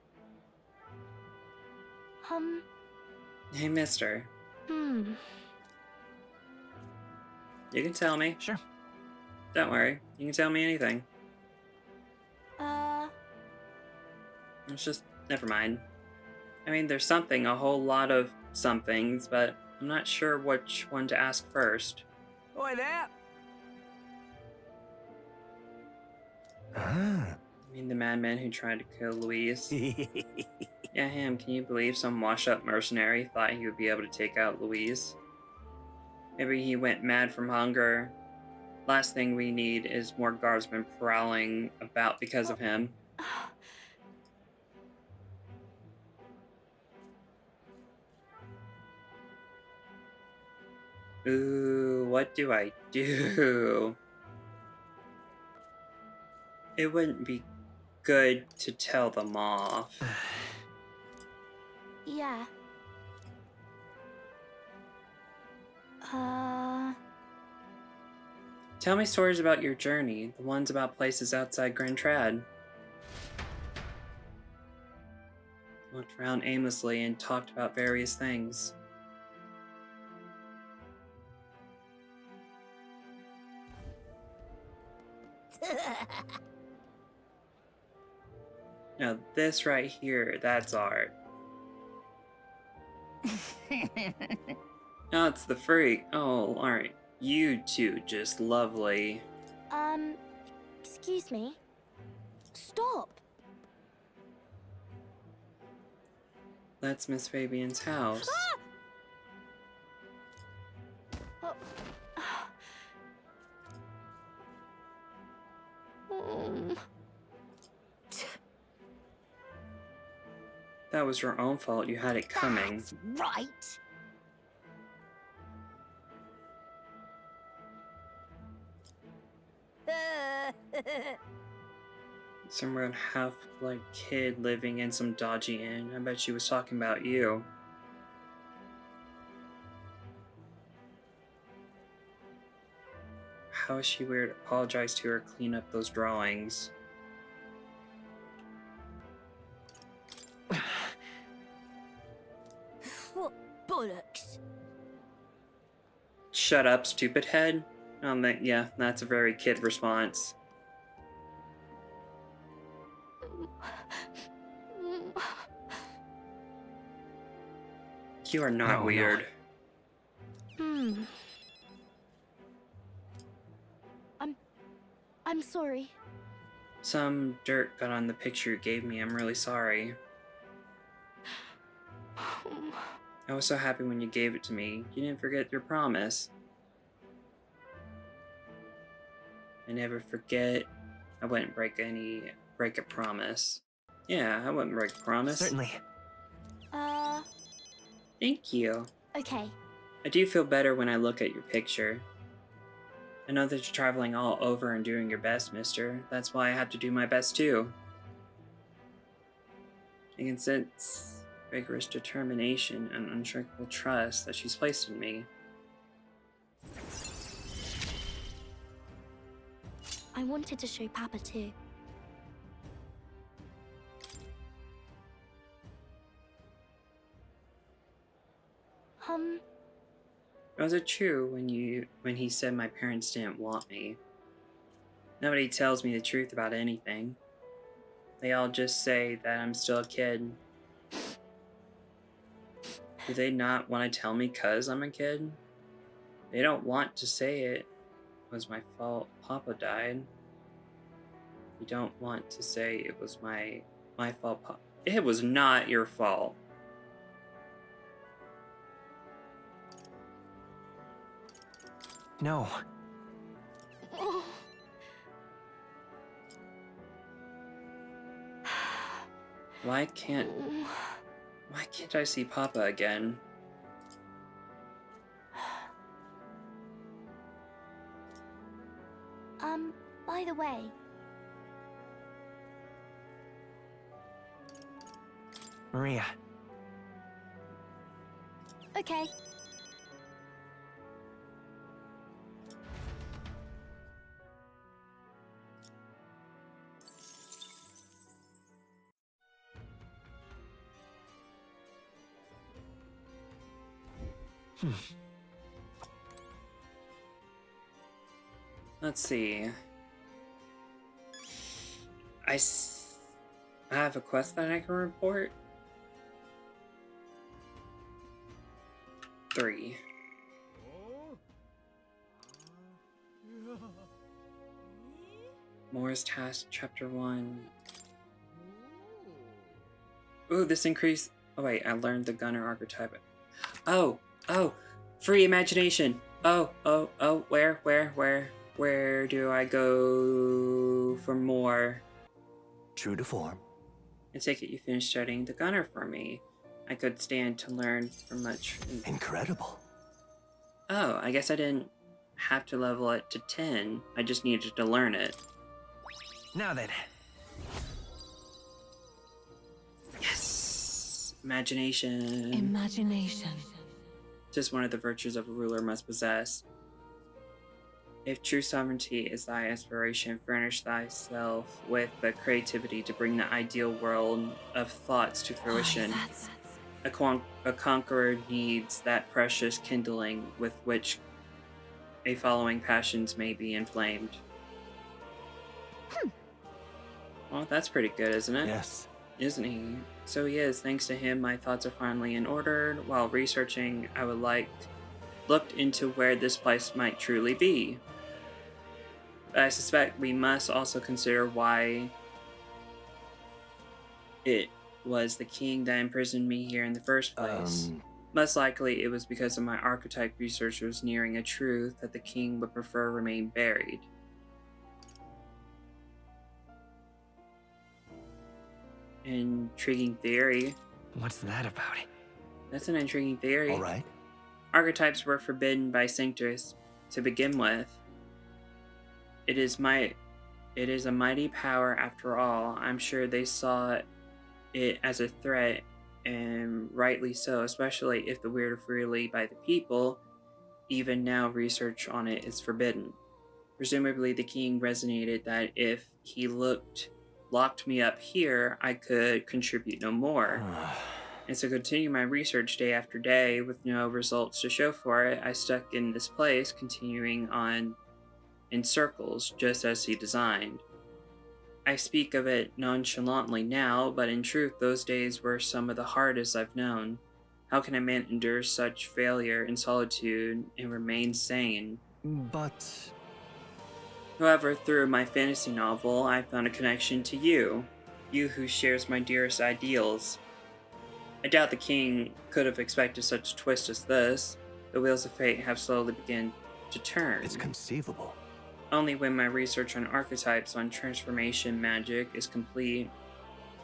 Hey, mister. Hmm. You can tell me. Sure. Don't worry. You can tell me anything. It's just, never mind. I mean, there's a whole lot of somethings, but I'm not sure which one to ask first. Oi there! I mean, the madman who tried to kill Louise. Yeah, him. Can you believe some washed-up mercenary thought he would be able to take out Louise? Maybe he went mad from hunger. Last thing we need is more guardsmen prowling about because of him. Ooh, what do I do? It wouldn't be good to tell them off. Yeah. Tell me stories about your journey, the ones about places outside Grand Trad. Walked around aimlessly and talked about various things. Now this right here, that's art. No, it's the freak. Oh, aren't you two just lovely? Excuse me. Stop. That's Miss Fabian's house. That was your own fault. You had it coming. That's right. Some road half-blood kid living in some dodgy inn. I bet she was talking about you. How is she weird? Apologize to her. Clean up those drawings. What bollocks? Shut up, stupid head. Yeah, that's a very kid response. You are not weird. I'm sorry. Some dirt got on the picture you gave me. I'm really sorry. I was so happy when you gave it to me. You didn't forget your promise. I never forget. I wouldn't break a promise. Yeah, I wouldn't break a promise. Certainly. Thank you. Okay. I do feel better when I look at your picture. I know that you're traveling all over and doing your best, mister. That's why I have to do my best too. I can sense rigorous determination and unshakable trust that she's placed in me. I wanted to show Papa too. Was it true when he said my parents didn't want me? Nobody tells me the truth about anything. They all just say that I'm still a kid. Do they not want to tell me 'cause I'm a kid? They don't want to say it was my fault Papa died. You don't want to say it was my fault Papa. It was not your fault. No. Why can't I see Papa again? By the way. Maria. Okay. Let's see. I have a quest that I can report. 3. Moore's Task, Chapter 1. Ooh, this increased... Oh wait, I learned the gunner archetype. Oh! Free imagination! Oh, where do I go for more? True to form. I take it you finished studying the gunner for me. I could stand to learn from much. Incredible. Oh, I guess I didn't have to level it to 10. I just needed to learn it. Now then. Yes! Imagination. Imagination. Just one of the virtues of a ruler must possess. If true sovereignty is thy aspiration, furnish thyself with the creativity to bring the ideal world of thoughts to fruition. A conqueror needs that precious kindling with which a following passions may be inflamed. Well, that's pretty good, isn't it? Yes. Isn't he? So he is. Thanks to him, my thoughts are finally in order. While researching, I would looked into where this place might truly be. But I suspect we must also consider why it was the king that imprisoned me here in the first place. Most likely it was because of my archetype research was nearing a truth that the king would prefer remain buried. Intriguing theory. What's that about? That's an intriguing theory. All right. Archetypes were forbidden by Cinctus to begin with. It is a mighty power after all. I'm sure they saw it as a threat, and rightly so, especially if the wielded freely by the people. Even now, research on it is forbidden. Presumably, the king resonated that if he locked me up here, I could contribute no more. And so continue my research day after day with no results to show for it, I stuck in this place, continuing on in circles, just as he designed. I speak of it nonchalantly now, but in truth, those days were some of the hardest I've known. How can a man endure such failure in solitude and remain sane? But... However, through my fantasy novel, I found a connection to you who shares my dearest ideals. I doubt the king could have expected such a twist as this. The wheels of fate have slowly begun to turn. It's conceivable. Only when my research on archetypes on transformation magic is complete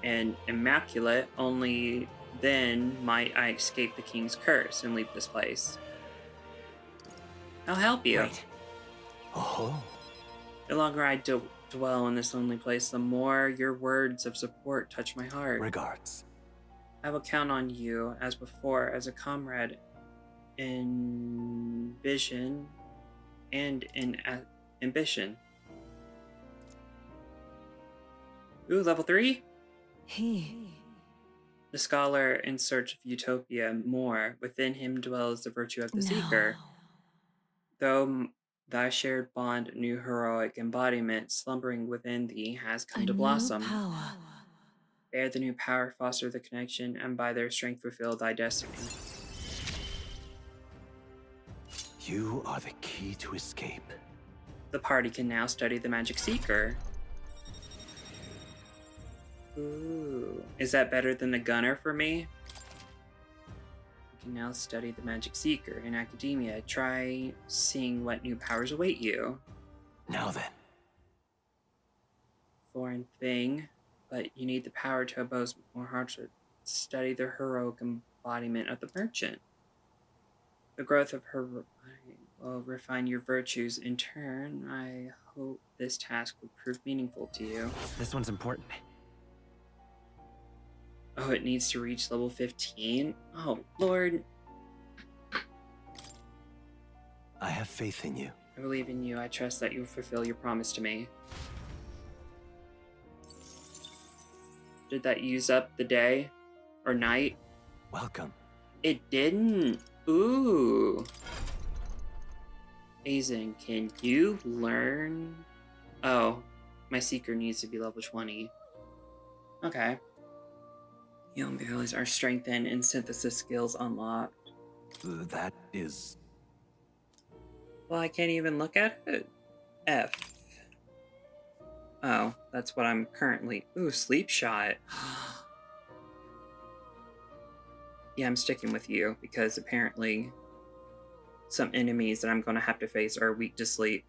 and immaculate, only then might I escape the king's curse and leave this place. I'll help you. Wait. Oh. The longer I dwell in this lonely place, the more your words of support touch my heart. Regards. I will count on you, as before, as a comrade in vision and in ambition. Ooh, level 3? The scholar in search of utopia more. Within him dwells the virtue of the seeker. Though thy shared bond, new heroic embodiment, slumbering within thee, has come to blossom. Bear the new power, foster the connection, and by their strength fulfill thy destiny. You are the key to escape. The party can now study the Magic Seeker. Ooh. Is that better than the Gunner for me? You can now study the Magic Seeker in academia. Try seeing what new powers await you. Now then. Foreign thing, but you need the power to oppose more hardship. Study the heroic embodiment of the merchant. The growth of her will refine your virtues. In turn, I hope this task will prove meaningful to you. This one's important. Oh, it needs to reach level 15? Oh, Lord. I have faith in you. I believe in you. I trust that you'll fulfill your promise to me. Did that use up the day? Or night? Welcome. It didn't. Ooh. Aizen, can you learn? Oh, my seeker needs to be level 20. Okay. Young abilities are strengthened and synthesis skills unlocked. That is... Well, I can't even look at it. F. Oh, that's what I'm currently... Ooh, sleep shot. Yeah, I'm sticking with you, because apparently some enemies that I'm going to have to face are weak to sleep.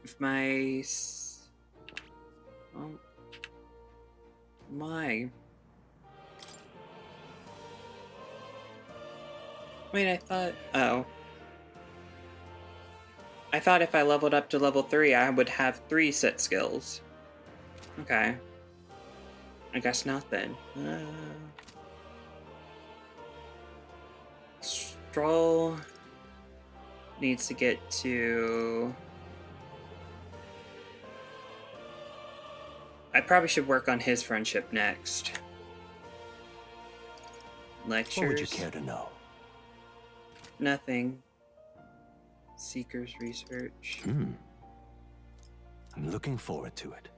If my... Oh. My... Wait, I thought... Oh. I thought if I leveled up to level 3, I would have 3 set skills. Okay. I guess not then. Stroll needs to get to... I probably should work on his friendship next. Lectures. What would you care to know? Nothing. Seeker's research. I'm looking forward to it.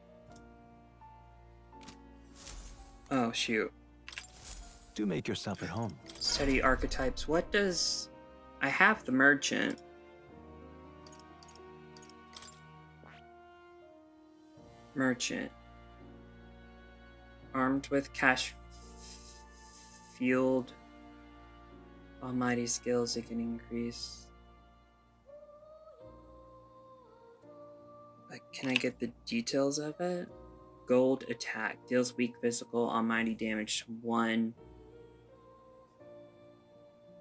Oh, shoot. Do make yourself at home. Study archetypes. What does... I have the merchant. Merchant. Armed with cash field. Almighty skills it can increase. Like, can I get the details of it? Gold attack. Deals weak physical almighty damage to 1.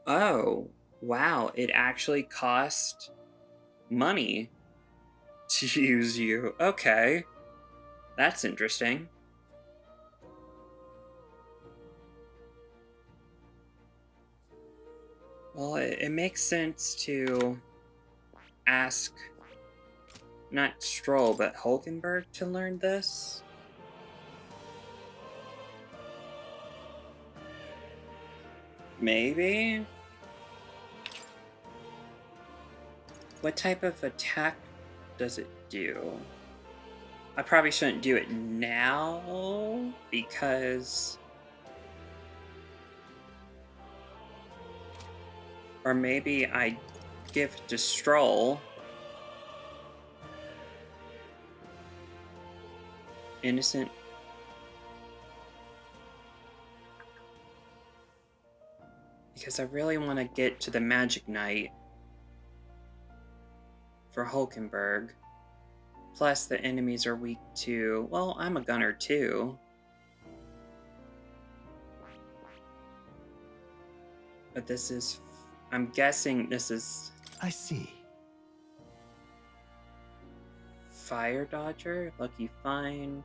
Oh, wow. It actually cost money to use you. Okay. That's interesting. Well, it makes sense to ask not Stroll, but Hulkenberg to learn this. Maybe? What type of attack does it do? I probably shouldn't do it now, because... Or maybe I give it to Stroll. Innocent. Because I really want to get to the Magic Knight for Hulkenberg. Plus the enemies are weak to... Well, I'm a gunner too. But this is... I'm guessing this is... I see. Fire Dodger, Lucky Find.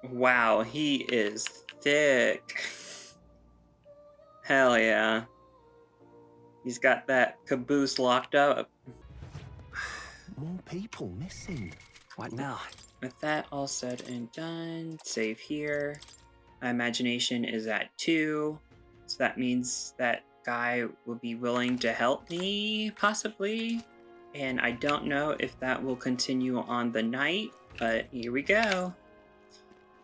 Wow, he is thick. Hell yeah. He's got that caboose locked up. More people missing. What now? With that all said and done, save here. My imagination is at 2, so that means that guy will be willing to help me, possibly. And I don't know if that will continue on the night, but here we go.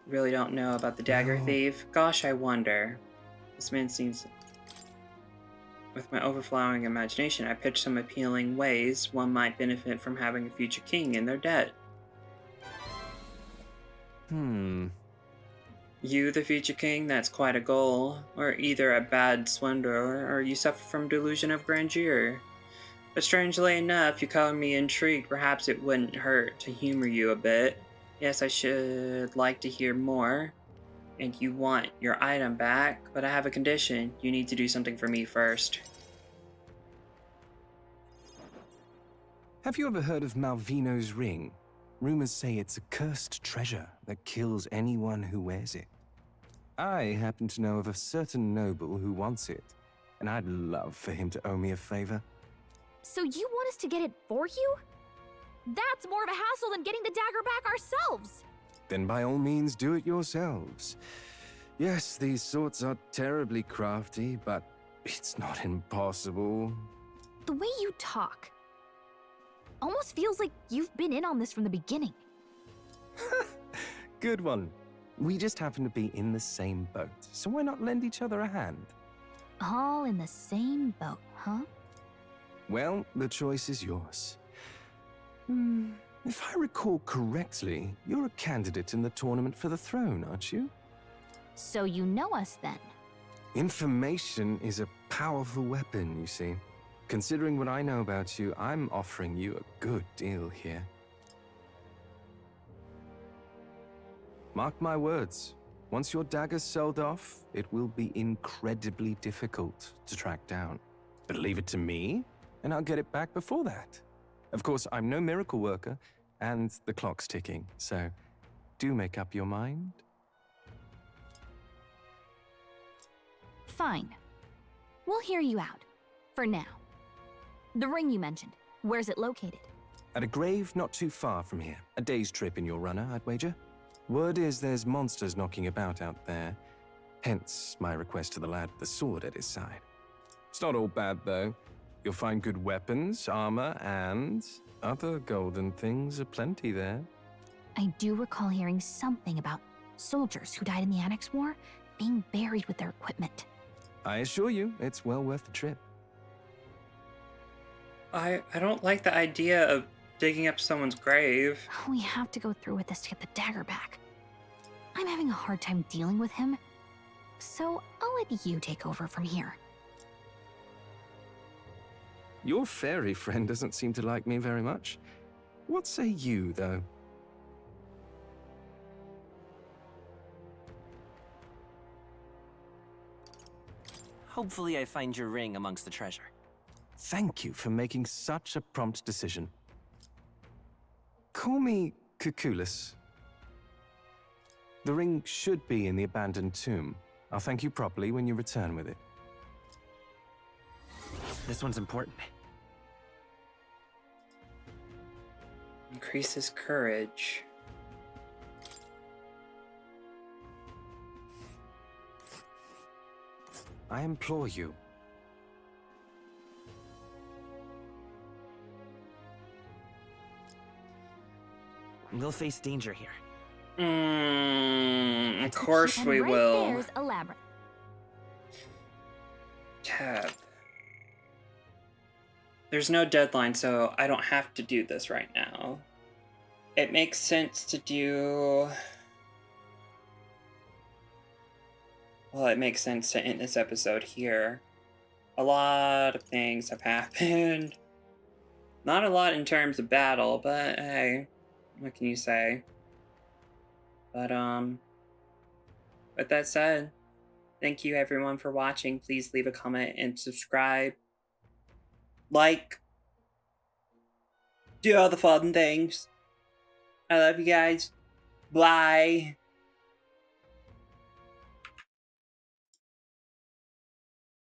Really don't know about the Dagger Thief. Gosh, I wonder. This man seems... With my overflowing imagination, I pitched some appealing ways one might benefit from having a future king in their debt. You, the future king? That's quite a goal. Or either a bad swindler, or you suffer from delusion of grandeur. But strangely enough, you call me intrigued. Perhaps it wouldn't hurt to humor you a bit. Yes, I should like to hear more. And you want your item back, but I have a condition. You need to do something for me first. Have you ever heard of Malvino's ring? Rumors say it's a cursed treasure that kills anyone who wears it. I happen to know of a certain noble who wants it, and I'd love for him to owe me a favor. So you want us to get it for you? That's more of a hassle than getting the dagger back ourselves! Then by all means do it yourselves. Yes, these sorts are terribly crafty, but it's not impossible. The way you talk almost feels like you've been in on this from the beginning. Good one. We just happen to be in the same boat, so why not lend each other a hand? All in the same boat, huh? Well, the choice is yours. If I recall correctly, you're a candidate in the tournament for the throne, aren't you? So you know us then? Information is a powerful weapon, you see. Considering what I know about you, I'm offering you a good deal here. Mark my words. Once your dagger's sold off, it will be incredibly difficult to track down. But leave it to me, and I'll get it back before that. Of course, I'm no miracle worker, and the clock's ticking, so do make up your mind. Fine. We'll hear you out. For now. The ring you mentioned, where's it located? At a grave not too far from here. A day's trip in your runner, I'd wager. Word is there's monsters knocking about out there. Hence my request to the lad with the sword at his side. It's not all bad, though. You'll find good weapons, armor, and other golden things aplenty there. I do recall hearing something about soldiers who died in the Annex War being buried with their equipment. I assure you, it's well worth the trip. I don't like the idea of digging up someone's grave. We have to go through with this to get the dagger back. I'm having a hard time dealing with him, so I'll let you take over from here. Your fairy friend doesn't seem to like me very much. What say you, though? Hopefully I find your ring amongst the treasure. Thank you for making such a prompt decision. Call me Cuculus. The ring should be in the abandoned tomb. I'll thank you properly when you return with it. This one's important. Increases courage. I implore you. We'll face danger here. Of course we right will. There's a labyrinth. Tab. There's no deadline, so I don't have to do this right now. It makes sense to do... Well, it makes sense to end this episode here. A lot of things have happened. Not a lot in terms of battle, but hey, what can you say? But, with that said, thank you everyone for watching. Please leave a comment and subscribe. Like. Do all the fun things. I love you guys. Bye.